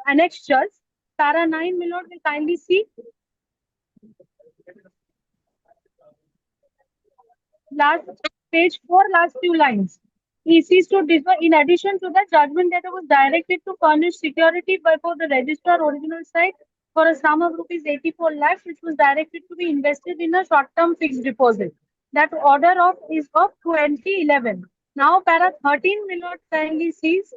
annexures. Para 9, my lord, will kindly see. Last page 4, last few lines. He ceased to differ. In addition to that, judgment letter was directed to furnish security before the registrar original site for a sum of rupees 84 lakhs, which was directed to be invested in a short-term fixed deposit. That order is of 2011. Now, para 13, my lord, kindly sees.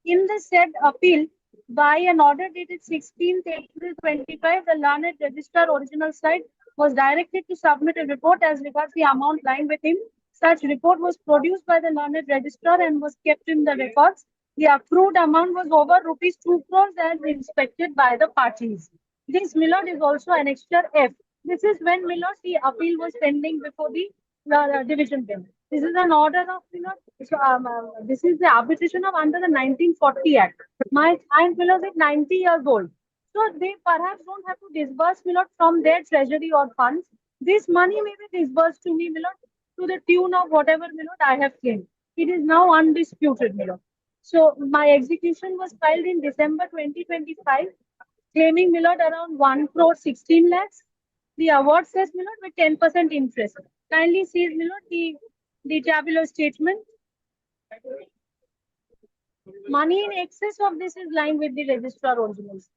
In the said appeal, by an order dated 16th April 25, the learned registrar original site was directed to submit a report as regards the amount lying with him. Such report was produced by the learned registrar and was kept in the records. The accrued amount was over rupees 2 crores as inspected by the parties. This, my lord, is also annexure F. This is when, my lord, the appeal was pending before the division bench. This is an order of, this is the arbitration of under the 1940 Act. My client, my lord, is 90 years old. So they perhaps don't have to disburse, my lord, from their treasury or funds. This money may be disbursed to me, my lord, to the tune of whatever, my lord, I have claimed. It is now undisputed, my lord. So my execution was filed in December 2025, claiming, my lord, around 1 crore 16 lakhs. The award says, my lord, with 10% interest. Kindly see, my lord, the tabular statement. Money in excess of this is lying with the registrar originals.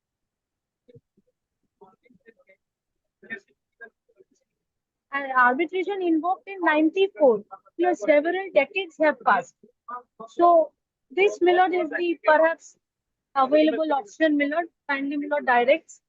And arbitration invoked in 94. Several decades have passed. So this, my lord, is the perhaps available option, my lord. Kindly, my lord, directs.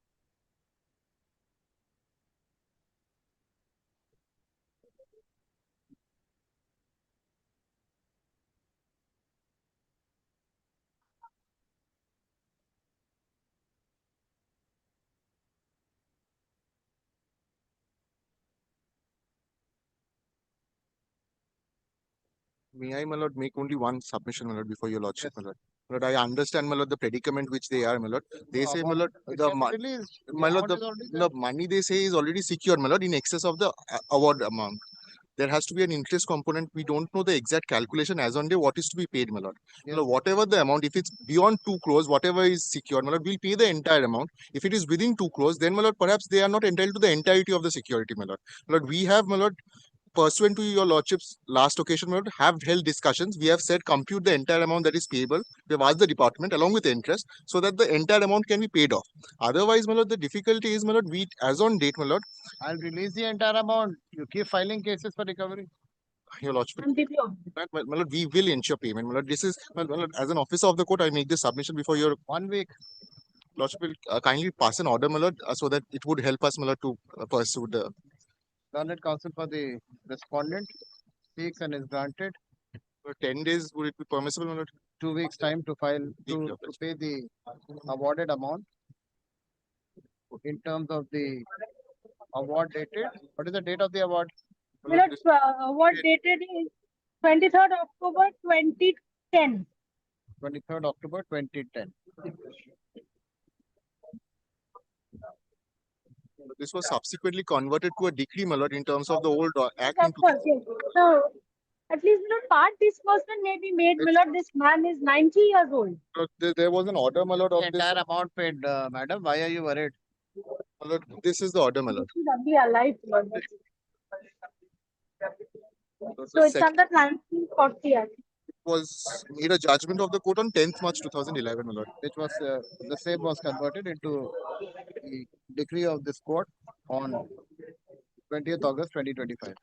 May I, my lord, make only one submission, my lord, before your lordship, my lord. My lord, I understand, my lord, the predicament which they are, my lord. They say, my lord, my lord, the money they say is already secured, my lord, in excess of the award amount. There has to be an interest component. We don't know the exact calculation as on day what is to be paid, my lord. My lord, whatever the amount, if it's beyond 2 crores, whatever is secured, my lord, we'll pay the entire amount. If it is within 2 crores, then, my lord, perhaps they are not entitled to the entirety of the security, my lord. My lord, we have, my lord, pursuant to your lordship's last occasion, my lord, have held discussions. We have said compute the entire amount that is payable. We have asked the department along with the interest so that the entire amount can be paid off. Otherwise, my lord, the difficulty is, my lord, we as on date, my lord. I'll release the entire amount. You keep filing cases for recovery. Your lordship, my lord, we will ensure payment. My lord, this is, my lord, as an officer of the court, I make this submission before your 1 week. lordship will kindly pass an order, my lord, so that it would help us, my lord, to pursue the Learned counsel for the respondent seeks and is granted. For 10 days, would it be permissible, my lord? 2 weeks time to file to pay the awarded amount. In terms of the award dated, what is the date of the award? My lord, award dated is 23rd October 2010. 23rd October 2010. This was subsequently converted to a decree, my lord, in terms of the old act. Of course, yes. So at least, my lord, part disbursement may be made, my lord. This man is 90 years old. There was an order, my lord, of The this. entire amount paid, madam. Why are you worried? My lord, this is the order, my lord. He should be alive, Lord. So it's Second, under 1940 Act. was made a judgment of the court on 10th March 2011, my lord. Which was the same was converted into the decree of this court on 20th August 2025.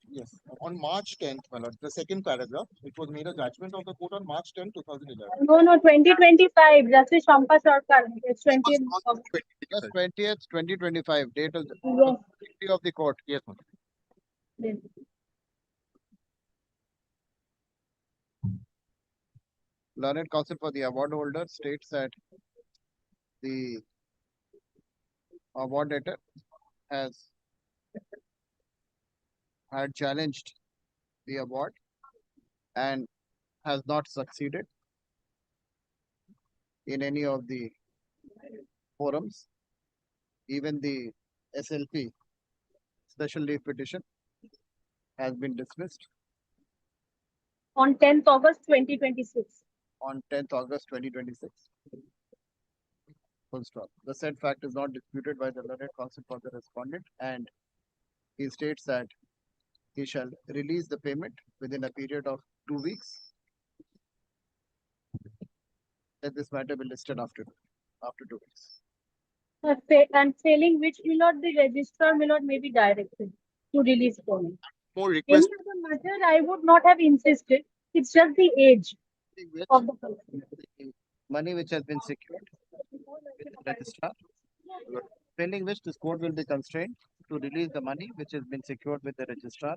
Yes, on March 10th, my lord. The second paragraph, it was made a judgment of the court on March 10th, 2011. No, 2025. Justice Shampa Sarkar. It's 20th. Just 20th, 2025, date of the Yes. decree of the court. Yes, ma'am. Yes. Learned counsel for the award holder states that the award debtor has had challenged the award and has not succeeded in any of the forums. Even the SLP, special leave petition, has been dismissed On 10th August 2026. on 10th August 2026. Full stop. The said fact is not disputed by the learned counsel for the respondent, and he states that he shall release the payment within a period of 2 weeks. Let this matter be listed after 2 weeks. And failing which, my lord, the registrar, my lord, may be directed to release payment. More Any request. other matter, I would not have insisted. It's just the age of the person. The money which has been secured with the registrar, pending which this court will be constrained to release the money which has been secured with the registrar.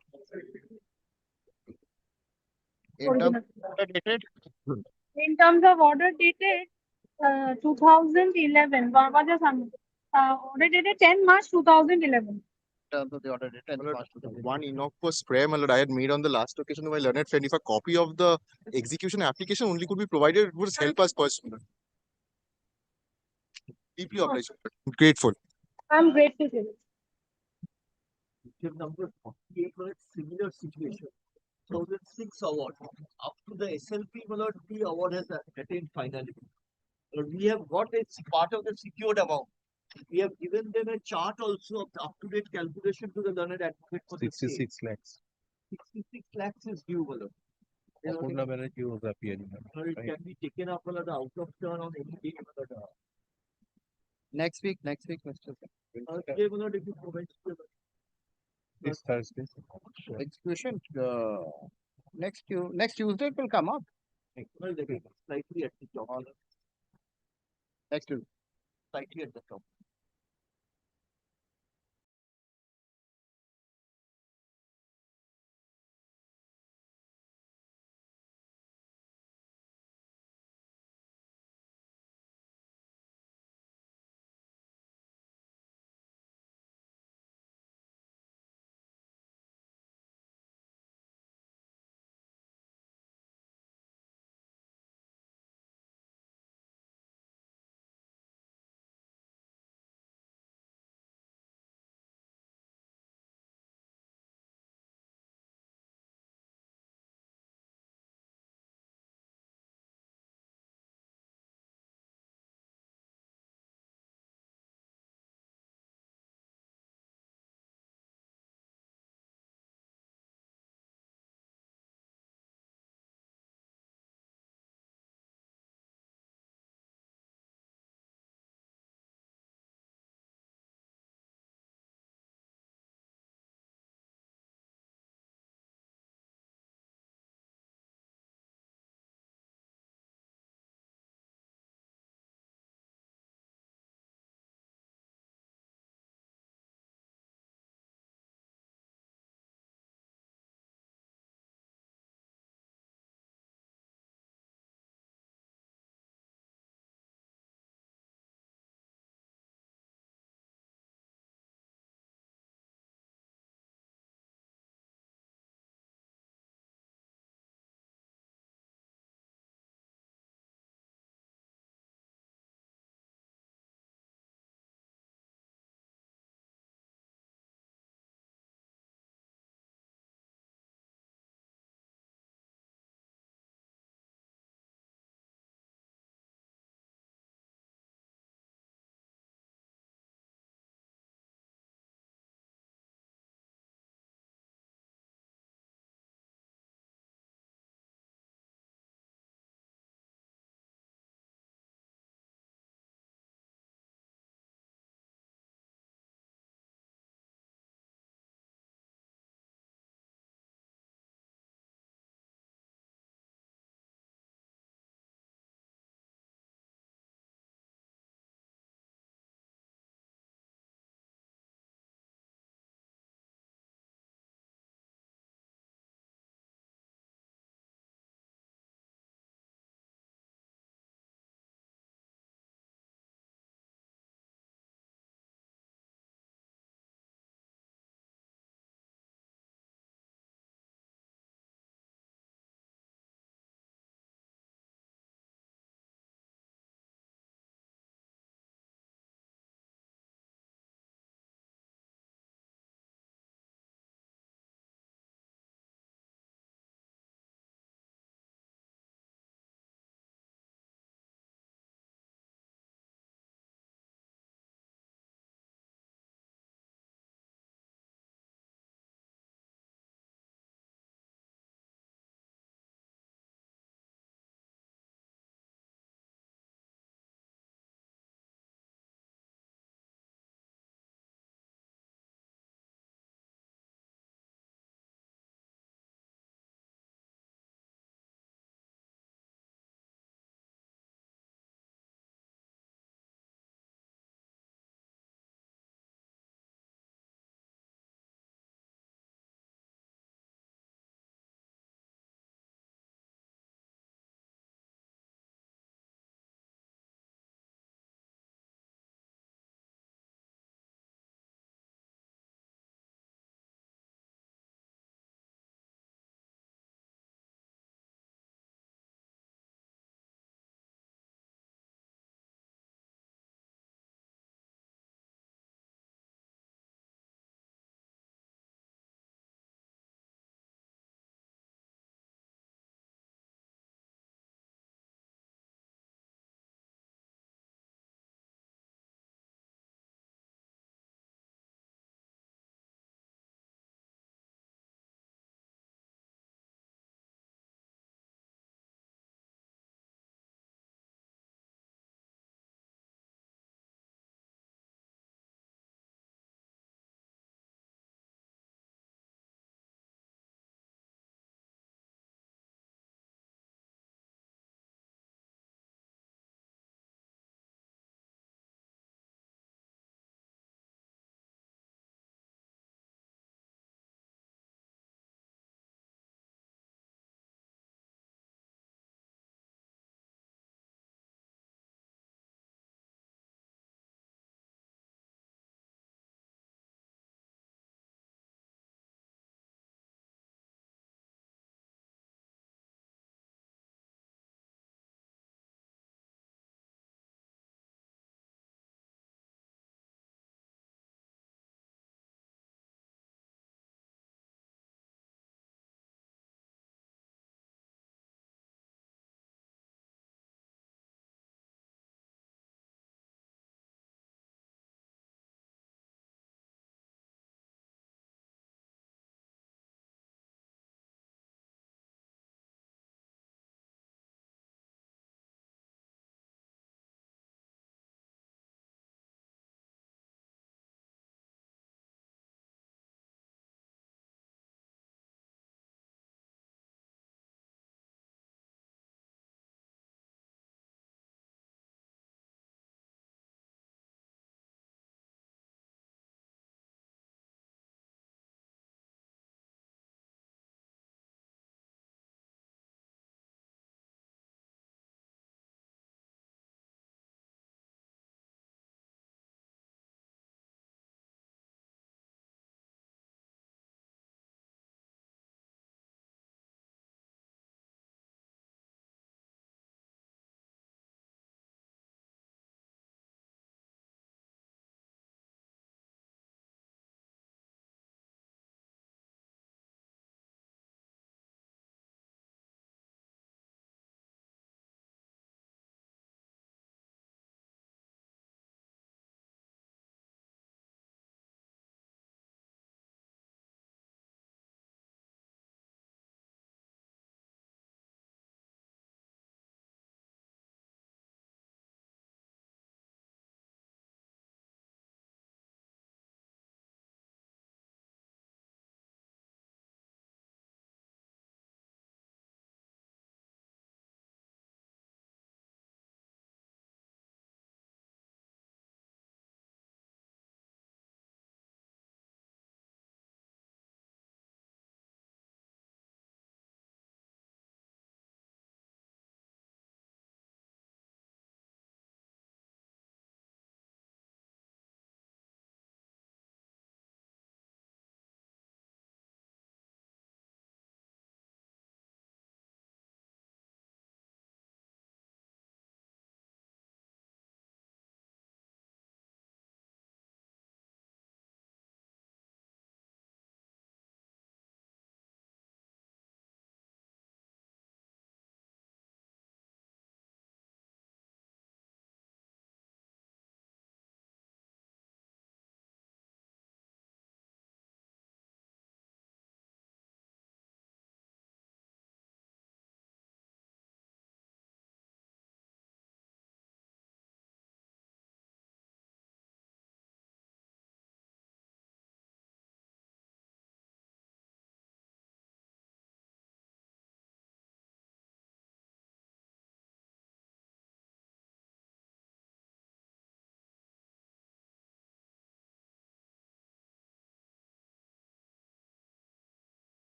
In terms of order dated 2011. What is order dated 10 March 2011. Terms of the order dated March 2011. One innocuous prayer, my lord, I had made on the last occasion of my learned friend. If a copy of the execution application only could be provided, it would help us personally. Deeply obliged. Grateful. I'm grateful to you. Number 48 was similar situation. 2006 award. Up to the SLP, the award has attained finally. We have got a part of the secured amount. We have given them a chart also of the up-to-date calculation to the learned advocate for 66 lakhs. 66 lakhs is due, Malad. Apurna Banerjee was appearing. It can be taken up, Malad, out of turn on any day, Malad. Next week, Mr. Okay, Malad, if you provide This Thursday. Execution, Next Tuesday it will come up. Well, they will slightly at the top. Next Tuesday. Slightly at the top.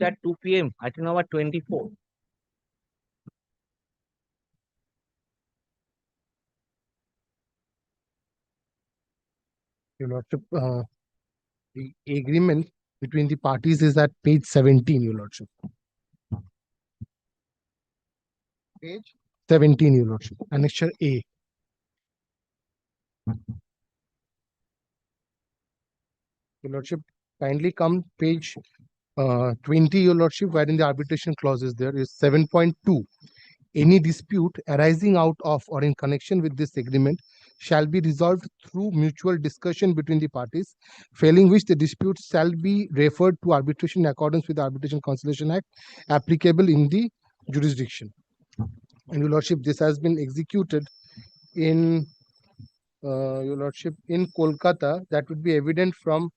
at 2 p.m. I think about 24. Your Lordship, the agreement between the parties is at page 17, Your Lordship. Page 17, Your Lordship. Annexure A. Your Lordship, kindly come page 20, Your Lordship, wherein the arbitration clause is there, is 7.2. Any dispute arising out of or in connection with this agreement shall be resolved through mutual discussion between the parties, failing which the dispute shall be referred to arbitration in accordance with the Arbitration Conciliation Act applicable in the jurisdiction. And Your Lordship, this has been executed in Your Lordship, in Kolkata. That would be evident from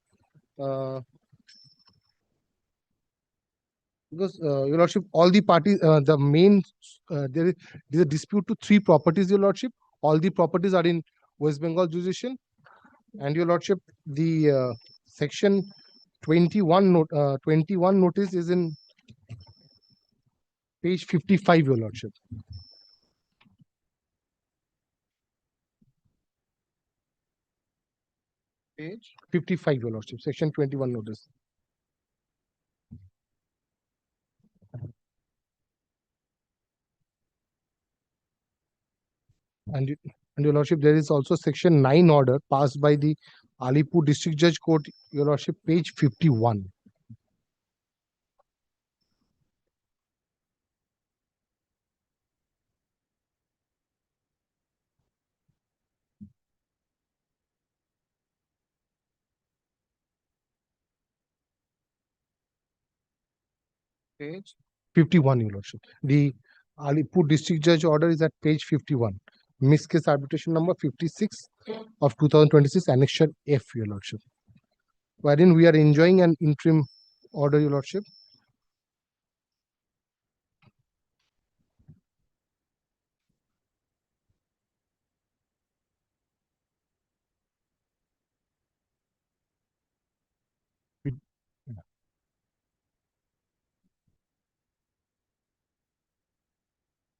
because Your Lordship, all the parties, the main there is a dispute to 3 properties, Your Lordship. All the properties are in West Bengal jurisdiction, and Your Lordship, the section 21 notice is in page 55, Your Lordship. page 55, Your Lordship, section 21 notice. And Your Lordship, there is also section 9 order passed by the Alipur District Judge Court, Your Lordship, page 51. page 51, Your Lordship. The Alipur District Judge order is at page 51. Mixed case arbitration number 56 of 2026, annexure F, Your Lordship, wherein we are enjoying an interim order, Your Lordship.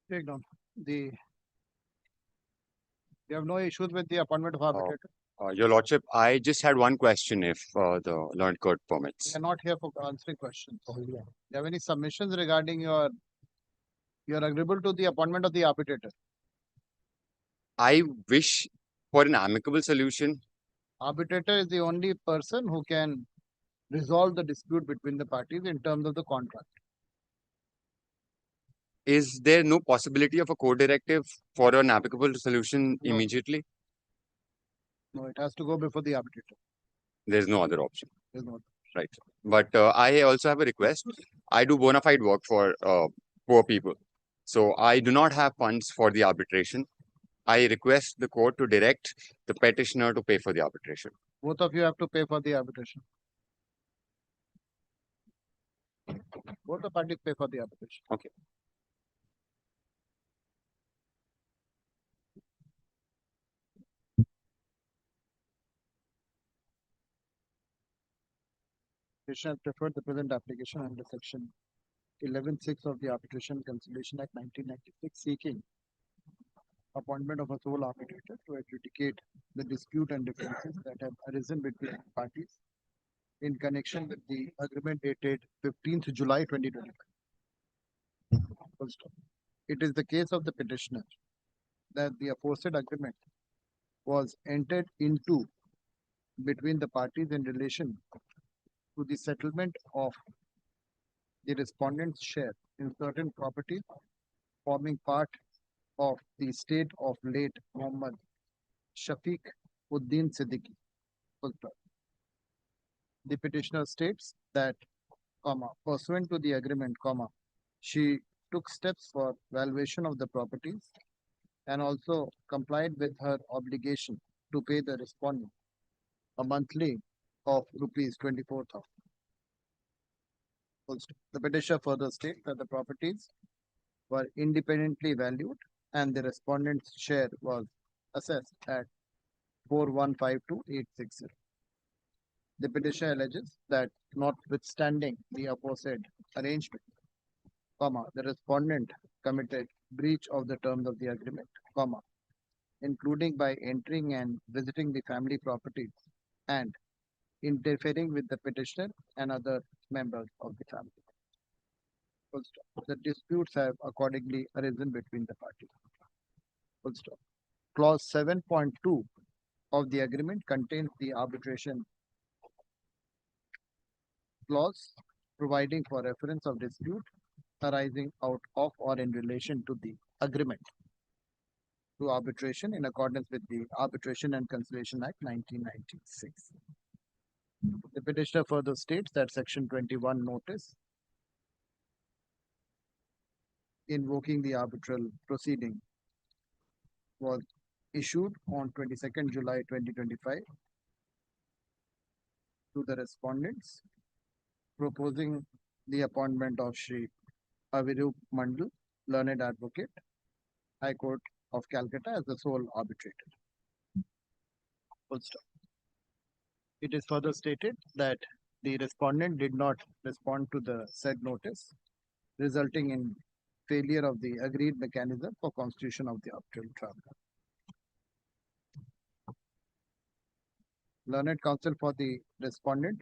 Take down. You have no issues with the appointment of arbitrator? Your Lordship, I just had one question if the learned court permits. We are not here for answering questions. Do you have any submissions regarding you're agreeable to the appointment of the arbitrator? I wish for an amicable solution. Arbitrator is the only person who can resolve the dispute between the parties in terms of the contract. Is there no possibility of a court directive for an applicable solution immediately? No, it has to go before the arbitrator. There's no other option. There's no. Right. But I also have a request. I do bona fide work for poor people. So I do not have funds for the arbitration. I request the court to direct the petitioner to pay for the arbitration. Both of you have to pay for the arbitration. Both the parties pay for the arbitration. Okay. Petitioner preferred the present application under section 11(6) of the Arbitration Conciliation Act 1996, seeking appointment of a sole arbitrator to adjudicate the dispute and differences that have arisen between parties in connection with the agreement dated 15th July 2025. It is the case of the petitioner that the aforesaid agreement was entered into between the parties in relation to the settlement of the respondent's share in certain property forming part of the estate of late Muhammad Shafiq Uddin Siddiqui. The petitioner states that, pursuant to the agreement, she took steps for valuation of the properties and also complied with her obligation to pay the respondent a monthly of rupees 24,000. The petitioner further states that the properties were independently valued and the respondent's share was assessed at 4,152,860. The petitioner alleges that notwithstanding the aforesaid arrangement, the respondent committed breach of the terms of the agreement, including by entering and visiting the family properties and interfering with the petitioner and other members of the family. Full stop. The disputes have accordingly arisen between the parties. Full stop. Clause 7.2 of the agreement contains the arbitration clause providing for reference of dispute arising out of or in relation to the agreement to arbitration in accordance with the Arbitration and Conciliation Act 1996. The petitioner further states that Section 21 notice invoking the arbitral proceeding was issued on 22nd July 2025 to the respondents, proposing the appointment of Shri HON'BLE, learned advocate, High Court of Calcutta as the sole arbitrator. Full stop. It is further stated that the respondent did not respond to the said notice, resulting in failure of the agreed mechanism for constitution of the arbitral tribunal. Learned counsel for the respondent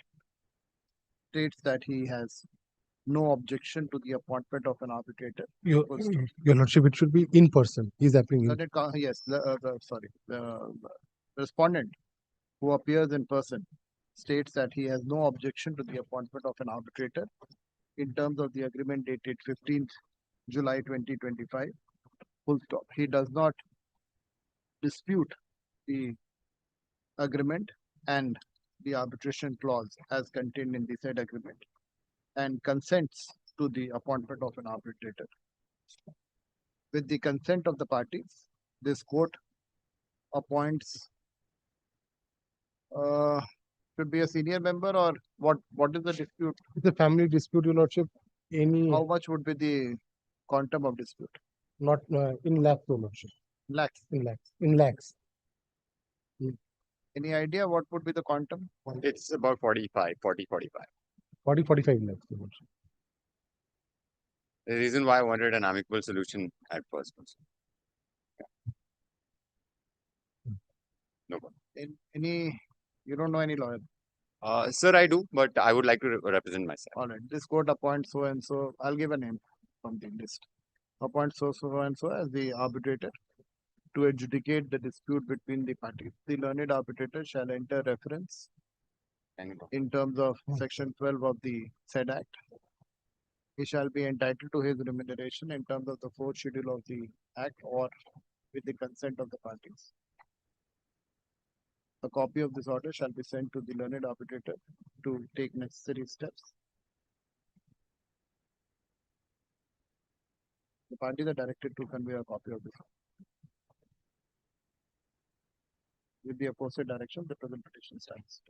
states that he has no objection to the appointment of an arbitrator. Your Lordship, it should be in person. He's appearing. Yes, the respondent who appears in person states that he has no objection to the appointment of an arbitrator in terms of the agreement dated 15th July 2025. Full stop. He does not dispute the agreement and the arbitration clause as contained in the said agreement and consents to the appointment of an arbitrator. With the consent of the parties, this court appoints should be a senior member, or what is the dispute? It's a family dispute, Your Lordship. How much would be the quantum of dispute? Not in lakhs, Your Lordship. Lakhs. In lakhs. Any idea what would be the quantum? It's about 40, 45. 45 lakhs, Your Lordship. The reason why I wanted an amicable solution at first. No problem. You don't know any lawyer? Sir, I do, but I would like to represent myself. All right. This court appoints so and so. I'll give a name from the list. Appoints so and so as the arbitrator to adjudicate the dispute between the parties. The learned arbitrator shall enter reference in terms of Section 12 of the said Act. He shall be entitled to his remuneration in terms of the fourth schedule of the Act or with the consent of the parties. A copy of this order shall be sent to the learned arbitrator to take necessary steps. The parties are directed to convey a copy of this order. With the aforesaid direction, the present petition stands.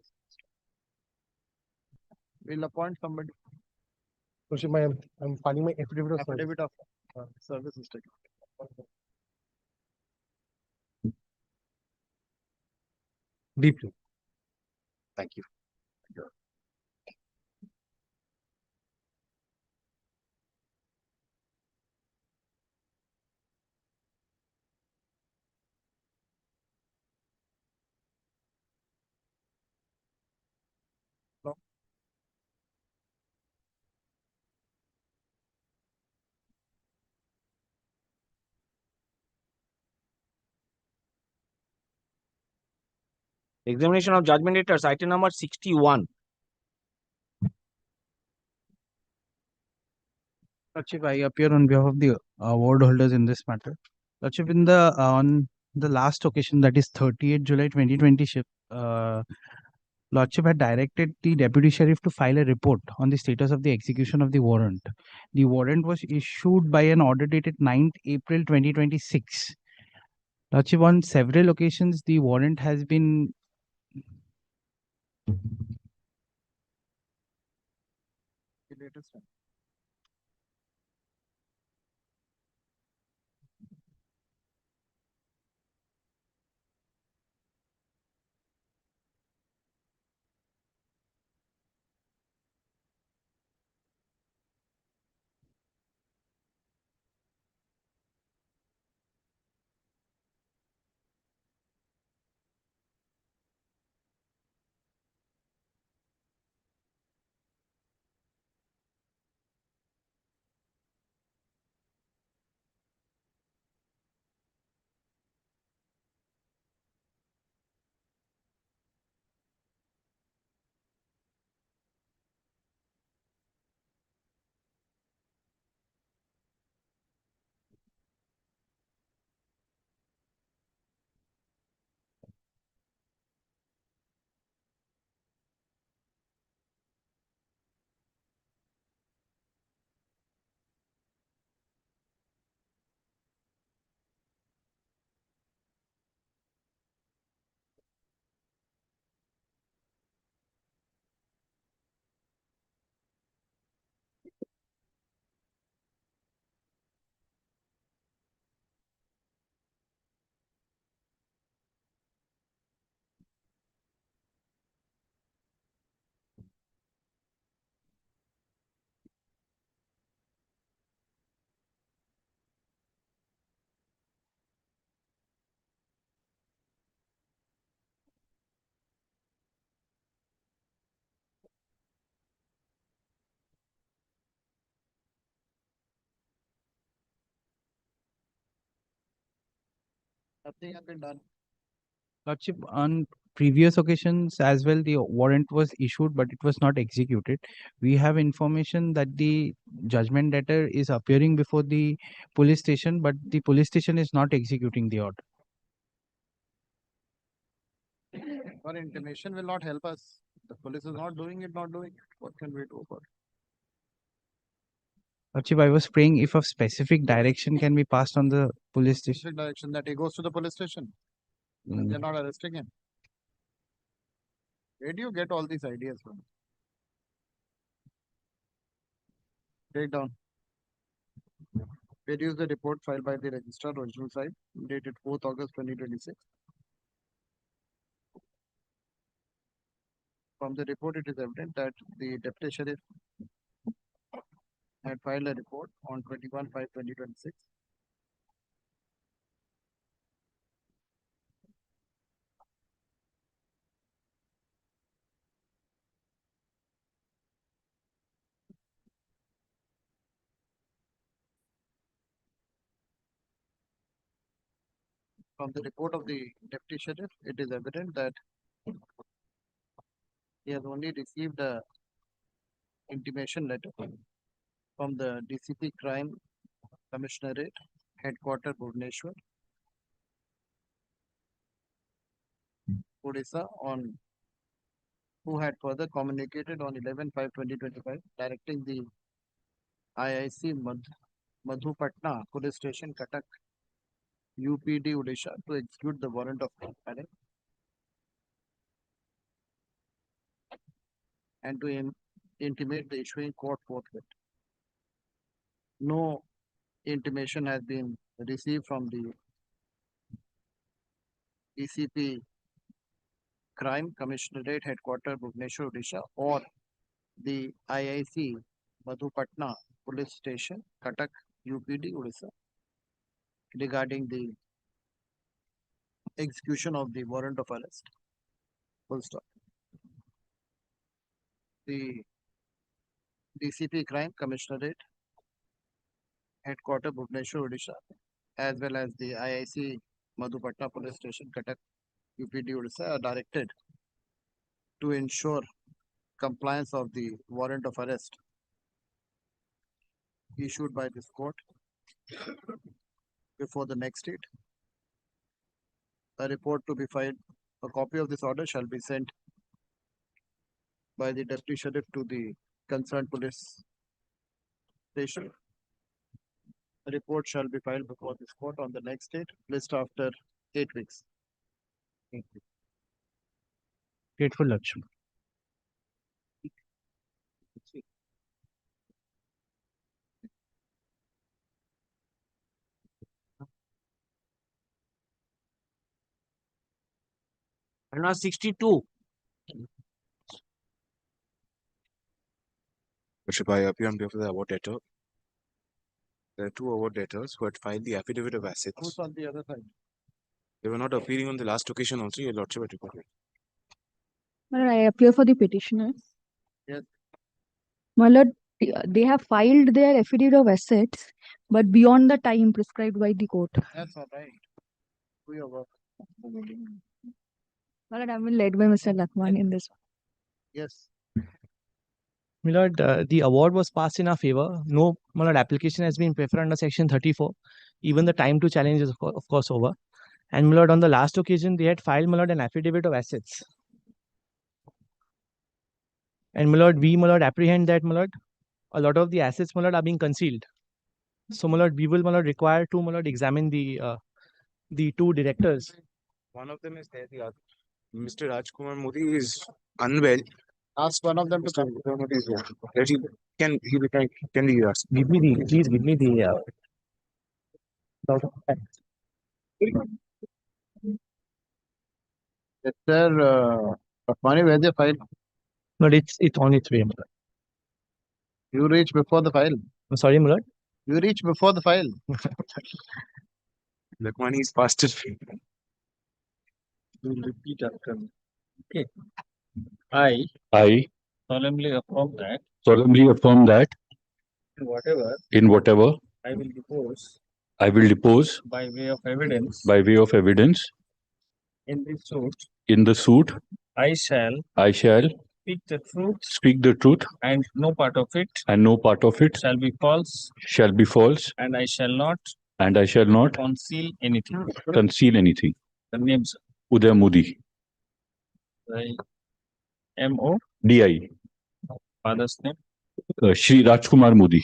We'll appoint somebody. Lordship, I'm filing my affidavit of service. Affidavit of service is taken. Deeply. Thank you. Examination of judgment debtors, item number 61. Lordship, I appear on behalf of the award holders in this matter. Lordship, on the last occasion, that is 30th July 2020, Lordship had directed the Deputy Sheriff to file a report on the status of the execution of the warrant. The warrant was issued by an order dated 9th April 2026. Lordship, on several occasions, the warrant has been Nothing has been done. Lordship, on previous occasions as well, the warrant was issued, but it was not executed. We have information that the judgment debtor is appearing before the police station, but the police station is not executing the order. Our intimation will not help us. The police is not doing it, not doing it. What can we do about it? Lordship, I was praying if a specific direction can be passed on the police station. Specific direction that he goes to the police station. They're not arresting him. Where do you get all these ideas from? Take down. Reduce the report filed by the registrar original side dated 4th August 2026. From the report, it is evident that the deputy sheriff had filed a report on 21/5/2026. From the report of the deputy sheriff, it is evident that he has only received a intimation letter from the DCP Crime Commissionerate, Headquarter Bhubaneswar, Odisha, on who had further communicated on 11/5/2025, directing the IIC Madhupatna Police Station, Cuttack, UPD, Odisha, to execute the warrant of arrest and to intimate the issuing court forthwith. No intimation has been received from the DCP Crime Commissionerate Headquarter Bhubaneswar, Odisha, or the IIC Madhupatna Police Station, Cuttack, UPD, Odisha, regarding the execution of the warrant of arrest. Full stop. The DCP Crime Commissionerate Headquarter Bhubaneswar, Odisha, as well as the IIC Madhupatna Police Station, Cuttack, UPD, Odisha, are directed to ensure compliance of the warrant of arrest issued by this court before the next date. A report to be filed, a copy of this order shall be sent by the deputy sheriff to the concerned police station. A report shall be filed before this court on the next date, list after 8 weeks. Thank you. Grateful, Lordship. And now 62. Worship, I appear on behalf of the award debtor. There are two award debtors who had filed the affidavit of assets. Who's on the other side? They were not appearing on the last occasion also, your lordship had reported. My lord, I appear for the petitioners. Yes. My lord, they have filed their affidavit of assets, but beyond the time prescribed by the court. That's all right. Do your work. My lord, I have been led by Mr. Lakman in this one. Yes. My lord, the award was passed in our favor. No, my lord, application has been preferred under section 34. Even the time to challenge is of course over. And my lord, on the last occasion, they had filed, my lord, an affidavit of assets. And my lord, we, my lord, apprehend that, my lord, a lot of the assets, my lord, are being concealed. So, my lord, we will, my lord, require to, my lord, examine the two directors. One of them is there, the other. Mr. Rajkumar Modi is unwell. Ask one of them to come. Can he ask? Give me the, please give me the. Yes, sir. Patwani, where's the file? No, it's on its way, my lord. You reach before the file. I'm sorry, my lord. You reach before the file. Lakmani is faster. We'll repeat after me. Okay. I solemnly affirm that solemnly affirm that in whatever in whatever I will depose I will depose by way of evidence by way of evidence in this suit. in the suit. I shall I shall speak the truth speak the truth, and no part of it and no part of it shall be false, shall be false, and I shall not and I shall not conceal anything. conceal anything. The names Uday Modi, M.O. DI, father's name, Shri Rajkumar Modi,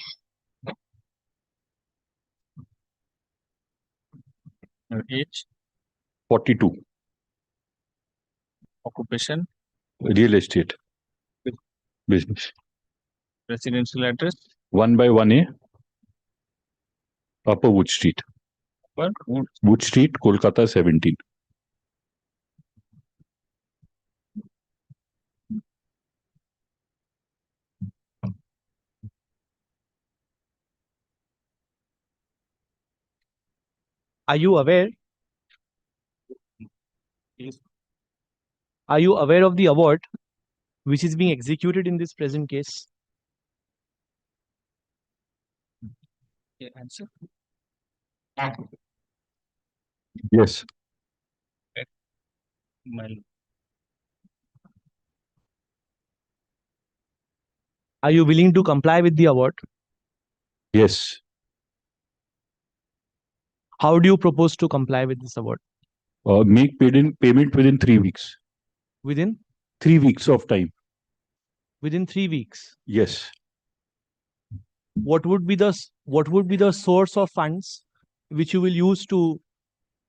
your age, 42, occupation, real estate business, residential address, 1 by 1A, Upper Wood Street, Wood Street, Kolkata 17. Are you aware? Yes. Are you aware of the award which is being executed in this present case? Yeah, answer. Yes. My Are you willing to comply with the award? Yes. How do you propose to comply with this award? Make payment within 3 weeks. Within 3 weeks of time. within 3 weeks. Yes. What would be the source of funds which you will use to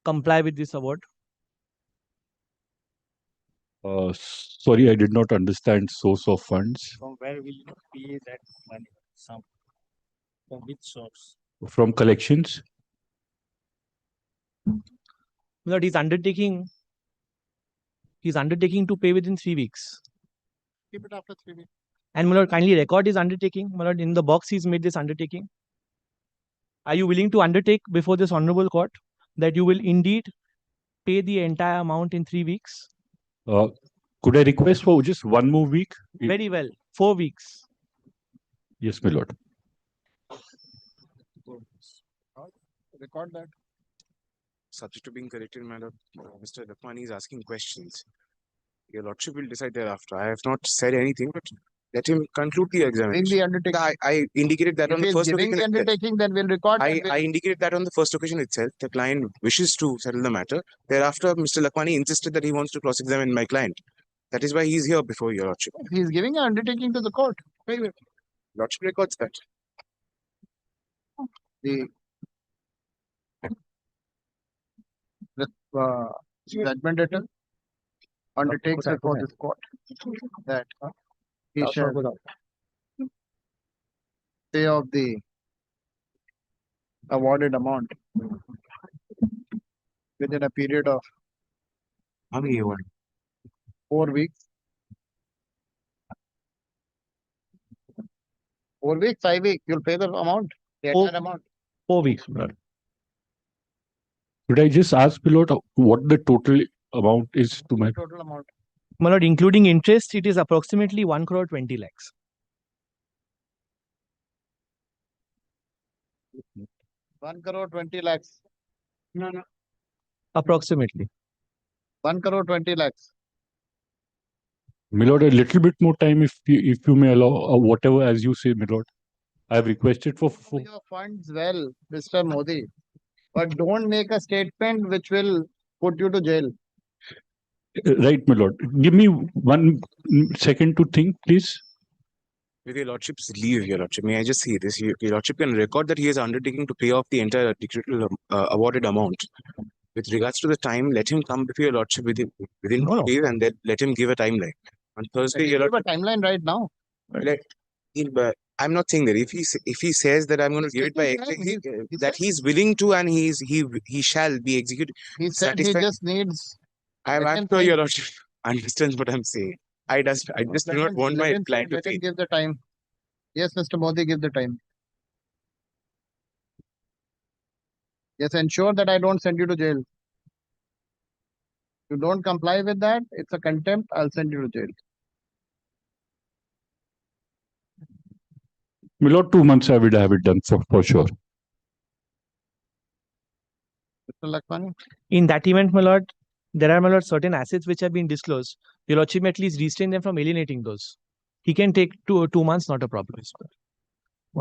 comply with this award? Sorry, I did not understand source of funds. From where will you pay that money? From which source? From collections. That he's undertaking to pay within 3 weeks. Keep it after 3 weeks. And Mulad, kindly record his undertaking. Mulad, in the box he's made this undertaking. Are you willing to undertake before this honorable court that you will indeed pay the entire amount in 3 weeks? Could I request for just one more week? Very well. 4 weeks. Yes, my lord. Record that. Subject to being corrected, madam. Mr. Lakhmani is asking questions. Your lordship will decide thereafter. I have not said anything, but let him conclude the Bring examination. the undertaking. I indicated that If on the he's first giving occasion the itself. undertaking, then we'll record. I indicated that on the first occasion itself. The client wishes to settle the matter. Thereafter, Mr. Lakhmani insisted that he wants to cross-examine my client. That is why he is here before your lordship. He's giving an undertaking to the court. Very well. Lordship records that. The judgment debtor undertakes before this court that he shall pay off the awarded amount within a period of 4 weeks. 4 weeks, 5 weeks, you'll pay the amount, the entire amount. 4 weeks, Mulad. Could I just ask, my lord, what the total amount is to my Total amount. Mulad, including interest, it is approximately 1 crore 20 lakhs. 1 crore 20 lakhs. No. Approximately. 1 crore 20 lakhs. my lord, a little bit more time if you may allow, whatever as you say, my lord. I have requested for Your funds well, Mr. Modi, but don't make a statement which will put you to jail. right, my lord. Give me 1 second to think, please. With your lordship's leave, your lordship, may I just see this? Your lordship can record that he is undertaking to pay off the entire awarded amount. With regards to the time, let him come before your lordship within 2 days, and then let him give a timeline. On Thursday, your Give a lordship, timeline right now. I'm not saying that if he says that I'm going to give it by that he's willing to and he shall be executed. He said he just needs. I'm sure your lordship understands what I'm saying. I just do not want my client to Let him pay. give the time. Yes, Mr. Modi, give the time. Yes, ensure that I don't send you to jail. If you don't comply with that, it's a contempt. I'll send you to jail. My lord, 2 months I would have it done for sure. Lakhmani? In that event, my lord, there are, my lord, certain assets which have been disclosed. Your lordship may at least restrain them from alienating those. He can take 2 months, not a problem.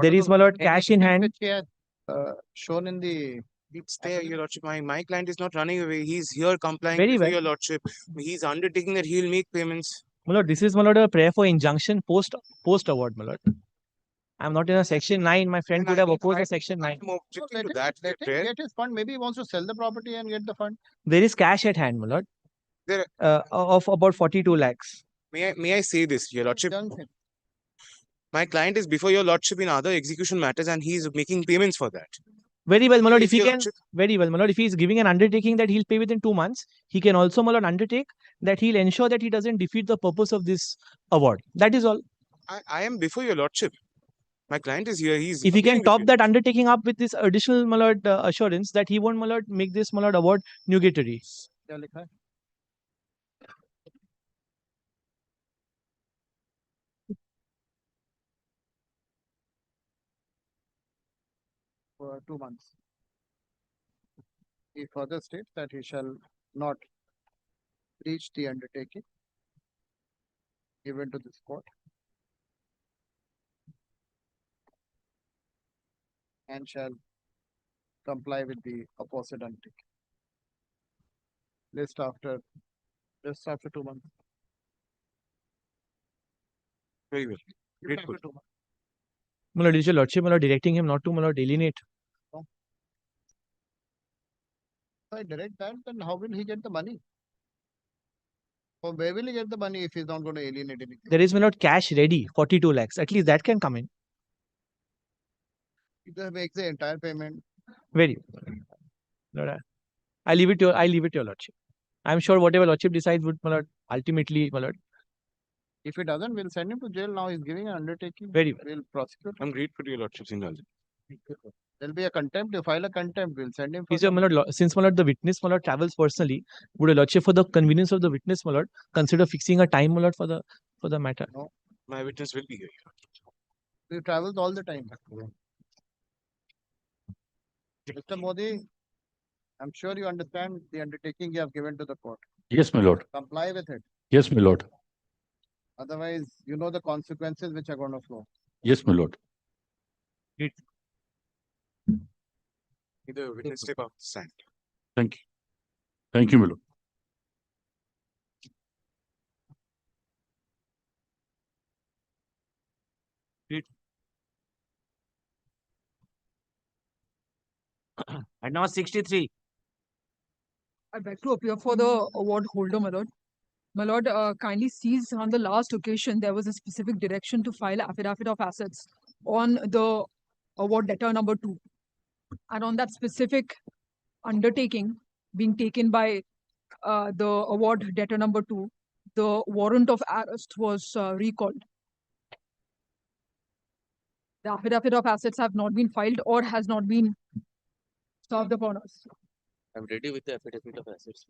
There is, my lord, cash in hand. Which he has shown in the. It's there, your lordship. My client is not running away. He's here complying Very with well. your lordship. He's undertaking that he will make payments. My lord, this is, my lord, a prayer for injunction post award, my lord. I'm not in a section 9. My friend could have opposed a section 9. I'm objecting to that Let him prayer. get his fund. Maybe he wants to sell the property and get the fund. There is cash at hand, my lord, There, of about 42 lakhs. may I say this, your lordship? My client is before your lordship in other execution matters and he is making payments for that. Very well, my lord. If he Your can, lordship- very well, my lord. If he is giving an undertaking that he'll pay within 2 months, he can also, my lord, undertake that he'll ensure that he doesn't defeat the purpose of this award. That is all. I am before your lordship. My client is here. He's If he can agreeing with top you. that undertaking up with this additional, my lord, assurance that he won't, my lord, make this, my lord, award nugatory. क्या लिखा है? For 2 months. He further states that he shall not breach the undertaking given to this court and shall comply with the opposite undertaking. Just after 2 months. Very well. Just after 2 months. My lord, is your lordship, my lord, directing him not to, my lord, alienate? If I direct that, then how will he get the money? Or where will he get the money if he's not going to alienate anything? There is, my lord, cash ready, 42 lakhs. At least that can come in. He just makes the entire payment. Very well. Lord, I leave it to your lordship. I'm sure whatever lordship decides would, my lord, ultimately, my lord. If he doesn't, we'll send him to jail. Now he's giving an undertaking. Very well. We'll prosecute. I'm grateful to your lordship's indulgence. There'll be a contempt. You file a contempt. We'll send him for. Is your, my lord, since, my lord, the witness, my lord, travels personally, would a lordship, for the convenience of the witness, my lord, consider fixing a time, my lord, for the matter? No. My witness will be here. We travels all the time. Mr. Modi, I'm sure you understand the undertaking you have given to the court. Yes, my lord. Comply with it. Yes, my lord. Otherwise, you know the consequences which are going to flow. Yes, my lord. Either witness step up, stand. Thank you. Thank you, my lord. And now 63. I beg to appear for the award holder, my lord. My lord, kindly sees on the last occasion there was a specific direction to file affidavit of assets on the award debtor number 2. And on that specific undertaking being taken by the award debtor number 2, the warrant of arrest was recalled. The affidavit of assets have not been filed or has not been served upon us. I'm ready with the affidavit of assets.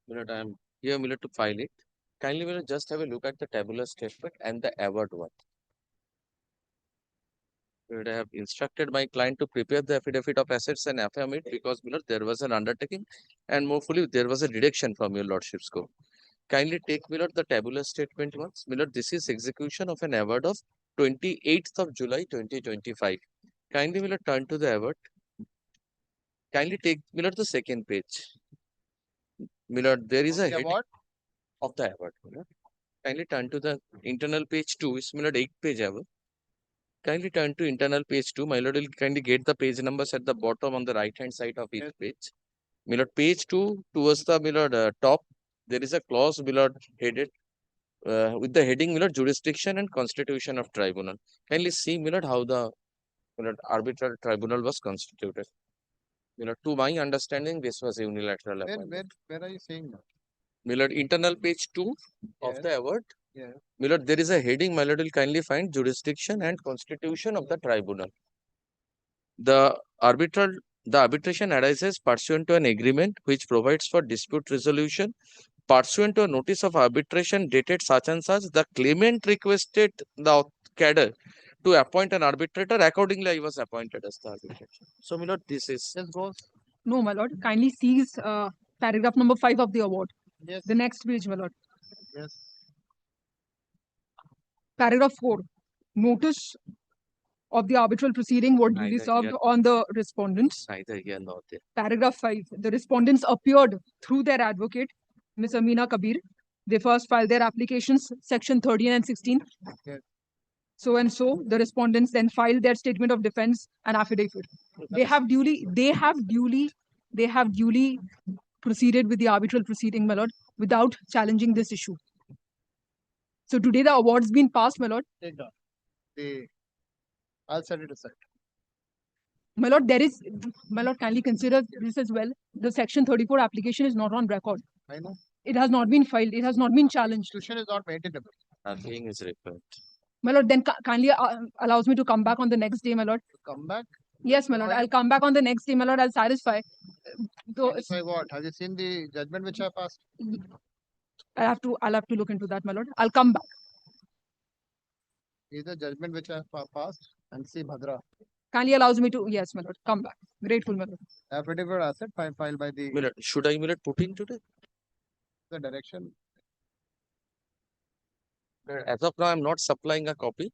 Milord, I'm here, Milord, to file it. Kindly, Milord, just have a look at the tabular statement and the award one. Milord, I have instructed my client to prepare the affidavit of assets and affirmate because, Milord, there was an undertaking and more fully, there was a deduction from your lordship's scope. Kindly take, Milord, the tabular statement once. Milord, this is execution of an award of 28th of July 2025. Kindly, Milord, turn to the award. Kindly take, Milord, the second page. Milord, there is a heading of the award. Milord. Kindly turn to the internal page 2. It's Milord 8th page award. Kindly turn to internal page 2. My lord will kindly get the page numbers at the bottom on the right hand side of each page. Milord, page 2 towards the Milord top. There is a clause Milord headed with the heading Milord jurisdiction and constitution of tribunal. Kindly see Milord how the Milord arbitral tribunal was constituted. Milord, to my understanding, this was a unilateral appointment. Where are you saying that? Milord, internal page 2 of the award. Yeah. Milord, there is a heading. My lord will kindly find jurisdiction and constitution of the tribunal. The arbitration arises pursuant to an agreement which provides for dispute resolution. Pursuant to a notice of arbitration dated such and such, the claimant requested the cadre to appoint an arbitrator. Accordingly, I was appointed as the arbitrator. So, Milord, this is. No, my lord. Kindly seize paragraph number 5 of the award. Yes. The next page, my lord. Yes. Paragraph 4. Notice of the arbitral proceeding were duly Neither served here. on the respondents. Neither here nor there. Paragraph 5. The respondents appeared through their advocate, Ms. Amina Kabir. They first filed their applications, section 13 and 16. Yes. So and so, the respondents then filed their statement of defense and affidavit. They have duly proceeded with the arbitral proceeding, my lord, without challenging this issue. So today the award's been passed, my lord. Take down. I'll set it aside. My lord, kindly consider this as well. The section 34 application is not on record. I know. It has not been filed. It has not been challenged. Institution is not maintainable. Nothing is required. My lord, then kindly allows me to come back on the next day, my lord. Come back? Yes, my lord. I'll come back on the next day, my lord. I'll satisfy. Satisfy what? Have you seen the judgment which I passed? I'll have to look into that, my lord. I'll come back. Is the judgment which I have passed and see Bhadra. Kindly allows me to, yes, my lord. Come back. Grateful, my lord. Affidavit asset filed by the. Milord, should I put in today? The direction. As of now, I'm not supplying a copy.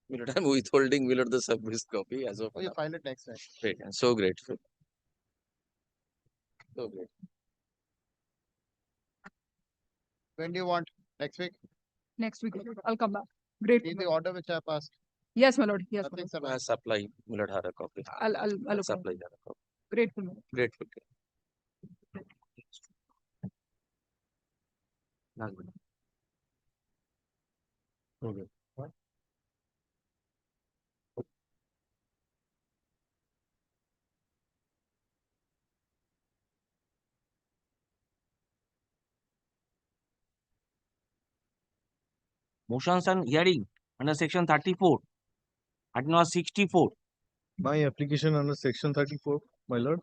Milord, I'm withholding the service copy as of Oh, you now. file it next time. Great. I'm so grateful. So great. When do you want? Next week? Next week, my lord. I'll come back. Grateful. See the order which I passed. Yes, my lord. Yes, my Nothing lord. I supply Milord her a copy. I'll look supply into her a copy. it. Grateful, my lord. Grateful. Nagpur. Okay. What? Motions and hearing under section 34. Article 64. My application under section 34, my lord.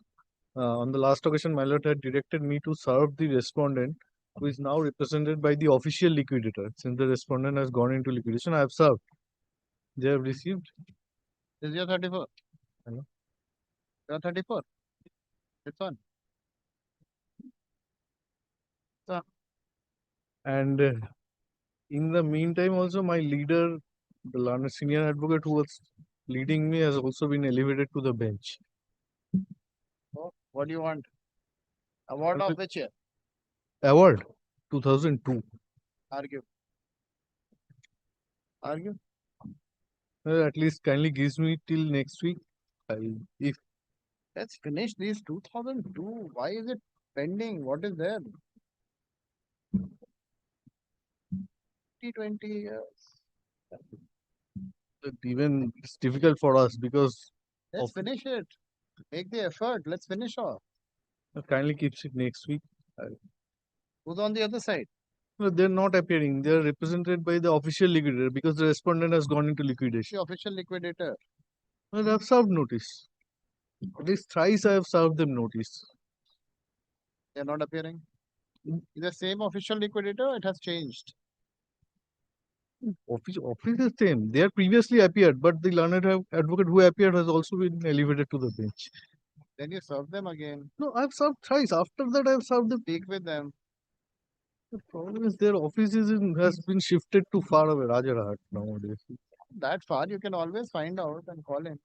On the last occasion, my lord had directed me to serve the respondent, who is now represented by the official liquidator. Since the respondent has gone into liquidation, I have served. They have received. This is your 34. Hello? Your 34. This one. So, And in the meantime, also my leader, the learned senior advocate who was leading me, has also been elevated to the bench. oh, what do you want? Award of which year? Award 2002. Argue. Argue. At least kindly gives me till next week. If Let's finish these 2002. Why is it pending? What is there? 20 years. even it's difficult for us because Let's finish it. Make the effort. Let's finish off. kindly keeps it next week. Who's on the other side? No, they're not appearing. They're represented by the official liquidator because the respondent has gone into liquidation. The official liquidator. Well, I've served notice. At least thrice I have served them notice. They're not appearing. Is the same official liquidator? Or it has changed. Office is same. They had previously appeared, but the learned advocate who appeared has also been elevated to the bench. Then you serve them again. No, I've served thrice. After that, I've served them. Speak with them. The problem is their office has been shifted to far away, Rajarhat nowadays. That far, you can always find out and call in.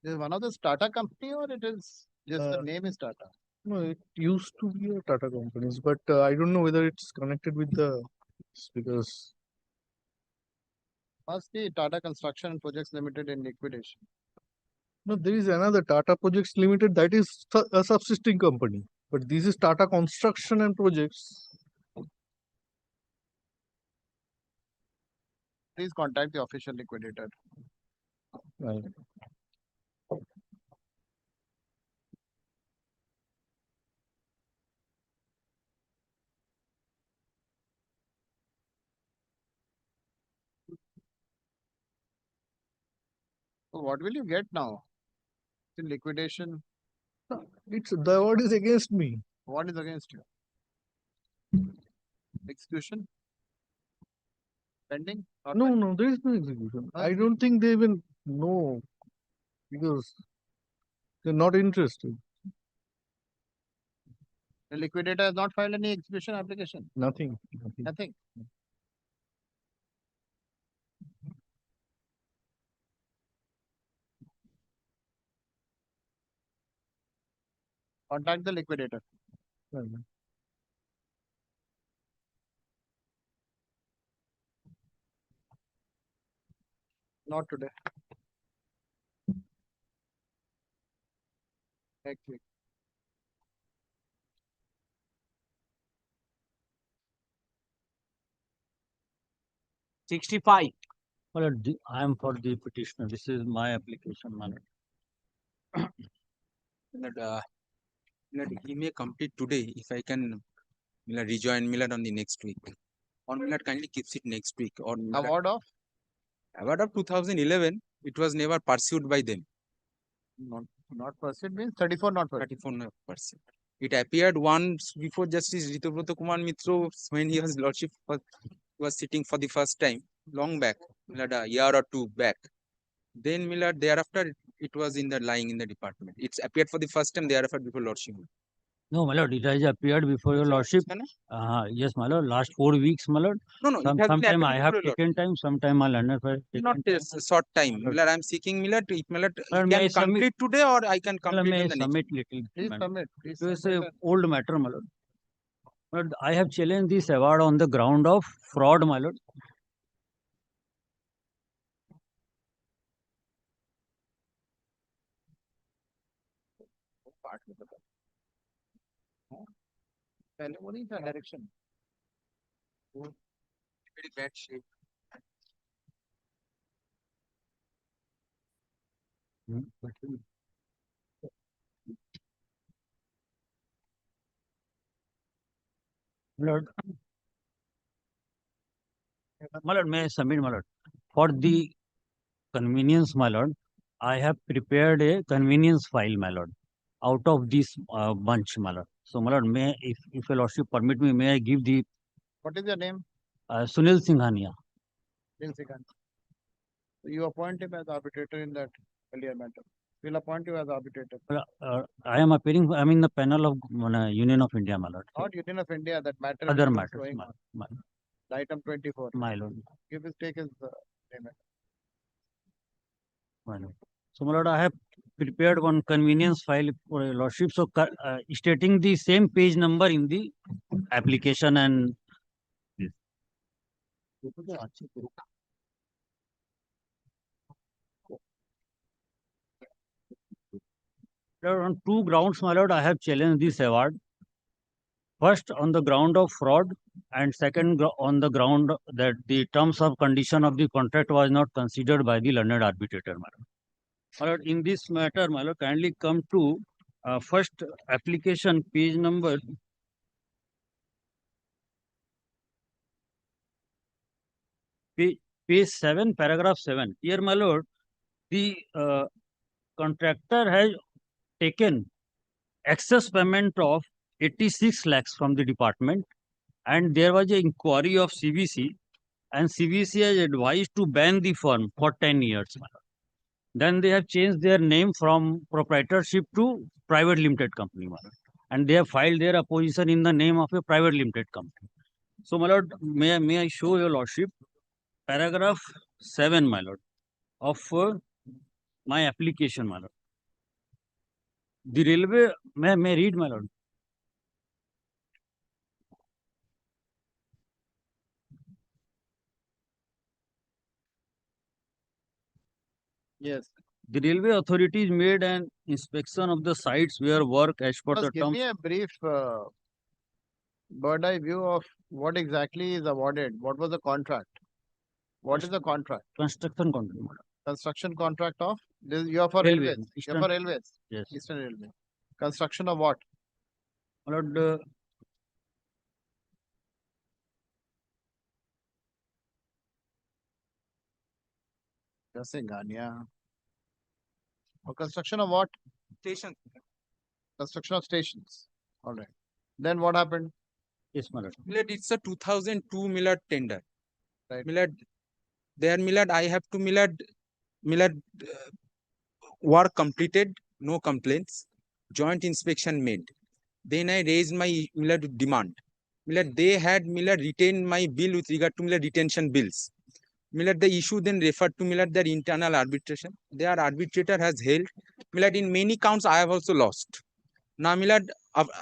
Is one of the Tata company or it is just the name is Tata? No, it used to be a Tata companies, but I don't know whether it's connected with the because Must be Tata Construction and Projects Limited in liquidation. no, there is another Tata Projects Limited that is a subsisting company, but this is Tata Construction and Projects. Please contact the official liquidator. Right. So what will you get now? In liquidation, It's the award is against me. what is against you? Execution? Pending? Not No, pending? no, there is no execution. I don't think they even know because they're not interested. The liquidator has not filed any execution application. Nothing. Nothing. Contact the liquidator. Not today. Next week. Well, I am for the petitioner. This is my application, my lord. He may complete today if I can rejoin Millard on the next week. Or Millard kindly keeps it next week. Or Award of? Award of 2011. It was never pursued by them. Not pursued means 34 not pursued. 34 not pursued. It appeared once before Justice Ritubroto Kumar Mitro when his lordship was sitting for the first time, long back, Millard, a year or two back. Then Millard, thereafter, it was in the lying in the department. It's appeared for the first time thereafter before lordship. No, my lord, it has appeared before your lordship. Yes, my lord, last 4 weeks, my lord. No, it has been Sometime I have appeared taken time, sometime my learner for not a short time. Millard, I'm seeking Millard. If Millard Millard, can may I complete today or I can complete may in I the next. submit little. Please madam. submit. Please It was submit. a old matter, my lord. But I have challenged this award on the ground of fraud, my lord. पहले वो नहीं था direction Very bad shape. Lord, my lord, may I submit, my lord? For the convenience, my lord, I have prepared a convenience file, my lord, out of this bunch, my lord. So, my lord, if your lordship permit me, may I give the What is your name? Sunil Singhania. So you appoint him as arbitrator in that earlier matter. We'll appoint you as arbitrator. I am appearing. I am in the panel of Union of India, my lord. Not Union of India. That matter. Other which was matters, going on. Item 24. my lord. Give his take his name. My lord. So, my lord, I have prepared one convenience file for your lordship. So, stating the same page number in the application and Lord, on 2 grounds, my lord, I have challenged this award. First, on the ground of fraud, and second, on the ground that the terms of condition of the contract was not considered by the learned arbitrator, my lord. My lord, in this matter, my lord, kindly come to first application page number page 7, paragraph 7. Here, my lord, the contractor has taken excess payment of 86 lakhs from the department, and there was an inquiry of CVC, and CVC has advised to ban the firm for 10 years. Then they have changed their name from proprietorship to private limited company, and they have filed their opposition in the name of a private limited company. So, my lord, may I show your lordship paragraph 7, my lord, of my application, my lord. The railway, may I read, my lord? Yes. The railway authorities made an inspection of the sites where work as per the Just give terms. me a brief bird eye view of what exactly is awarded. What was the contract? What is the contract? Construction contract. Construction contract of this. You are for Railway, railways. You Eastern- are for railways. Yes. Eastern Railway. Construction of what? My lord, Singhania. Or construction of what? Station. Construction of stations. All right. Then what happened? Yes, my lord. Milord, it's a 2002 Milord tender. Right. Milord, there Milord, I have to Milord, work completed, no complaints, joint inspection made. Then I raised my Milord demand. Milord, they had Milord retained my bill with regard to Milord retention bills. Milord, the issue then referred to Milord their internal arbitration. Their arbitrator has held. Milord, in many counts I have also lost. Now, Milord,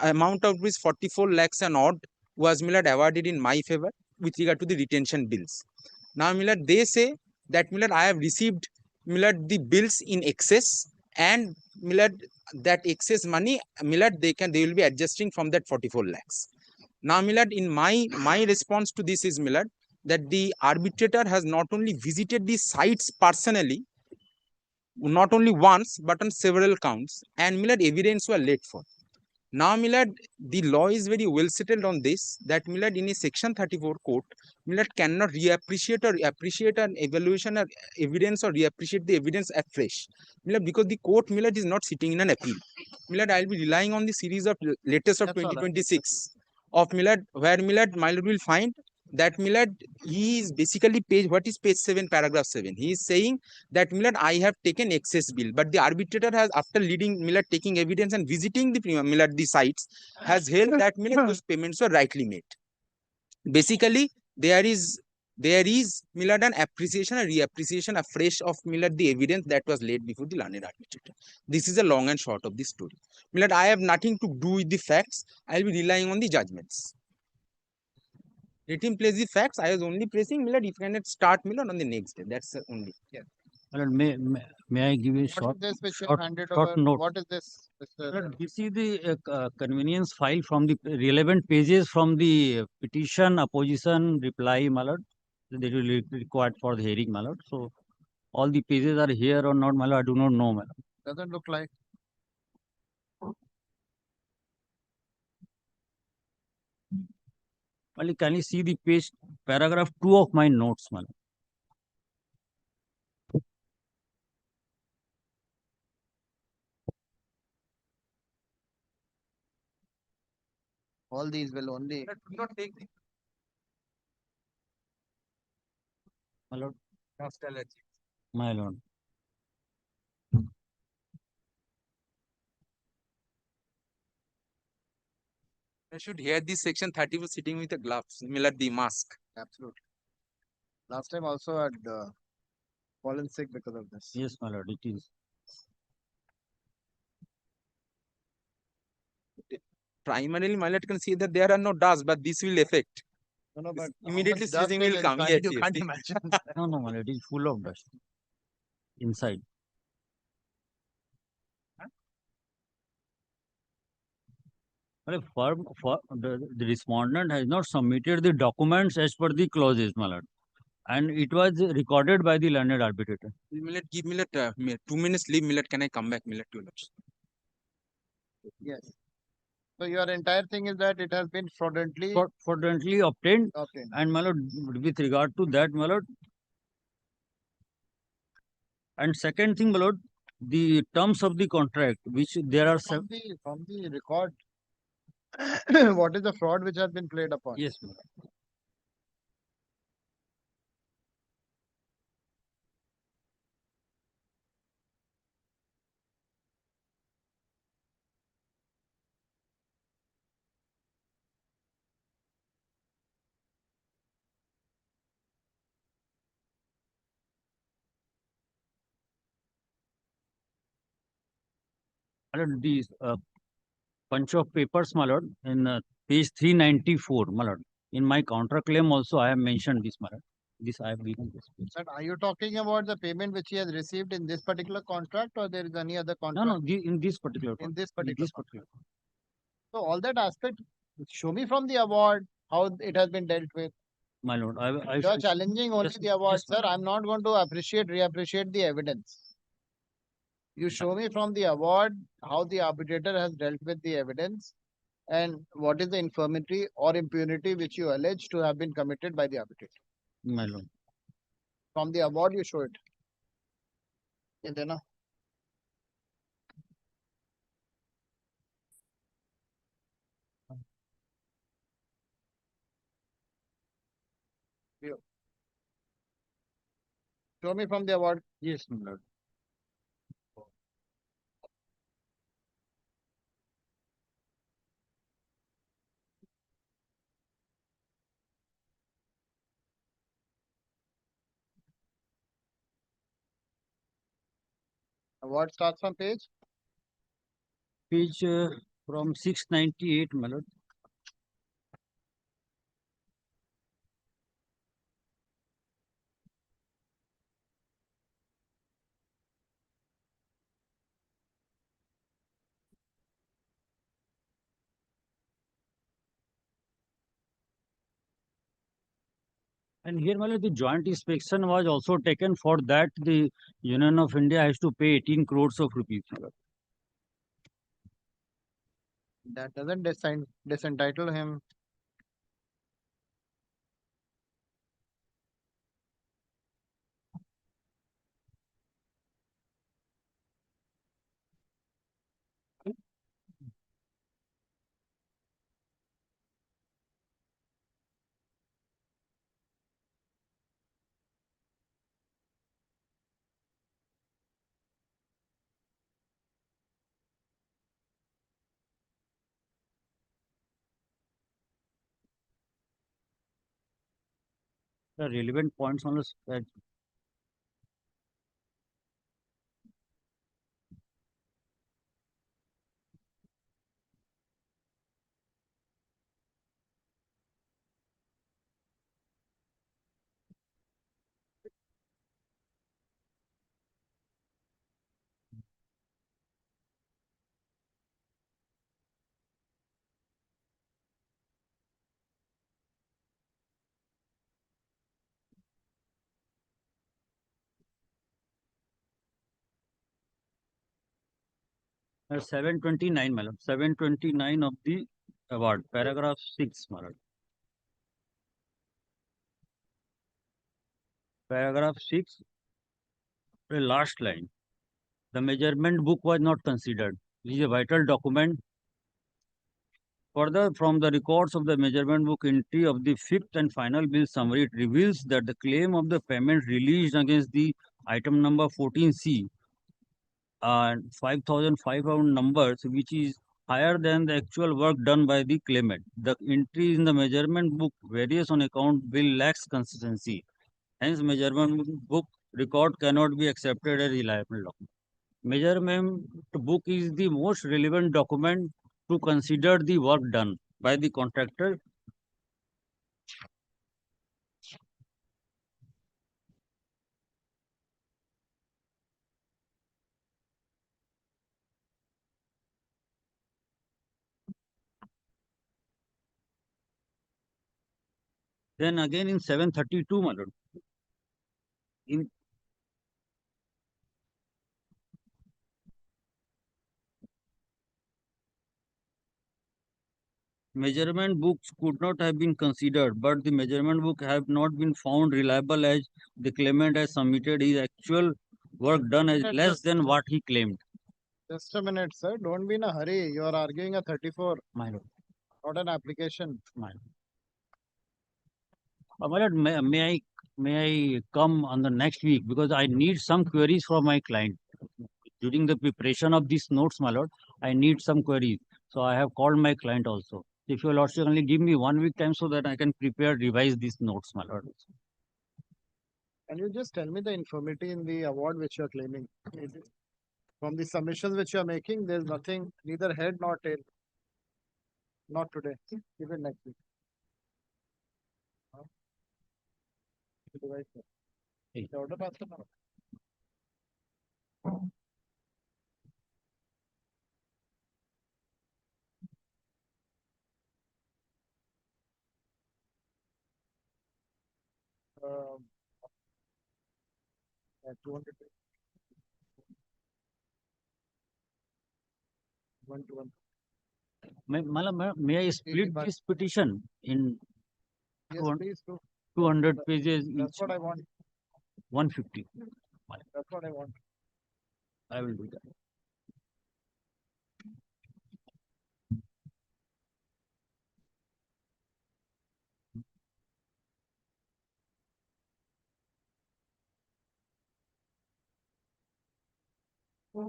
amount of rupees 44 lakhs and odd was Milord awarded in my favor with regard to the retention bills. Now, Milord, they say that Milord, I have received Milord the bills in excess, and Milord, that excess money, Milord, they will be adjusting from that 44 lakhs. Now, Milord, in my response to this is Milord, that the arbitrator has not only visited the sites personally, not only once, but on several counts, and Milord, evidence were laid for. Now, Milord, the law is very well settled on this, that Milord, in a section 34 court, Milord cannot reappreciate or appreciate an evaluation or evidence or reappreciate the evidence afresh. Milord, because the court, Milord, is not sitting in an appeal. Milord, I will be relying on the series of latest of 2026 of Milord, where Milord, my Lord will find that Milord, he is basically what is page 7, paragraph 7. He is saying that Milord, I have taken excess bill, but the arbitrator has, after leading Milord taking evidence and visiting the Milord the sites, has held that Milord those payments were rightly made. Basically, there is Milord an appreciation and reappreciation afresh of Milord the evidence that was laid before the learned arbitrator. This is the long and short of the story. Milord, I have nothing to do with the facts. I will be relying on the judgments. Let him place the facts. I was only placing Milord. If you cannot start Milord on the next day, that's only. Yeah. Milord, may I give you a short, What is this which you short, have handed short over? note? What is this, Mr. Milord, this is the convenience file from the relevant pages from the petition, opposition, reply, my lord. That will be required for the hearing, my lord. So all the pages are here or not, my lord, I do not know, my lord. Doesn't look like. Only can you see the page, paragraph 2 of my notes, my lord. All these will only. Not take the My lord. dust allergy. My lord. I should hear this section 30 was sitting with a gloves, Milord the mask. Absolutely. Last time also had fallen sick because of this. Yes, my lord, it is. Primarily, my lord can see that there are no dust, but this will affect. No, but Immediately dust sneezing is will come. inside, Yes, you yes, can't yes. imagine. No, no, my lord, it is full of dust inside. For the respondent has not submitted the documents as per the clauses, my lord, and it was recorded by the learned arbitrator. Milord, give Milord 2 minutes leave. Milord, can I come back? Milord, 2 minutes. Yes. So your entire thing is that it has been fraudulently Fraudulently obtained. obtained. And my lord, with regard to that, my lord, and second thing, my lord, the terms of the contract, which there are from the record. What is the fraud which has been played upon? Yes, my lord. My lord, these bunch of papers, my lord, in page 394, my lord. In my counterclaim also, I have mentioned this, my lord. This I have given this page. Sir, are you talking about the payment which he has received in this particular contract, or there is any other contract? No, in this particular. In this In particular. this particular. So all that aspect, show me from the award how it has been dealt with. My lord, I You are challenging only yes, the award, yes, sir. I'm not going to reappreciate the evidence. You show me from the award how the arbitrator has dealt with the evidence and what is the infirmity or impunity which you allege to have been committed by the arbitrator. my lord. From the award, you show it. Is there no? Show me from the award. Yes, my lord. Award starts from page. Page from 698, my lord. And here, my lord, the joint inspection was also taken. For that, the Union of India has to pay 18 crores of rupees. My lord. That doesn't disentitle him. The relevant points on the 729, my lord. 729 of the award, paragraph 6, my lord. Paragraph 6, the last line. The measurement book was not considered. This is a vital document. Further, from the records of the measurement book entry of the fifth and final bill summary, it reveals that the claim of the payment released against the item number 14C and 5,500 numbers, which is higher than the actual work done by the claimant. The entry in the measurement book varies on account bill lacks consistency. Hence, measurement book record cannot be accepted as reliable document. Measurement book is the most relevant document to consider the work done by the contractor. Then again in 732, my lord, in measurement books could not have been considered, but the measurement book have not been found reliable as the claimant has submitted his actual work done as less than what he claimed. Just a minute, sir. Don't be in a hurry. You are arguing a 34. My lord. Not an application. My lord, may I come on the next week because I need some queries from my client. During the preparation of these notes, my lord, I need some queries. So I have called my client also. If your lordship only give me 1 week time so that I can prepare, revise these notes, my lord. Can you just tell me the infirmity in the award which you are claiming? From the submissions which you are making, there's nothing, neither head nor tail. Not today. Give it next week. The order pass करना। At 200. 1 to 1. May I split this petition in Yes, please do. 200 pages That's each? what I want. 150. That's what I want. I will do that. I'm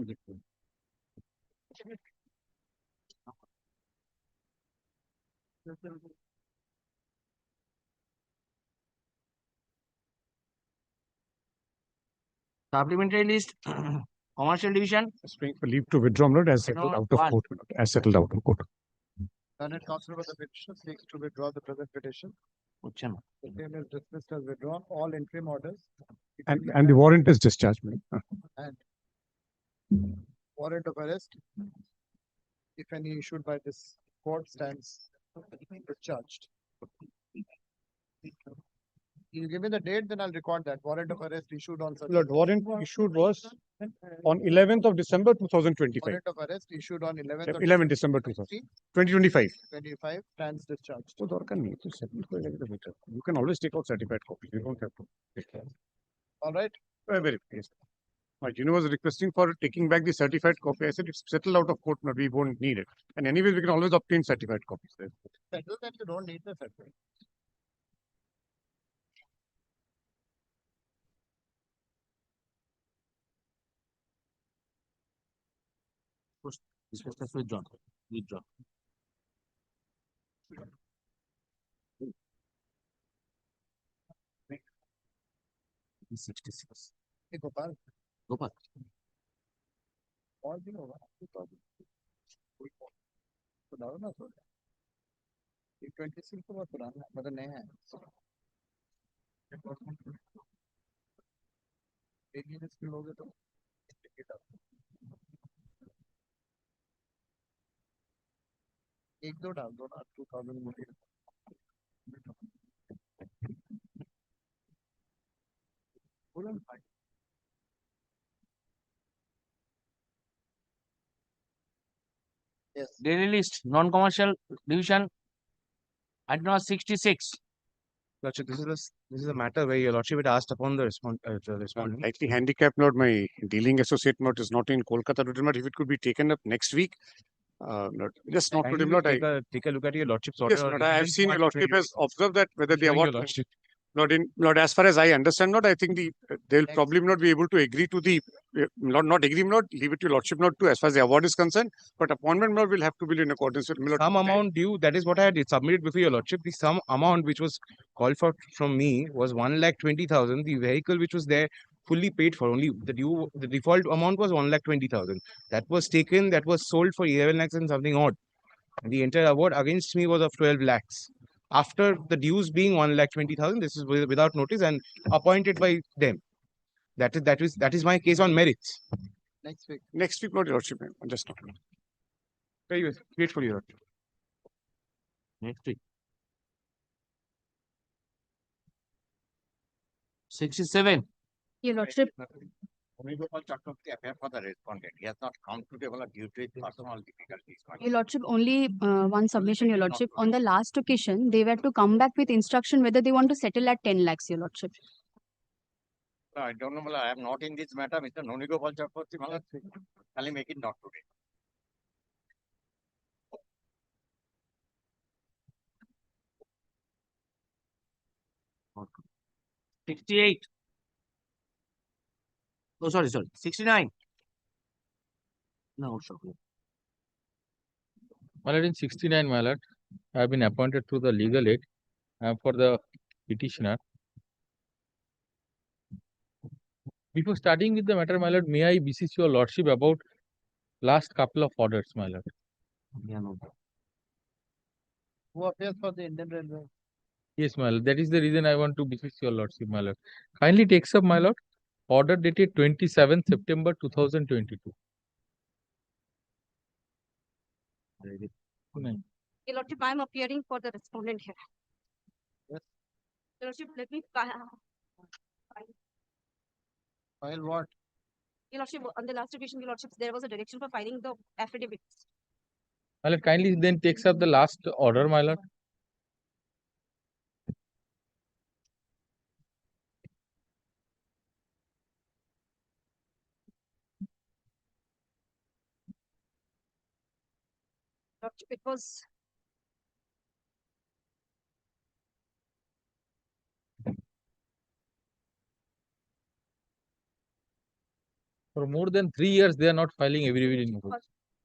good. Supplementary list, commercial division. Praying for leave to withdraw, my lord, as settled No, out of one. court, my lord, as settled out of court. Learned counsel for the petitioner seeks to withdraw the present petition. The same is dismissed as withdrawn. All interim orders. And the warrant is discharged, my lord. And warrant of arrest, if any issued by this court, stands discharged. You give me the date, then I'll record that. Warrant of arrest issued on such. Lord, warrant issued was on 11th of December 2025. Warrant of arrest issued on 11th of 11 December 2025. 25 stands discharged. So, दरकार नहीं है, तो settle हो जाएगा तो better. You can always take out certified copy. You don't have to take care. All right. Very yes. My junior was requesting for taking back the certified copy. I said it's settled out of court, but we won't need it. And anyways, we can always obtain certified copies. Settle that you don't need the certificate. This was withdrawn. Withdrawn. 66. Hey, Gopal. Gopal. और दिन होगा 2000 पुराना ना थोड़ा ये 26 तो बहुत पुराना है मतलब नया है एक यूनिट के लोगे तो टिकट एक दो डाल दो ना 2000 मुझे Yes. Daily list, non-commercial division. Item number 66. Lordship, this is a matter where your lordship had asked upon the respondent. Slightly handicapped, Lord. My dealing associate, Lord, is not in Kolkata. Lord, if it could be taken up next week, Lord, just not to him, Lord. Take a look at your lordship's order. Yes, Lord. I have seen your lordship has observed that whether the Showing your award. lordship. Lord, as far as I understand, Lord, I think they will probably not be able to agree to the not agree, Lord. Leave it to your lordship, Lord, to as far as the award is concerned. But appointment, Lord, will have to be in accordance with Lord. Some amount due, that is what I had submitted before your lordship. The sum amount which was called for from me was 1,20,000. The vehicle which was there fully paid for. Only the default amount was 1,20,000. That was taken, that was sold for 11 lakhs and something odd. And the entire award against me was of 12 lakhs. After the dues being 1,20,000, this is without notice and appointed by them. That is my case on merits. Next week, Lord, your lordship, just not. Very grateful, your lordship. Next week. 67. Your lordship, HON'BLE Chakravarti appeared for the respondent. He has not come to develop due to his personal difficulties. your lordship, only one submission, your lordship. On the last occasion, they were to come back with instruction whether they want to settle at 10 lakhs, your lordship. I don't know, I am not in this matter. Mr. HON'BLE Chakravarti, I'll make it not today. Okay. 68. Oh, sorry. 69. No, sorry. My lord, in 69, my lord, I have been appointed through the legal aid for the petitioner. Before starting with the matter, my lord, may I beseech your lordship about last couple of orders, my lord? Yeah, no. Who appears for the Indian Railway? Yes, my lord. That is the reason I want to beseech your lordship, my lord. Kindly takes up, my lord, order dated 27th September 2022. Your lordship, I am appearing for the respondent here. Yes. Your lordship, let me file what? Your lordship, on the last occasion, your lordship, there was a direction for filing the affidavits. My lord, kindly then takes up the last order, my lord. It was For more than 3 years, they are not filing affidavit in opposition.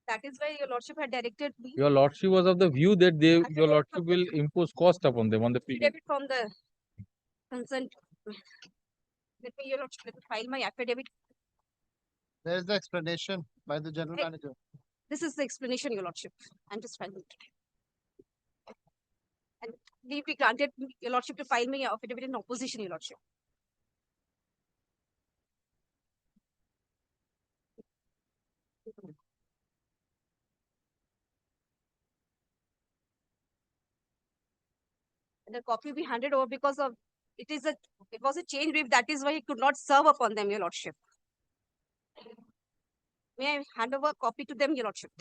that is why your lordship had directed me. Your lordship was of the view that your Affidavit lordship will impose cost upon them on the people. Affidavit from the consent. Let me, your lordship, let me file my affidavit. There is the explanation by the general manager. This is the explanation, your lordship. I'm just filing it. And leave be granted, your lordship, to file my affidavit in opposition, your lordship. And the copy be handed over because of it was a change brief. That is why he could not serve upon them, your lordship. May I hand over a copy to them, your lordship?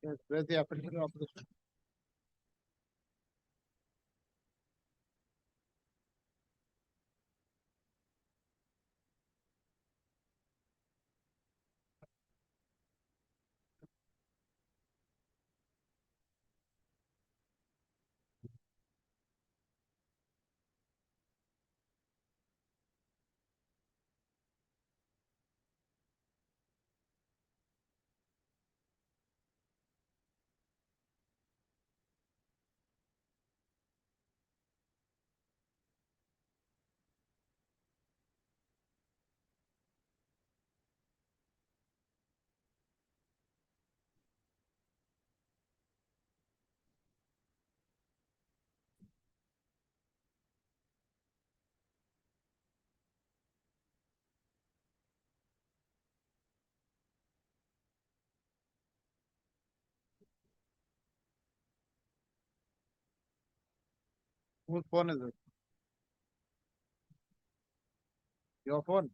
Yes, where's the application of the Whose phone is it? Your phone?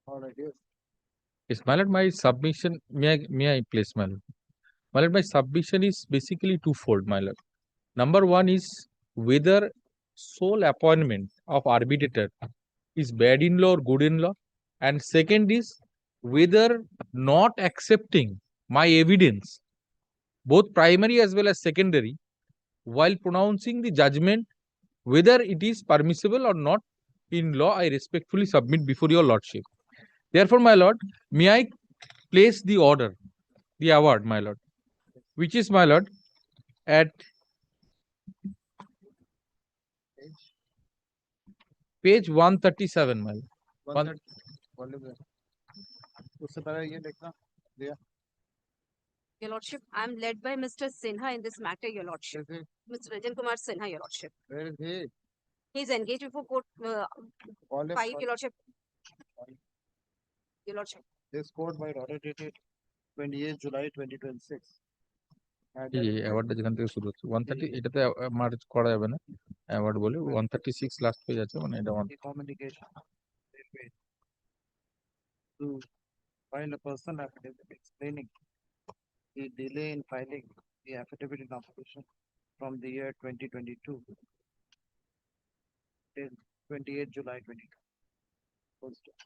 All right, yes. Yes, my lord, my submission, may I place, my lord? My lord, my submission is basically twofold, my lord. Number one is whether sole appointment of arbitrator is bad in law or good in law. And second is whether not accepting my evidence, both primary as well as secondary, while pronouncing the judgment, whether it is permissible or not in law, I respectfully submit before your lordship. Therefore, my lord, may I place the order, the award, my lord, which is, my lord, at page 137, my lord. 130. उससे पहले ये देखना दिया Your Lordship, I am led by Mr. Sinha in this matter, Your Lordship. Mr. Rajan Kumar Sinha, Your Lordship. Where is he? He is engaged before court Call him, file, call Your Lordship. Your Lordship. This court by order dated 28 July 2026. এই অ্যাওয়ার্ডটা যেখান থেকে শুরু হচ্ছে 130 এটাতে March করা যাবে না award বলে 136 লাস্ট পেজ আছে মানে এটা Communication railway to file a person affidavit explaining the delay in filing the affidavit in opposition from the year 2022 till 28 July 2022. Full stop.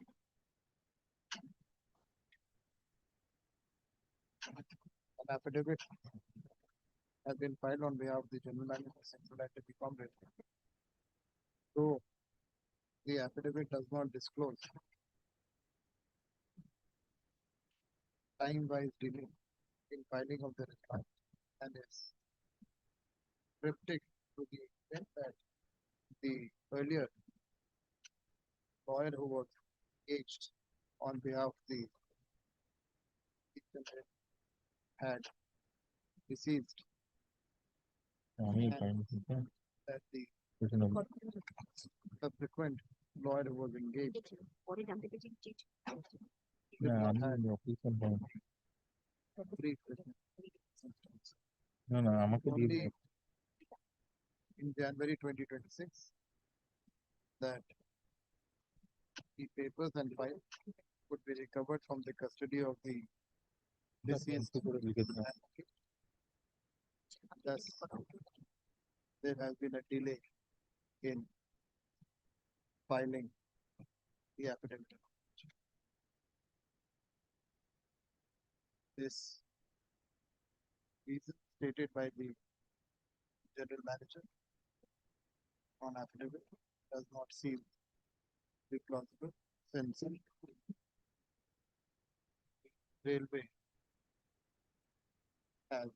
An affidavit has been filed on behalf of the General Manager Central Active Comrade. Though the affidavit does not disclose time-wise delay in filing of the reply and is cryptic to the extent that the earlier lawyer who was engaged on behalf of the defendant had deceased আমি and that the subsequent lawyer who was engaged না did not আমি have officer brief written instructions. না না আমাকে দিয়ে Only in January 2026 that the papers and files would be recovered from the custody of the deceased. Thus, there has been a delay in filing the affidavit. This reason stated by the general manager on affidavit does not seem to be plausible since railway has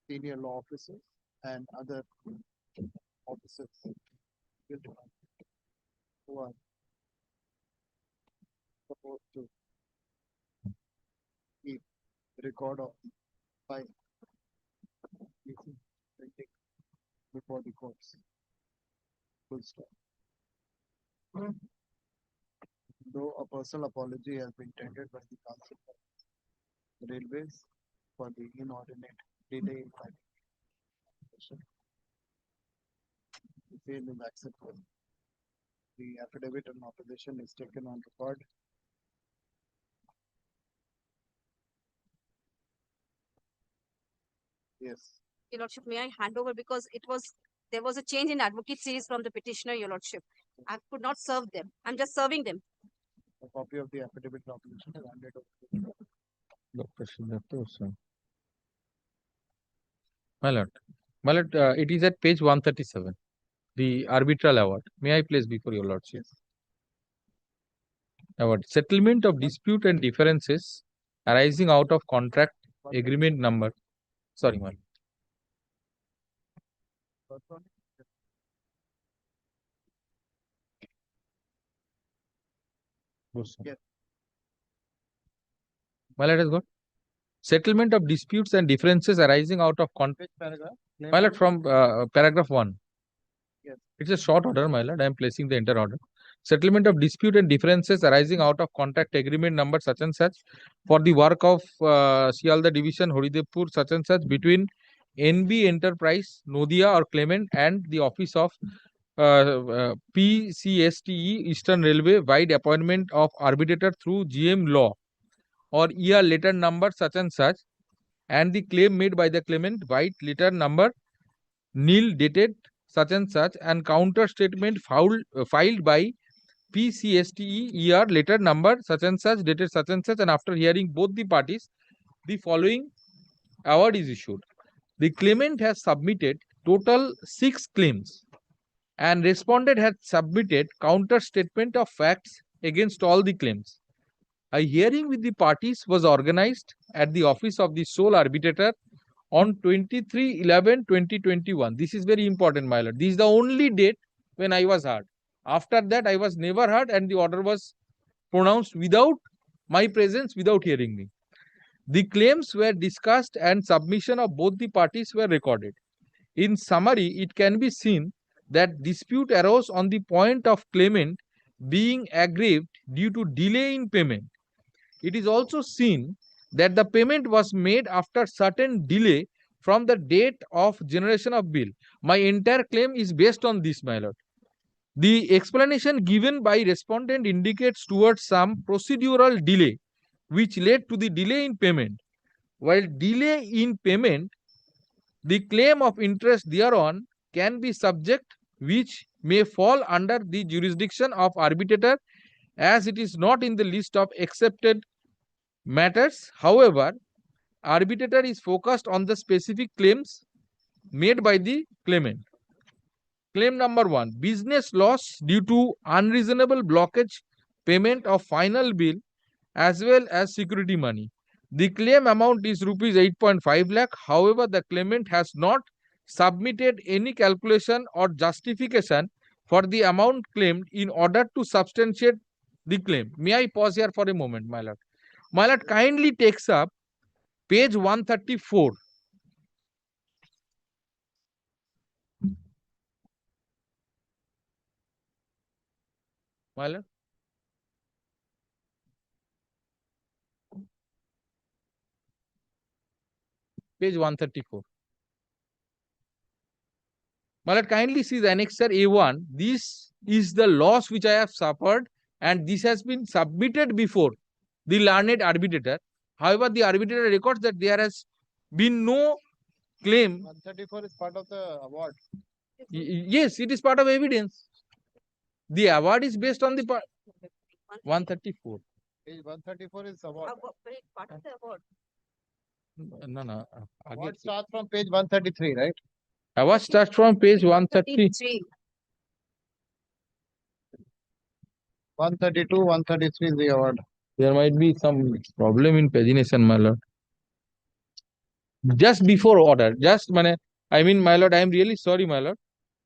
senior law officers and other officers who are supposed to keep record of file printing before the courts. Full stop. Though a personal apology has been tendered by the Council of Railways for the inordinate delay in filing, the same is acceptable. The affidavit in opposition is taken on record. Yes. Your Lordship, may I hand over because there was a change in advocate series from the petitioner, Your Lordship. I could not serve them. I'm just serving them. A copy of the affidavit in opposition is handed over. Dr. Siddhartha Osam. My lord, it is at page 137, the arbitral award. May I place before your lordship? Award settlement of dispute and differences arising out of contract agreement number. Sorry, my lord. Yes. My lord has got settlement of disputes and differences arising out of Which paragraph? My lord, from paragraph 1. Yes. It's a short order, my lord. I am placing the entire order. Settlement of dispute and differences arising out of contract agreement number such and such for the work of Sialda division, Haridevpur such and such between NB Enterprise, Nodia or Clement and the office of PCSTE Eastern Railway wide appointment of arbitrator through GM law or year letter number such and such, and the claim made by the claimant white letter number nil dated such and such, and counter statement filed by PCSTE ER letter number such and such dated such and such, and after hearing both the parties, the following award is issued. The claimant has submitted total 6 claims and respondent had submitted counter statement of facts against all the claims. A hearing with the parties was organized at the office of the sole arbitrator on 23/11/2021. This is very important, my lord. This is the only date when I was heard. After that, I was never heard, and the order was pronounced without my presence, without hearing me. The claims were discussed and submission of both the parties were recorded. In summary, it can be seen that dispute arose on the point of claimant being aggrieved due to delay in payment. It is also seen that the payment was made after certain delay from the date of generation of bill. My entire claim is based on this, my lord. The explanation given by respondent indicates towards some procedural delay which led to the delay in payment. While delay in payment, the claim of interest thereon can be subject which may fall under the jurisdiction of arbitrator as it is not in the list of accepted matters. However, arbitrator is focused on the specific claims made by the claimant. Claim number 1, business loss due to unreasonable blockage payment of final bill as well as security money. The claim amount is rupees 8.5 lakh. However, the claimant has not submitted any calculation or justification for the amount claimed in order to substantiate the claim. May I pause here for a moment, my lord? My lord kindly takes up page 134. My lord. Page 134. My lord kindly see the annexure A1. This is the loss which I have suffered and this has been submitted before the learned arbitrator. However, the arbitrator records that there has been no claim. 134 is part of the award. Yes, it is part of evidence. The award is based on the 134. Page 134 is award. Part of the award. No. Award starts from page 133, right? Award starts from page 133. 132, 133 is the award. There might be some problem in pagination, my lord. Just before order, I mean, my lord, I am really sorry, my lord.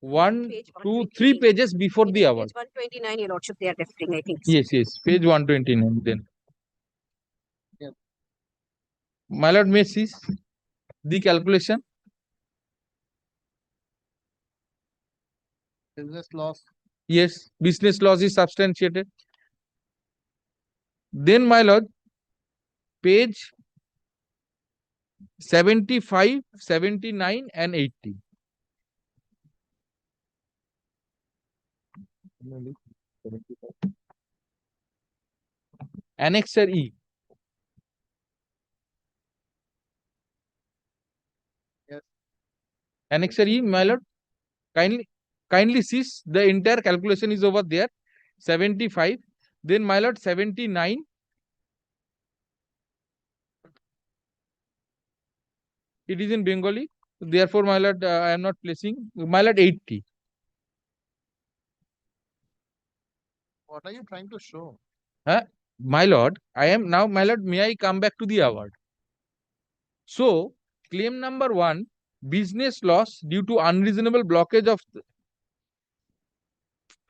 1, 2, 3 pages before the award. Page 129, your lordship, they are referring, I think. Yes, page 129 then. Yes. My lord, may cease the calculation. Business loss. Yes, business loss is substantiated. Then, my lord, page 75, 79 and 80. Annexure E. Yes. Annexure E, my lord, kindly see the entire calculation is over there. 75. Then, my lord, 79. It is in Bengali. Therefore, my lord, I am not placing. My lord, 80. What are you trying to show? My lord, I am now, my lord, may I come back to the award? So, claim number 1, business loss due to unreasonable blockage of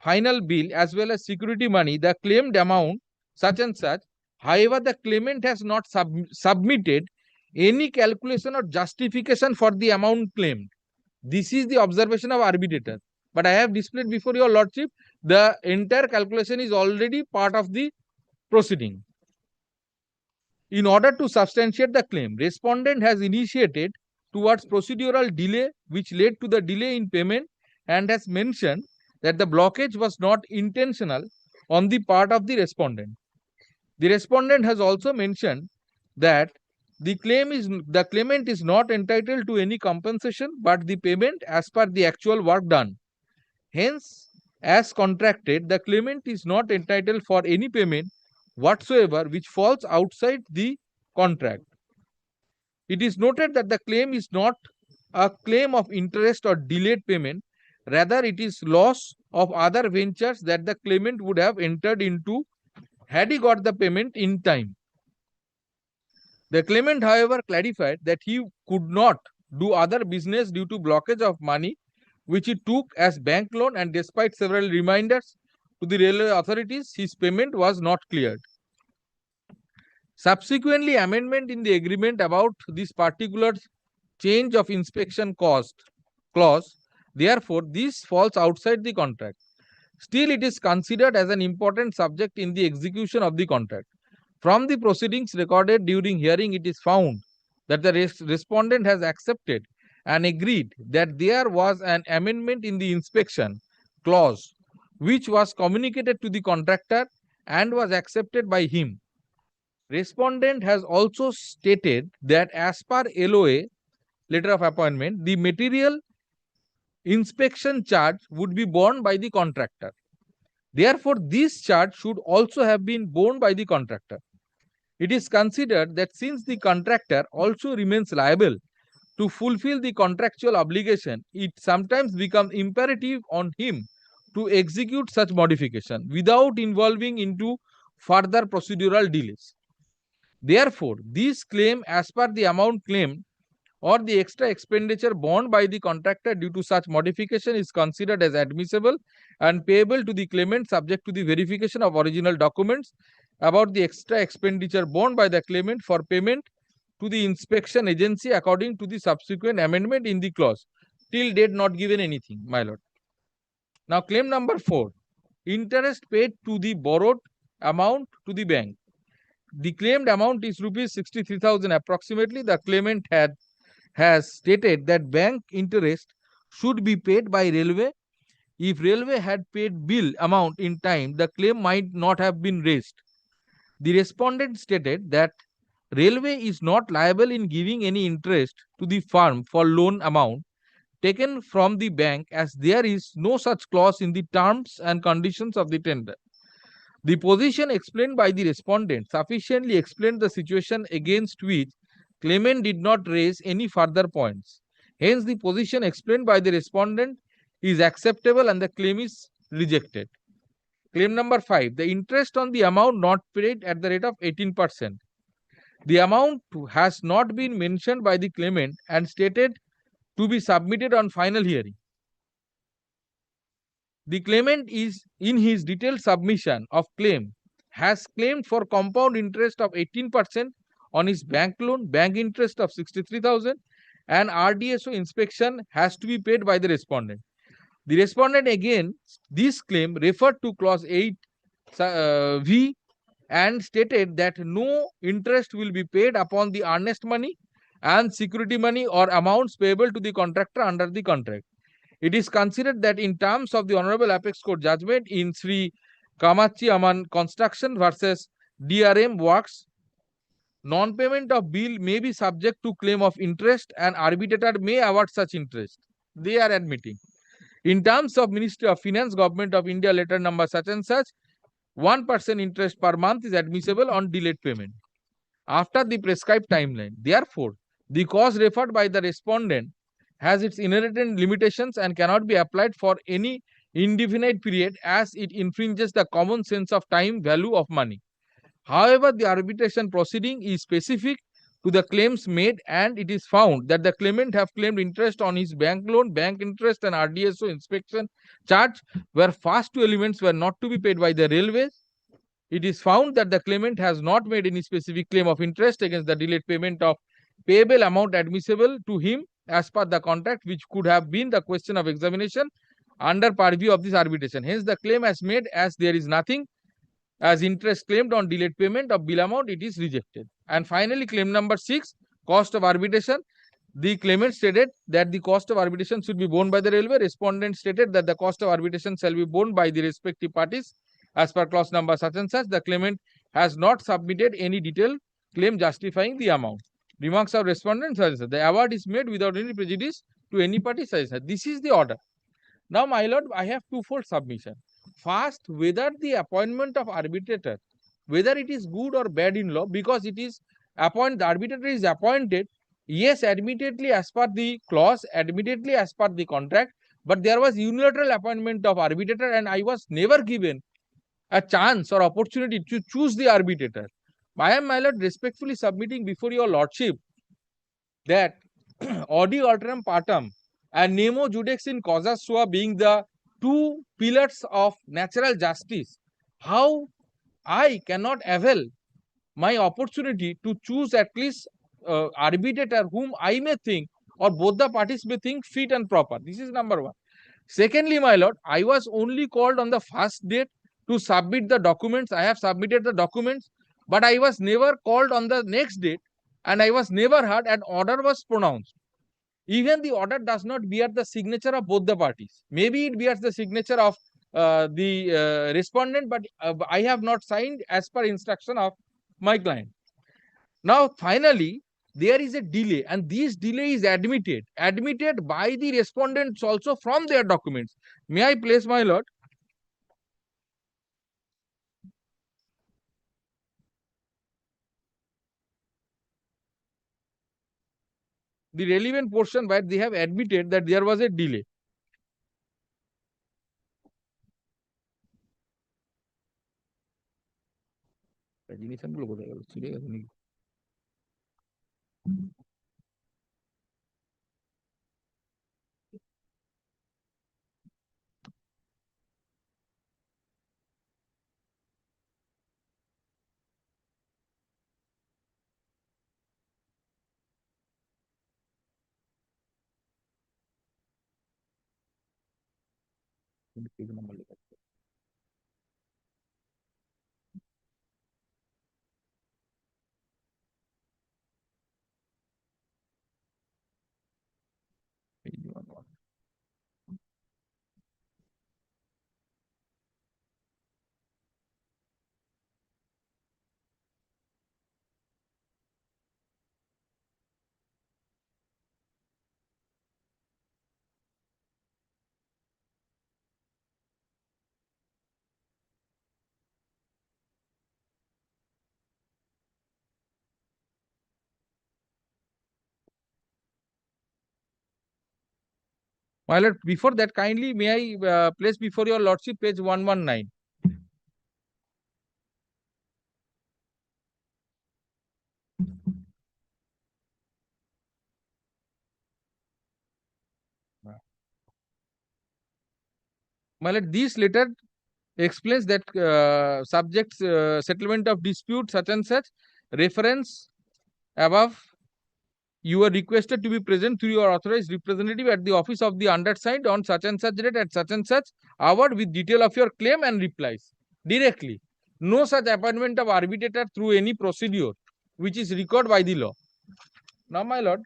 final bill as well as security money, the claimed amount such and such However, the claimant has not submitted any calculation or justification for the amount claimed. This is the observation of arbitrator. But I have displayed before your lordship, the entire calculation is already part of the proceeding. In order to substantiate the claim, respondent has initiated towards procedural delay which led to the delay in payment and has mentioned that the blockage was not intentional on the part of the respondent. The respondent has also mentioned that the claimant is not entitled to any compensation but the payment as per the actual work done. Hence, as contracted, the claimant is not entitled for any payment whatsoever which falls outside the contract. It is noted that the claim is not a claim of interest or delayed payment, rather it is loss of other ventures that the claimant would have entered into had he got the payment in time. The claimant, however, clarified that he could not do other business due to blockage of money which he took as bank loan, and despite several reminders to the railway authorities, his payment was not cleared. Subsequently, amendment in the agreement about this particular change of inspection cost clause, therefore, this falls outside the contract. Still, it is considered as an important subject in the execution of the contract. From the proceedings recorded during hearing, it is found that the respondent has accepted and agreed that there was an amendment in the inspection clause which was communicated to the contractor and was accepted by him. Respondent has also stated that as per LOA, letter of appointment, the material inspection charge would be borne by the contractor. Therefore, this charge should also have been borne by the contractor. It is considered that since the contractor also remains liable to fulfill the contractual obligation, it sometimes becomes imperative on him to execute such modification without involving into further procedural delays. Therefore, this claim as per the amount claimed or the extra expenditure borne by the contractor due to such modification is considered as admissible and payable to the claimant subject to the verification of original documents about the extra expenditure borne by the claimant for payment to the inspection agency according to the subsequent amendment in the clause. Till date not given anything, my lord. Now claim number 4, interest paid to the borrowed amount to the bank. The claimed amount is rupees 63,000 approximately. The claimant has stated that bank interest should be paid by railway. If railway had paid bill amount in time, the claim might not have been raised. The respondent stated that railway is not liable in giving any interest to the firm for loan amount taken from the bank, as there is no such clause in the terms and conditions of the tender. The position explained by the respondent sufficiently explained the situation against which claimant did not raise any further points. Hence, the position explained by the respondent is acceptable and the claim is rejected. Claim number 5, the interest on the amount not paid at the rate of 18%. The amount has not been mentioned by the claimant and stated to be submitted on final hearing. The claimant is in his detailed submission of claim has claimed for compound interest of 18% on his bank loan, bank interest of 63,000, and RDSO inspection has to be paid by the respondent. The respondent again, this claim referred to clause 8 V and stated that no interest will be paid upon the earnest money and security money or amounts payable to the contractor under the contract. It is considered that in terms of the Honorable Apex Court judgment in Sri Kamachi Aman Construction versus DRM Works, non-payment of bill may be subject to claim of interest and arbitrator may award such interest. They are admitting. In terms of Ministry of Finance, Government of India letter number such and such, 1% interest per month is admissible on delayed payment after the prescribed timeline. Therefore, the cause referred by the respondent has its inherent limitations and cannot be applied for any indefinite period as it infringes the common sense of time value of money. However, the arbitration proceeding is specific to the claims made and it is found that the claimant have claimed interest on his bank loan, bank interest and RDSO inspection charge where first two elements were not to be paid by the railways it is found that the claimant has not made any specific claim of interest against the delayed payment of payable amount admissible to him as per the contract, which could have been the question of examination under purview of this arbitration. Hence, the claim as made as there is nothing as interest claimed on delayed payment of bill amount, it is rejected. And finally, claim number 6, cost of arbitration. The claimant stated that the cost of arbitration should be borne by the railway. Respondent stated that the cost of arbitration shall be borne by the respective parties as per clause number such and such. The claimant has not submitted any detailed claim justifying the amount. Remarks of respondent such as such. The award is made without any prejudice to any party such as such. This is the order. Now, my lord, I have twofold submission. First, whether the appointment of arbitrator, whether it is good or bad in law, because it is the arbitrator is appointed, yes, admittedly as per the clause, admittedly as per the contract, but there was unilateral appointment of arbitrator and I was never given a chance or opportunity to choose the arbitrator. I am, my lord, respectfully submitting before your lordship that Audi alteram partem and nemo judex in causa sua being the two pillars of natural justice, how I cannot avail my opportunity to choose at least arbitrator whom I may think or both the parties may think fit and proper. This is number one. Secondly, my lord, I was only called on the first date to submit the documents. I have submitted the documents, but I was never called on the next date and I was never heard and order was pronounced. Even the order does not bear the signature of both the parties. Maybe it bears the signature of the respondent, but I have not signed as per instruction of my client. Now, finally, there is a delay and this delay is admitted by the respondents also from their documents. May I place, my lord? The relevant portion where they have admitted that there was a delay. My lord, before that, kindly may I place before your lordship page 119. My lord, this letter explains that subjects settlement of dispute such and such reference above. You are requested to be present through your authorized representative at the office of the undersigned on such and such date at such and such hour with detail of your claim and replies directly. No such appointment of arbitrator through any procedure which is required by the law. Now, my lord,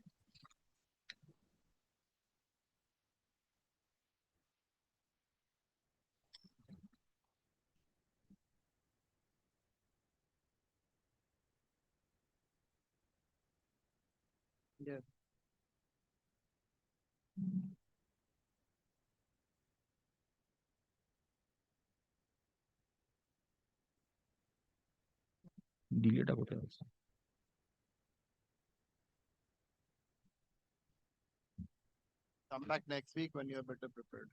Yeah. ডিলেটা কোথায় আছে? Come back next week when you're better prepared.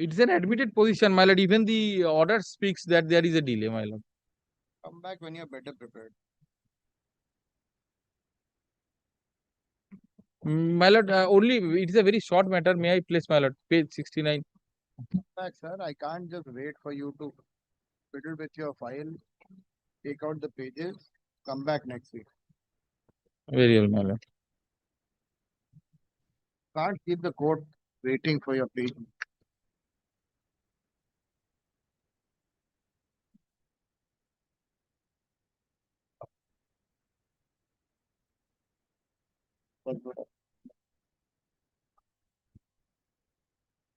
It's an admitted position, my lord. Even the order speaks that there is a delay, my lord. Come back when you're better prepared. My lord, only it is a very short matter. May I place, my lord, page 69? Back, sir. I can't just wait for you to fiddle with your file, take out the pages, come back next week. Very well, my lord. Can't keep the court waiting for your page.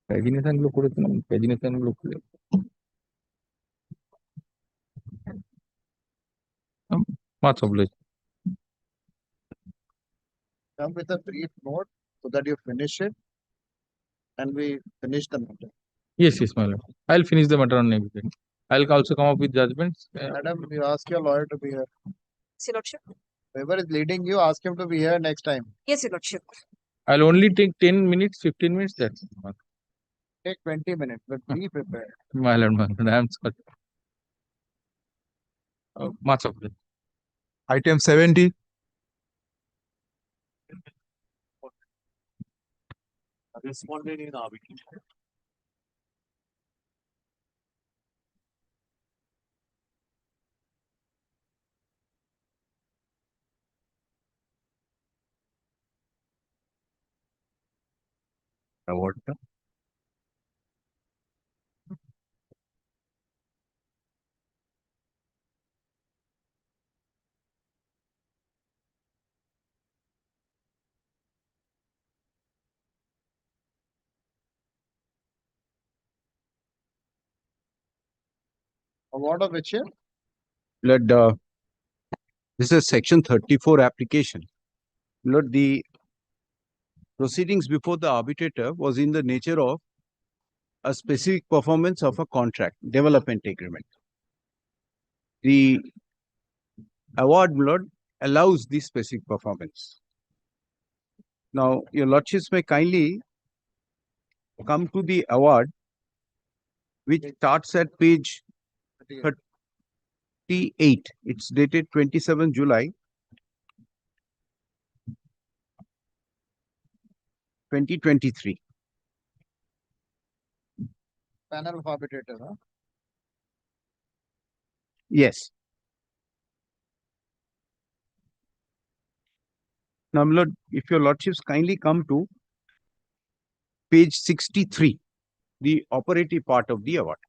প্যাজিনেশন গুলো করেছিলাম, প্যাজিনেশন গুলো খুলে much obliged. Come with a brief note so that you finish it and we finish the matter. Yes, yes, my lord. I'll finish the matter on next day. I'll also come up with judgments. Madam, you ask your lawyer to be here. Yes, Your Lordship. Whoever is leading you, ask him to be here next time. Yes, Your Lordship. I'll only take 10 minutes, 15 minutes. That's it. Take 20 minutes, but be prepared. My lord, I'm sorry. Much obliged. Item 70. Responded in arbitration. Award. Award of which year? Lord, this is section 34 application. Lord, the proceedings before the arbitrator was in the nature of a specific performance of a contract, development agreement. The award, Lord, allows this specific performance. Now, your lordships may kindly come to the award, which starts at page 38. It's dated 27 July 2023. Panel of arbitrators, huh? Yes. Now, my lord, if your lordships kindly come to page 63, the operative part of the award.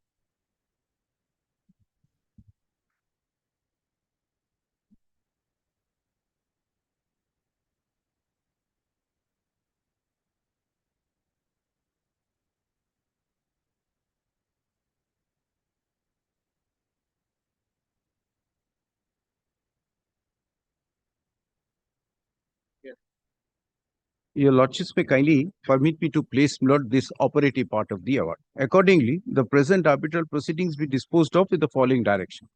Your lordships may kindly permit me to place, Lord, this operative part of the award. Accordingly, the present arbitral proceedings be disposed of with the following direction.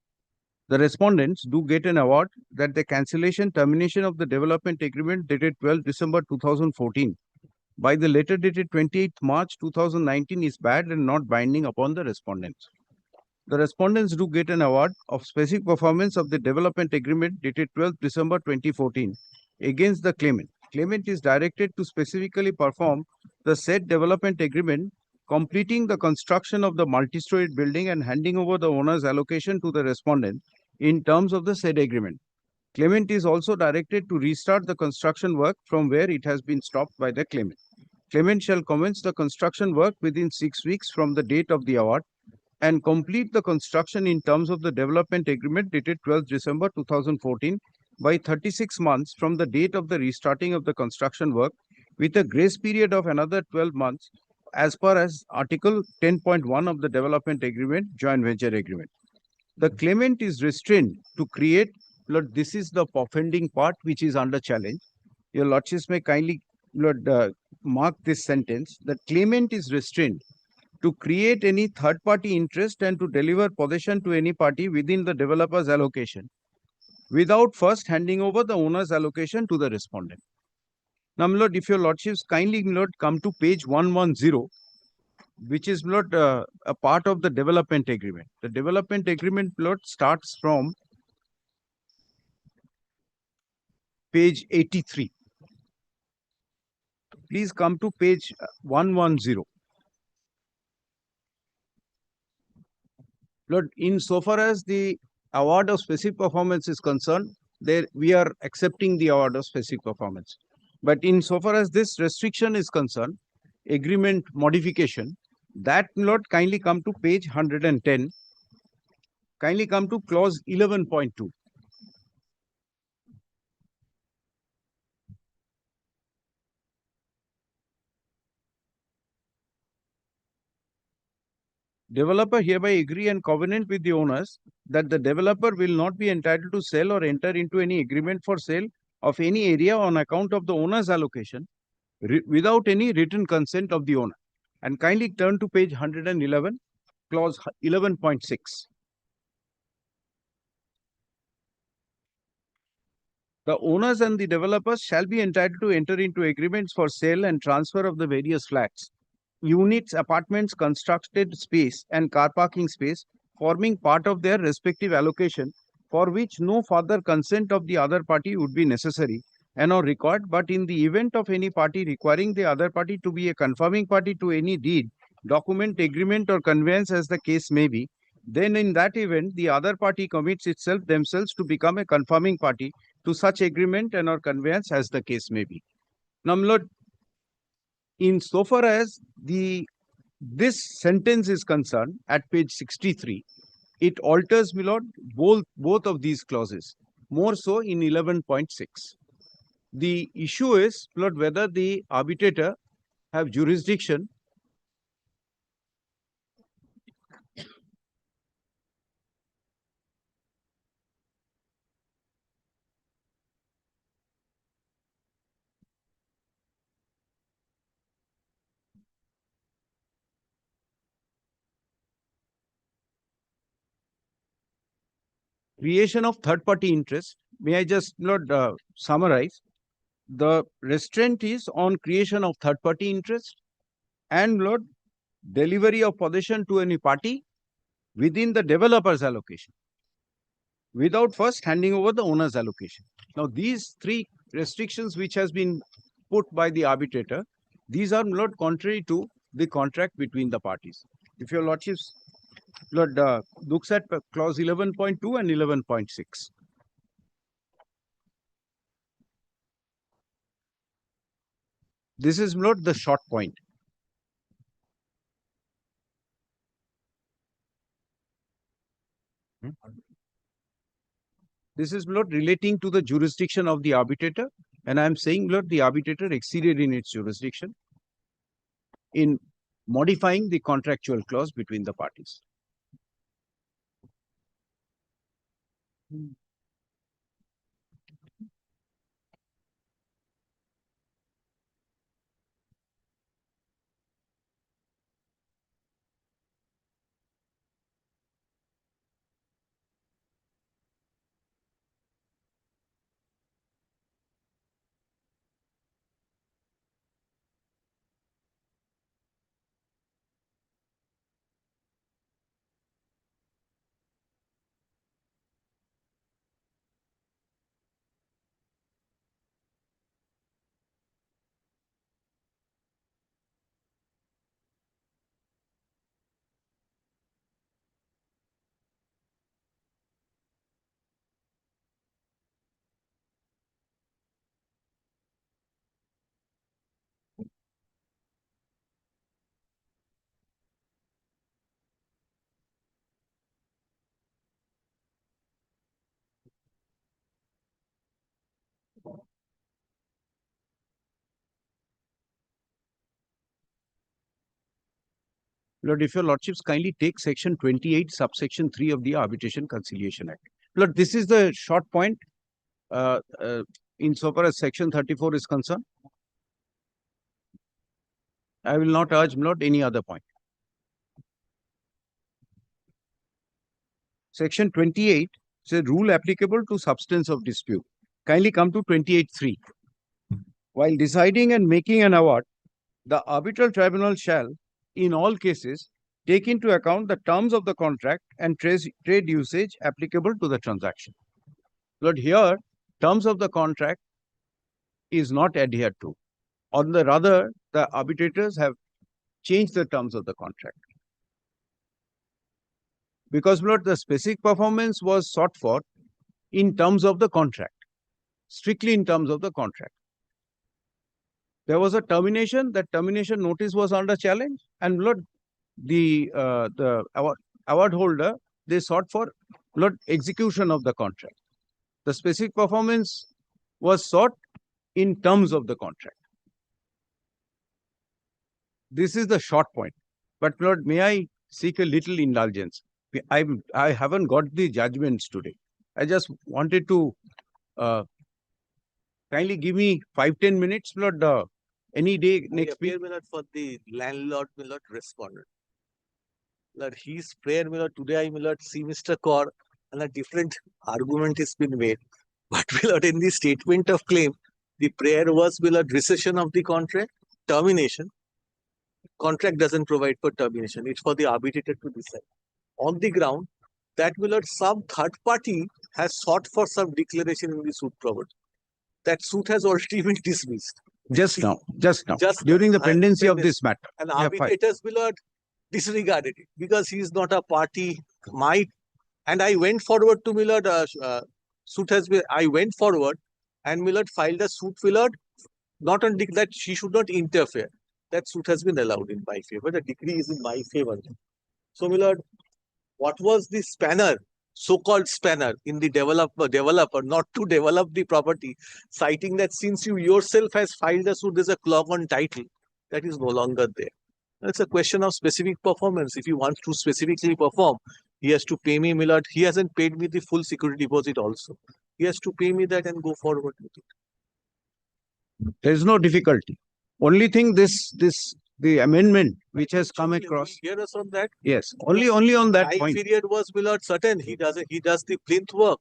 The respondents do get an award that the cancellation termination of the development agreement dated 12 December 2014 by the letter dated 28 March 2019 is bad and not binding upon the respondents. The respondents do get an award of specific performance of the development agreement dated 12 December 2014 against the claimant. Claimant is directed to specifically perform the said development agreement, completing the construction of the multi-storied building and handing over the owner's allocation to the respondent in terms of the said agreement. Claimant is also directed to restart the construction work from where it has been stopped by the claimant. Claimant shall commence the construction work within 6 weeks from the date of the award and complete the construction in terms of the development agreement dated 12 December 2014 by 36 months from the date of the restarting of the construction work with a grace period of another 12 months as per as Article 10.1 of the development agreement, joint venture agreement. The claimant is restrained to create, Lord, this is the offending part which is under challenge. Your lordships may kindly, Lord, mark this sentence. The claimant is restrained to create any third-party interest and to deliver possession to any party within the developer's allocation without first handing over the owner's allocation to the respondent. Now, my lord, if your lordships kindly, my lord, come to page 110, which is, my lord, a part of the development agreement. The development agreement, my lord, starts from page 83. Please come to page 110. Lord, insofar as the award of specific performance is concerned, there we are accepting the award of specific performance. But insofar as this restriction is concerned, agreement modification, that Lord, kindly come to page 110. Kindly come to clause 11.2. Developer hereby agree and covenant with the owners that the developer will not be entitled to sell or enter into any agreement for sale of any area on account of the owner's allocation without any written consent of the owner. And kindly turn to page 111, clause 11.6. The owners and the developers shall be entitled to enter into agreements for sale and transfer of the various flats, units, apartments, constructed space and car parking space forming part of their respective allocation, for which no further consent of the other party would be necessary and or required, but in the event of any party requiring the other party to be a confirming party to any deed, document, agreement or conveyance as the case may be, then in that event the other party commits itself themselves to become a confirming party to such agreement and or conveyance as the case may be. Now, my lord, insofar as this sentence is concerned at page 63, it alters, my lord, both of these clauses, more so in 11.6. The issue is, my lord, whether the arbitrator have jurisdiction creation of third party interest. May I just, Lord, summarize? The restraint is on creation of third party interest and, Lord, delivery of possession to any party within the developer's allocation without first handing over the owner's allocation. Now, these three restrictions which has been put by the arbitrator, these are, Lord, contrary to the contract between the parties. If your lordships, Lord, looks at clause 11.2 and 11.6. This is, Lord, the short point. This is, Lord, relating to the jurisdiction of the arbitrator, and I am saying, Lord, the arbitrator exceeded in its jurisdiction in modifying the contractual clause between the parties. Lord, if your lordships kindly take section 28, subsection 3 of the Arbitration Conciliation Act. Lord, this is the short point insofar as section 34 is concerned. I will not urge, Lord, any other point. Section 28 is a rule applicable to substance of dispute. Kindly come to 28.3. While deciding and making an award, the arbitral tribunal shall, in all cases, take into account the terms of the contract and trade usage applicable to the transaction. Lord, here, terms of the contract is not adhered to. On the rather, the arbitrators have changed the terms of the contract. because my lord, the specific performance was sought for in terms of the contract, strictly in terms of the contract. There was a termination, that termination notice was under challenge, and my lord, the award holder, they sought for my lord, execution of the contract. The specific performance was sought in terms of the contract. This is the short point. But Lord, may I seek a little indulgence? I haven't got the judgments today. I just wanted to kindly give me 5-10 minutes, Lord, any day next week. For the landlord, Lord, responded. Lord, his prayer, Lord, today I, Lord, see Mr. Kaur, and a different argument has been made. But, Lord, in the statement of claim, the prayer was, Lord, rescission of the contract, termination. Contract doesn't provide for termination. It's for the arbitrator to decide. On the ground that some third party has sought for some declaration in the suit property. That suit has already been dismissed. Just now, during the pendency of this matter. And Yeah, fine. arbitrators disregarded it because he is not a party. And I went forward to suit has been. I went forward and Millard filed a suit, not on that she should not interfere. That suit has been allowed in my favor. The decree is in my favor. So, Millard, what was the spanner, so-called spanner in the developer not to develop the property, citing that since you yourself has filed a suit, there's a clock on title that is no longer there. It's a question of specific performance. If he wants to specifically perform, he has to pay me, Millard. He hasn't paid me the full security deposit also. He has to pay me that and go forward with it. There is no difficulty. Only thing the amendment which has come across. Hear us on that? Yes, only on that Time point. period was Millard certain. He does the plinth work.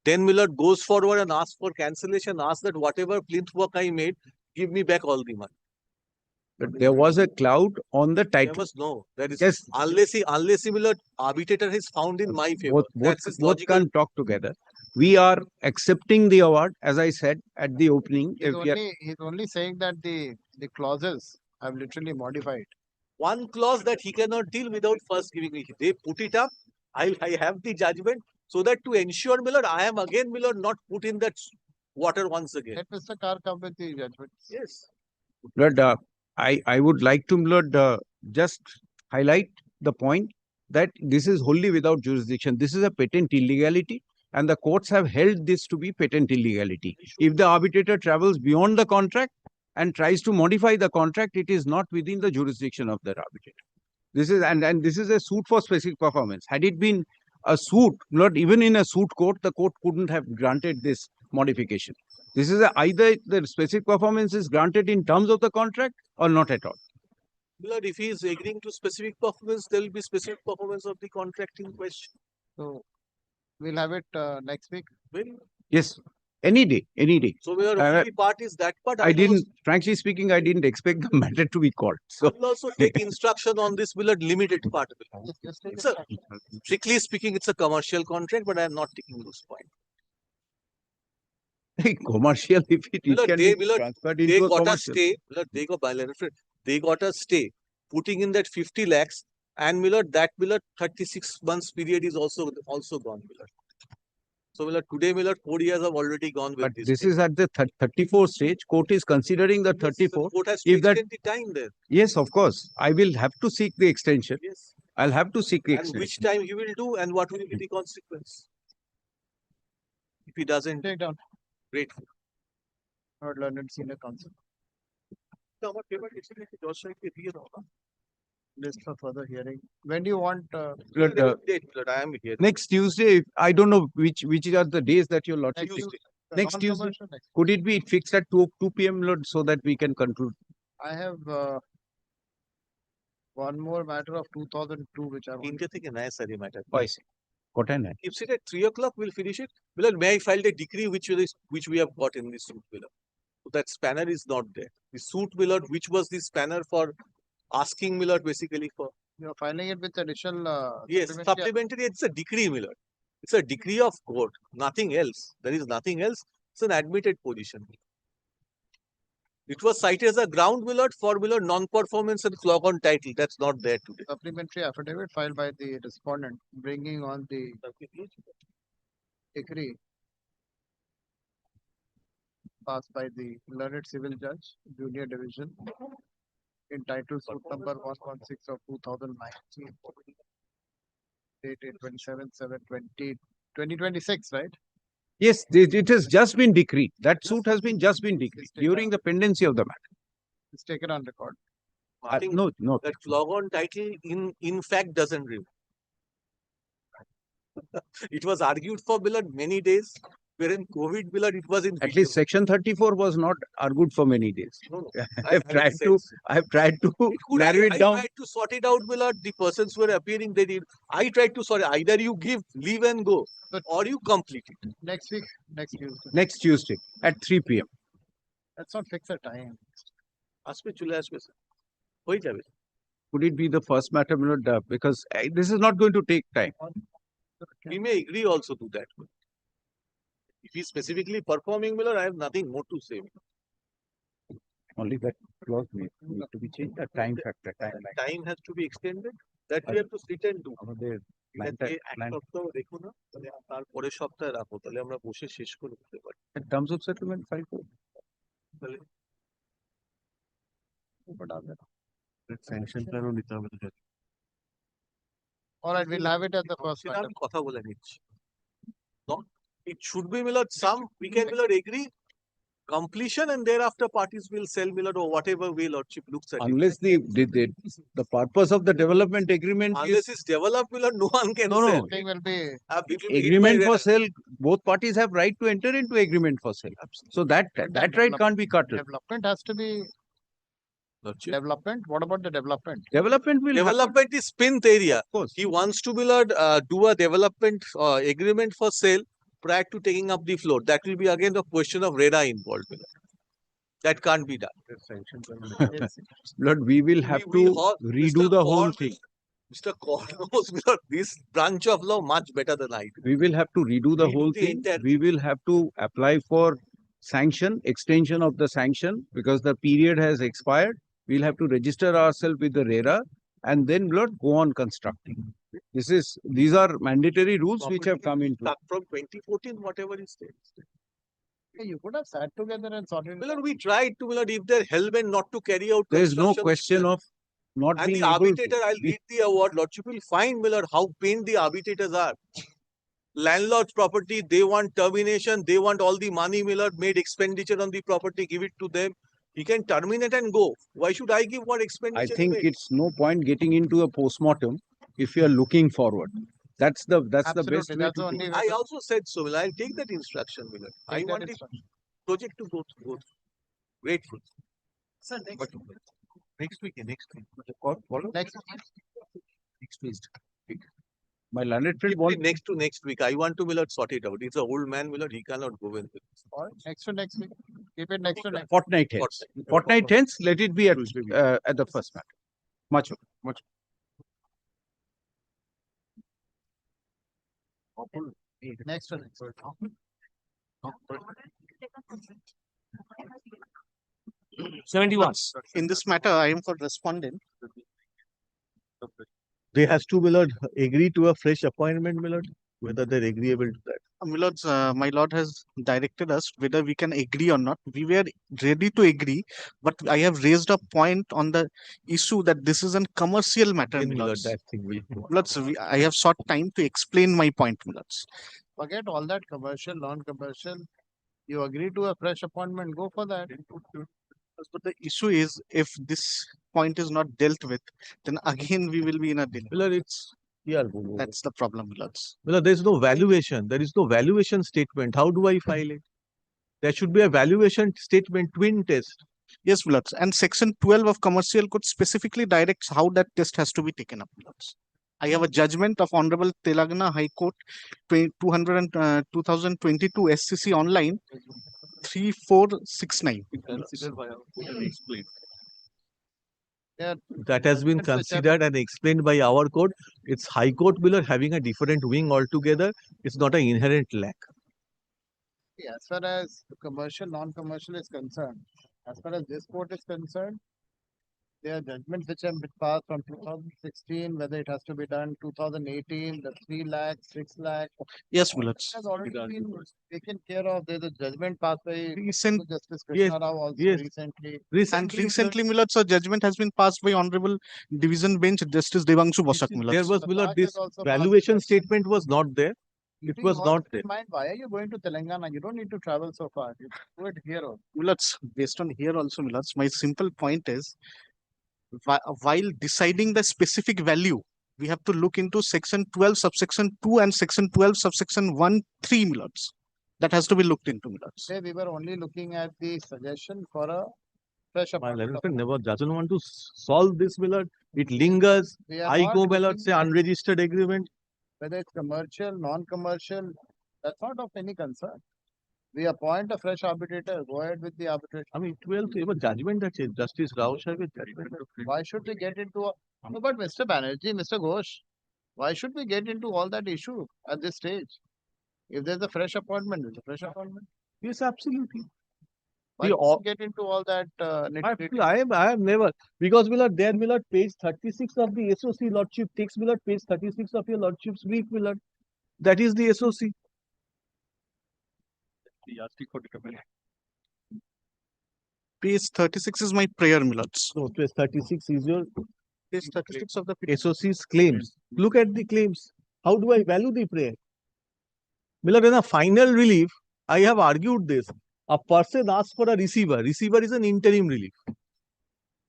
Then Millard goes forward and asks for cancellation, asks that whatever plinth work I made, give me back all the money. But there was a cloud on the title. There was no. There is Yes. unless he Millard, arbitrator is found in my favor. That's his Both logical. can talk together. We are accepting the award, as I said at the opening. He's only saying that the clauses have literally modified. One clause that he cannot deal without first giving me. They put it up. I have the judgment so that to ensure Millard, I am again Millard not put in that water once again. Let Mr. Carr come with the judgment. Yes. But I would like to, Lord, just highlight the point that this is wholly without jurisdiction. This is a patent illegality, and the courts have held this to be patent illegality. If the arbitrator travels beyond the contract and tries to modify the contract, it is not within the jurisdiction of the arbitrator. This is and this is a suit for specific performance. Had it been a suit, not even in a suit court, the court couldn't have granted this modification. This is either the specific performance is granted in terms of the contract or not at all. Millard, if he is agreeing to specific performance, there will be specific performance of the contract in question. So we'll have it next week. Yes, any day, any day. So your only part is that part. I didn't, frankly speaking, I didn't expect the matter to be called. So I will also take instruction on this Millard limited part of it. It's a, strictly speaking, it's a commercial contract, but I am not taking those points. commercial, if it Millard, can they, be Millard, transferred they into a got a commercial. stay. Millard, they got a stay, putting in that 50 lakhs, and Millard, that Millard 36 months period is also gone, Millard. So Millard, today Millard 4 years have already gone with But this. this is at the 34 stage. Court is considering the 34. Court has to If that, extend the time there. yes, of course, I will have to seek the extension. Yes. I'll have to seek the And extension. which time he will do and what will be the consequence? If he doesn't, Take down. grateful. Not learned senior counsel. List for further hearing. When do you want? But, I am here. next Tuesday, I don't know which are the days that your lordship Next is. Tuesday. Next Tuesday. Non-commercial next. Could it be fixed at 2 p.m. Lord, so that we can conclude? I have one more matter of 2002 which I want. India theke naya sari matter. I see. Got an Keeps it at 3 o'clock, we'll finish it. Millard, may I file a decree which we have got in this suit, Millard? So that spanner is not there. The suit, Millard, which was the spanner for asking Millard basically for. You're filing it with additional. Yes, supplementary, it's a decree, Millard. It's a decree of court, nothing else. There is nothing else. It's an admitted position. It was cited as a ground, my lord, for my lord, non-performance and clock on title. That's not there today. Supplementary affidavit filed by the respondent bringing on the decree passed by the learned civil judge, junior division, entitled suit number 116 of 2019, dated 27/7/2026, right? Yes, it has just been decreed. That suit has been just been decreed during the pendency of the matter. It's taken on record. I think no. that clock on title in fact doesn't remain. It was argued for my lord many days, wherein COVID my lord, it was in At least section 34 was not argued for many days. No, no. I have tried to narrow it down. I tried to sort it out, my lord. The persons who were appearing, they did. I tried to sort it. Either you give, leave and go, or you complete it. Next week, next Tuesday. Next Tuesday at 3 p.m. Let's not fix a time. আসবে চলে আসবে sir হয়ে যাবে Could it be the first matter, my lord? Because this is not going to take time. we may agree also to that. If he is specifically performing, my lord, I have nothing more to say. Only that clause need to be changed. The time factor, timeline. Time has to be extended. That we have to sit and do. আমাদের এক সপ্তাহ দেখো না তাহলে তার পরের সপ্তাহে রাখো তাহলে আমরা বসে শেষ করে দিতে পারি in terms of settlement file for তাহলে sanction plan নিতে হবে তো All right, we'll have it at the first সেটা matter. আমি কথা বলে নিচ্ছি it should be my lord some we can my lord agree completion and thereafter parties will sell my lord or whatever way lordship looks at unless the purpose of the development agreement unless is it's developed my lord no one can No. sell. Thing will be It will be agreement hit by for rent. sale. Both parties have right to enter into agreement for sale. So that right can't be cut. development has to be development. What about the development? Development will happen. Development is pint area. Of course. He wants to be lord, do a development agreement for sale prior to taking up the floor. That will be again the question of RERA involved. my lord. That can't be done. Lord, we will have to redo the whole thing. Mr. Kaur knows my lord, this branch of law much better than I do. We will have to redo the Redo whole the thing. entire We will have to apply for sanction, extension of the sanction because the period has expired. We'll have to register ourselves with the RERA and then Lord go on constructing. These are mandatory rules which have come into. Start from 2014, whatever is there. You could have sat together and sorted it. My lord, we tried to, my lord, if they're hell-bent not to carry out There is no construction, question of not and being the able to. arbitrator, I'll read the award, lordship will find, my lord, how pained the arbitrators are. Landlord's property, they want termination, they want all the money, my lord, made expenditure on the property, give it to them. He can terminate and go. Why should I give what I expenditure? think it's no point getting into a postmortem if you are looking forward. That's the best Absolutely, way that's to the only do. way I to also said so, my lord, I'll take that instruction, my lord. I take that want the instruction. project to go through. Grateful. Sir, next Next week. next week. My learned friend Keep it next week. I want to, my lord, sort it out. It's an old man, my lord, he cannot go with it. All right, next to next week. Keep it next to next. Fortnight hence. Fortnight hence, let it be at the first matter. Much. Next to next. In this matter, I am for respondent. They has to, my lord, agree to a fresh appointment, my lord, whether they're agreeable to that. My lord has directed us whether we can agree or not. We were ready to agree, but I have raised a point on the issue that this is a commercial matter, Then, my my lord, lords. that thing will go. Lords, I have sought time to explain my point, my lords. Forget all that commercial, non-commercial. You agree to a fresh appointment, go for that. But the issue is, if this point is not dealt with, then again we will be in a delay. My lord, it's here. That's the problem, my lords. Well, there is no valuation. There is no valuation statement. How do I file it? There should be a valuation statement, twin test. Yes, my lords. And section 12 of commercial code specifically directs how that test has to be taken up, my lords. I have a judgment of Honorable Telangana High Court 2022 SCC online 3469. Yeah, That has been considered and explained by our court. It's High Court, my lord, having a different wing altogether. It's not an inherent lack. as far as commercial, non-commercial is concerned, As far as this court is concerned, there are judgments which have been passed from 2016, whether it has to be done 2018, the 3 lakhs, 6 lakhs. Yes, Millards. Has already been taken care of. There's a judgment passed by Justice yes, Krishna Rao also yes. recently. And recently, Millards, a judgment has been passed by Honorable Division Bench Justice Devanshu Bosak, There Millards. was, The Milord, fact this is also valuation passed. statement was not there. It Keeping was all not this there. in mind, why are you going to Telangana? You don't need to travel so far. You do it here also. Millards, based on here also, Millards, my simple point is, while deciding the specific value, we have to look into section 12, subsection 2 and section 12, subsection 1, 3, Millards. That has to be looked into, Millards. Say we were only looking at the suggestion for a fresh My appointment. legislator never doesn't want to solve this, Milord. It lingers. We are I not go, Milord, looking say unregistered agreement. whether it's commercial, non-commercial, that's not of any concern. We appoint a fresh arbitrator, go ahead with the arbitration. I mean, 12 favor judgment that is Justice Rao Sahib judgment. Why should we get into a, no, but Mr. Banerjee, Mr. Ghosh, why should we get into all that issue at this stage? If there's a fresh appointment, there's a fresh appointment. Yes, absolutely. Why We do all, we get into all that nitty-gritty? I have never, because Milord, there, Milord, page 36 of the SOC, Lordship takes, Milord, page 36 of your Lordship's brief, Milord. That is the SOC. Page 36 is my prayer, Millards. So, page 36 is your Page 36 of the SOC's claims. Look at the claims. How do I value the prayer? Milord, in a final relief, I have argued this. A person asks for a receiver. Receiver is an interim relief.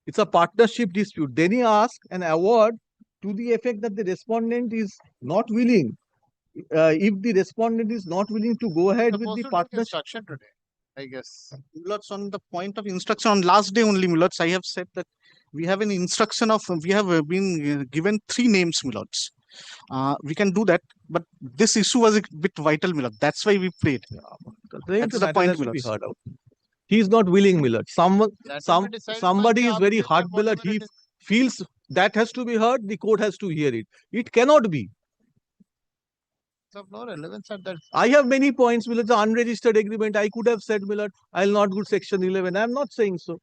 It's a partnership dispute. Then he asks an award to the effect that the respondent is not willing. If the respondent is not willing to go ahead with the partnership. Instruction today, I guess. Millards, on the point of instruction, on last day only, Millards, I have said that we have an instruction of, we have been given 3 names, Millards. We can do that, but this issue was a bit vital, Millards. That's why we played. That's the point, Millards. Heard out. He is not willing, Milord. Somebody is very hard, Milord. He feels that has to be heard. The court has to hear it. It cannot be. It's of no relevance at that. I have many points, Milord. The unregistered agreement. I could have said, Milord, I'll not go section 11. I'm not saying so.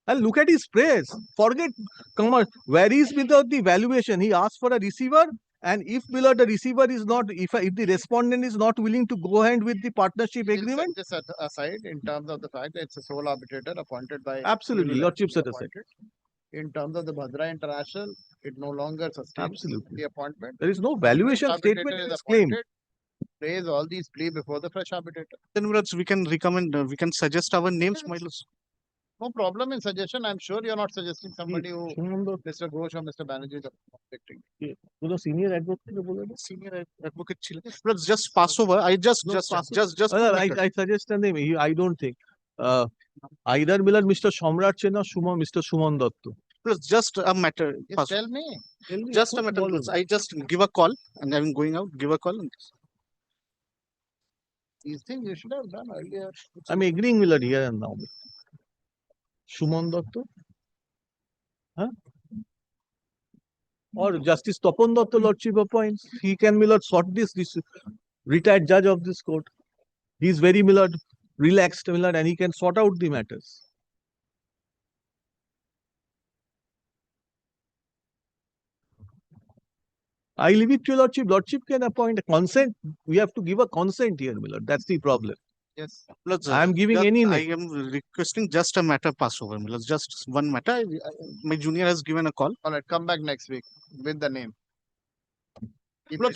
And look at his praise. Forget, come on, where is without the valuation? He asked for a receiver. And if below the receiver is not, if the respondent is not willing to go ahead with the partnership agreement. This aside in terms of the fact that it's a sole arbitrator appointed by. Absolutely, Lordship set aside. In terms of the Bhadra International, it no longer sustains Absolutely the appointment. There is no valuation statement in this claim. Raise all these plea before the fresh arbitrator. Then, Millards, we can recommend, we can suggest our names, Millards. No problem in suggestion. I'm sure you're not suggesting somebody who Mr. Ghosh or Mr. Banerjee is objecting. The senior advocate. Senior advocate. Let's just pass over. I just. I suggest a name. I don't think. Either Milord, Mr. Shamrat Chena, Mr. Suman Datto. Plus, just a matter. Yes, tell me. Just a matter. I just give a call, and I'm going out. Give a call. These things you should have done earlier. I'm agreeing, Milord, here and now. Suman Datto? Huh? Or Justice Tapan Datto, Lordship appoints. He can, Milord, sort this retired judge of this court. He is very, Milord, relaxed, Milord, and he can sort out the matters. I leave it to your Lordship. Lordship can appoint a consent. We have to give a consent here, Milord. That's the problem. Yes. I am giving any name. I am requesting just a matter pass over, Millards. Just one matter. My junior has given a call. All right, come back next week with the name. Keep it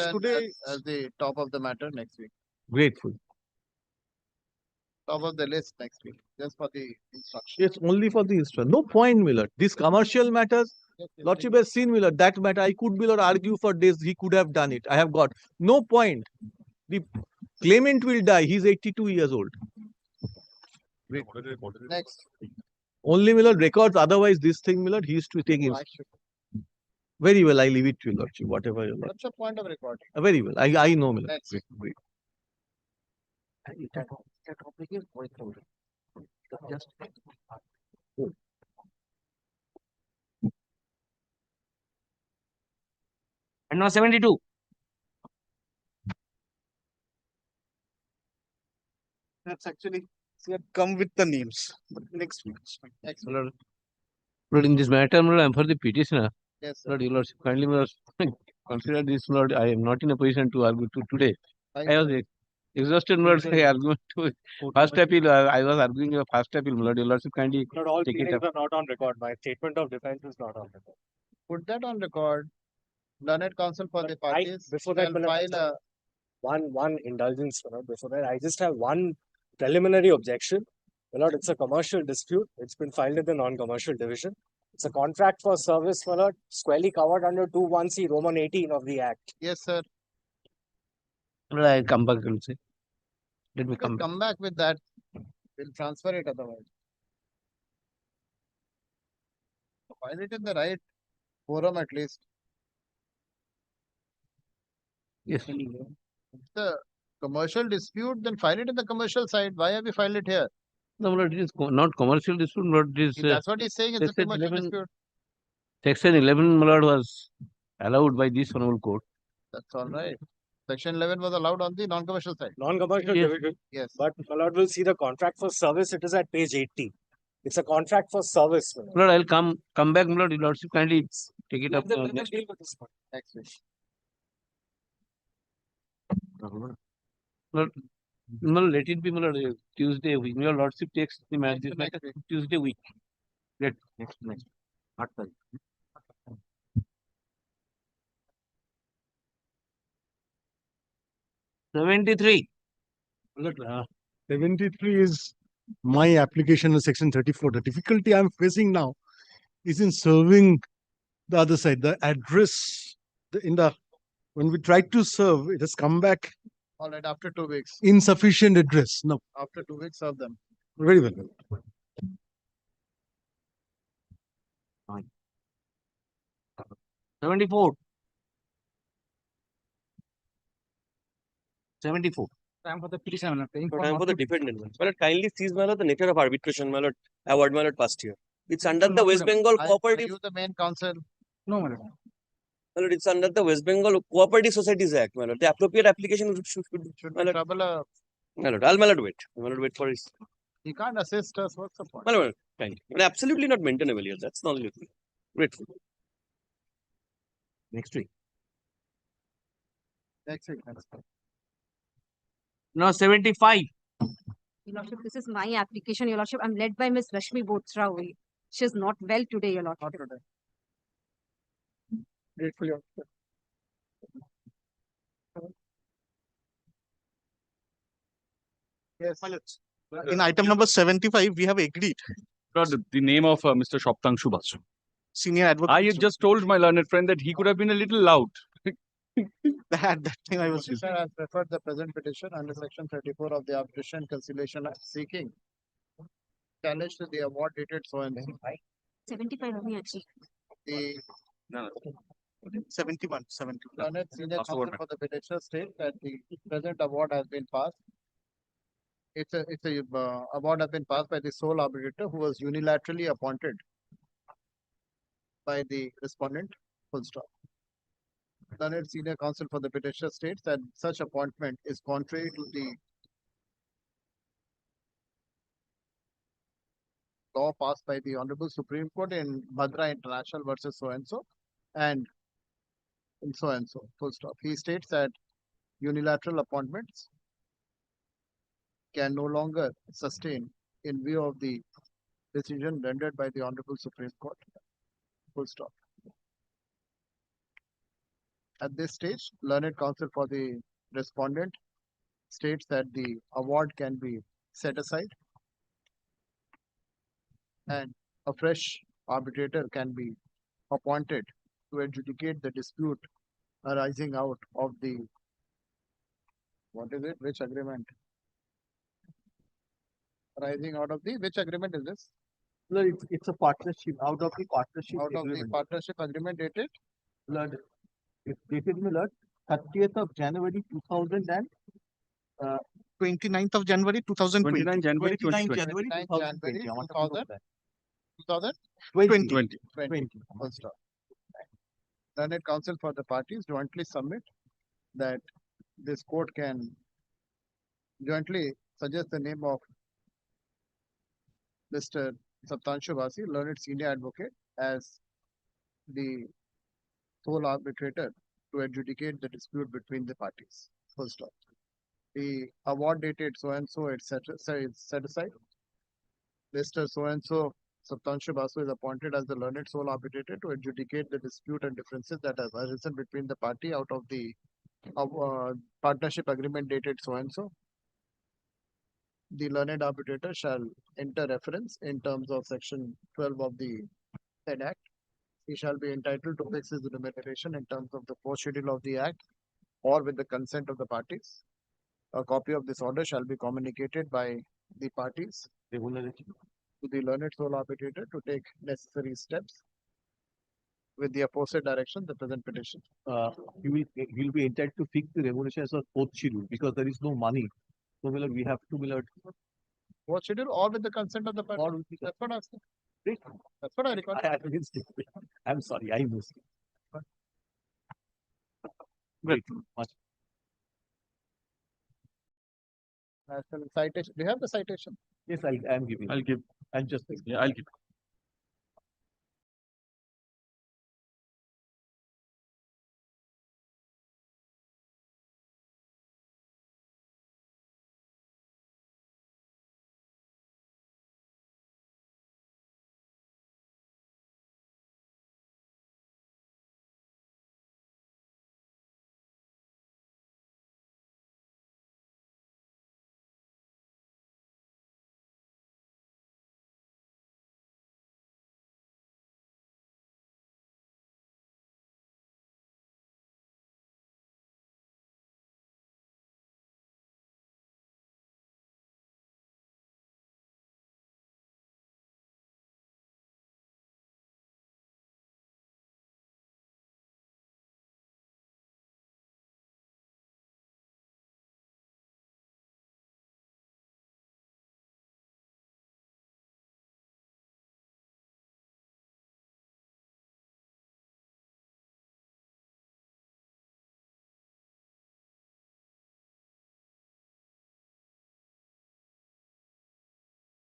as the top of the matter next week. Grateful. Top of the list next week, just for the instruction. It's only for the instruction. No point, Milord. These commercial matters, Lordship has seen, Milord, that matter. I could, Milord, argue for this. He could have done it. I have got no point. The claimant will die. He's 82 years old. Next. Only, Milord, records. Otherwise, this thing, Milord, he used to take him. Very well. I leave it to you, Lordship. Whatever you like. What's your point of recording? Very well. I know, Milord. Next. Great. That topic is going through. Just. And now 72. That's actually, we have come with the names, but next week. Next week. Lord, in this matter, Lord, I am for the petitioner. Yes, sir. Lord, your Lordship, kindly, Lord, consider this, Lord. I am not in a position to argue to today. I was exhausted, Lord. I argued to first appeal. I was arguing your first appeal, Lord. Your Lordship, kindly Not all take it pleadings up. are not on record. My statement of defense is not on record. Put that on record. Learned counsel for the I, parties before that, shall file a one indulgence, before that, I just have one preliminary objection. My lord, it's a commercial dispute. It's been filed in the non-commercial division. It's a contract for service, my lord, squarely covered under 2(1)(c) Roman 18 of the Act. yes, sir. Lord, I come back and say. Let me We'll come back. come back with that. We'll transfer it otherwise. File it in the right forum at least. Yes. It's the commercial dispute, then file it in the commercial side. Why have you filed it here? No, Lord, it is not commercial dispute, Lord. It is, That's what he's saying. It's a Section commercial 11 dispute. Section 11, my Lord, was allowed by this honorable court. That's all right. Section 11 was allowed on the non-commercial side. Non-commercial Yes. division. Yes. But my lord will see the contract for service. It is at page 80. It's a contract for service, my lord. Lord, I'll come back, my Lord. Your Lordship, kindly take it up next. Deal with this one. Next week. Lord, no, let it be, my Lord, Tuesday week. Your Lordship takes the match this matter Tuesday week. Let next. Not Thursday. 73. Look, 73 is my application in section 34. The difficulty I'm facing now is in serving the other side. The address when we tried to serve, it has come back All right, after 2 weeks. insufficient address. No, After 2 weeks, serve them. very well. 74. 74. Time for the petitioner. Time for the defendant. My lord, kindly sees, my lord, the nature of arbitration, my lord. Award, my lord, past year. It's under the West Bengal Are Cooperative. you the main counsel? No, madam. My lord, it's under the West Bengal Cooperative Societies Act, my lord. The appropriate application should Should be trouble. my lord, I'll, my lord, wait. My lord, wait for his. He can't assist us. What's the point? My lord, kindly. I mean, absolutely not maintainable here. That's the only thing. Grateful. Next week. Next week. That's fine. No, 75. Your Lordship, this is my application, Your Lordship. I'm led by Miss Rashmi Bothra. She's not well today, Your Lordship. Not today. Grateful, Your Yes. In item number 75, we have agreed. The name of Mr. Shoptangshu Basu. Senior advocate. I had just told my learned friend that he could have been a little loud. At that time, I was. Sir, I preferred the present petition under section 34 of the Arbitration Conciliation Act seeking challenge to the award dated so and so. 75 only, actually. The No, 71. learned senior counsel for the petitioner state that the present award has been passed. It's a award has been passed by the sole arbitrator who was unilaterally appointed by the respondent. Full stop. Learned senior counsel for the petitioner states that such appointment is contrary to the law passed by the Honorable Supreme Court in Bhadra International versus so and so, and so and so. Full stop. He states that unilateral appointments can no longer sustain in view of the decision rendered by the Honorable Supreme Court. Full stop. At this stage, learned counsel for the respondent states that the award can be set aside and a fresh arbitrator can be appointed to adjudicate the dispute arising out of the, what is it, which agreement? Arising out of the, which agreement is this? No, it's a partnership, out of the partnership Out of the agreement. partnership agreement dated? Lord, it's dated, my lord, 30th of January 2000 and 29th of January 2020. 29 January 29 2020. January 2020. 2020. Full stop. Learned counsel for the parties jointly submit that this court can jointly suggest the name of Mr. Saptanshu Basi, learned senior advocate, as the sole arbitrator to adjudicate the dispute between the parties. Full stop. The award dated so and so, etc. is set aside. Mr. So and so Saptanshu Basu is appointed as the learned sole arbitrator to adjudicate the dispute and differences that have arisen between the party out of the partnership agreement dated so and so. The learned arbitrator shall enter reference in terms of section 12 of the said act. He shall be entitled to fix his remuneration in terms of the fourth schedule of the act or with the consent of the parties. A copy of this order shall be communicated by the parties to the learned sole arbitrator to take necessary steps with the aforesaid direction, the present petition. He will be entitled to fix the remuneration as a fourth schedule because there is no money. So we have to Fourth schedule or with the consent of the party. That's what I said. That's what I recall. I'm sorry, I missed it. Great. Citation. Do you have the citation? Yes, I'm giving. I'll give. I'm just. Yeah, I'll give.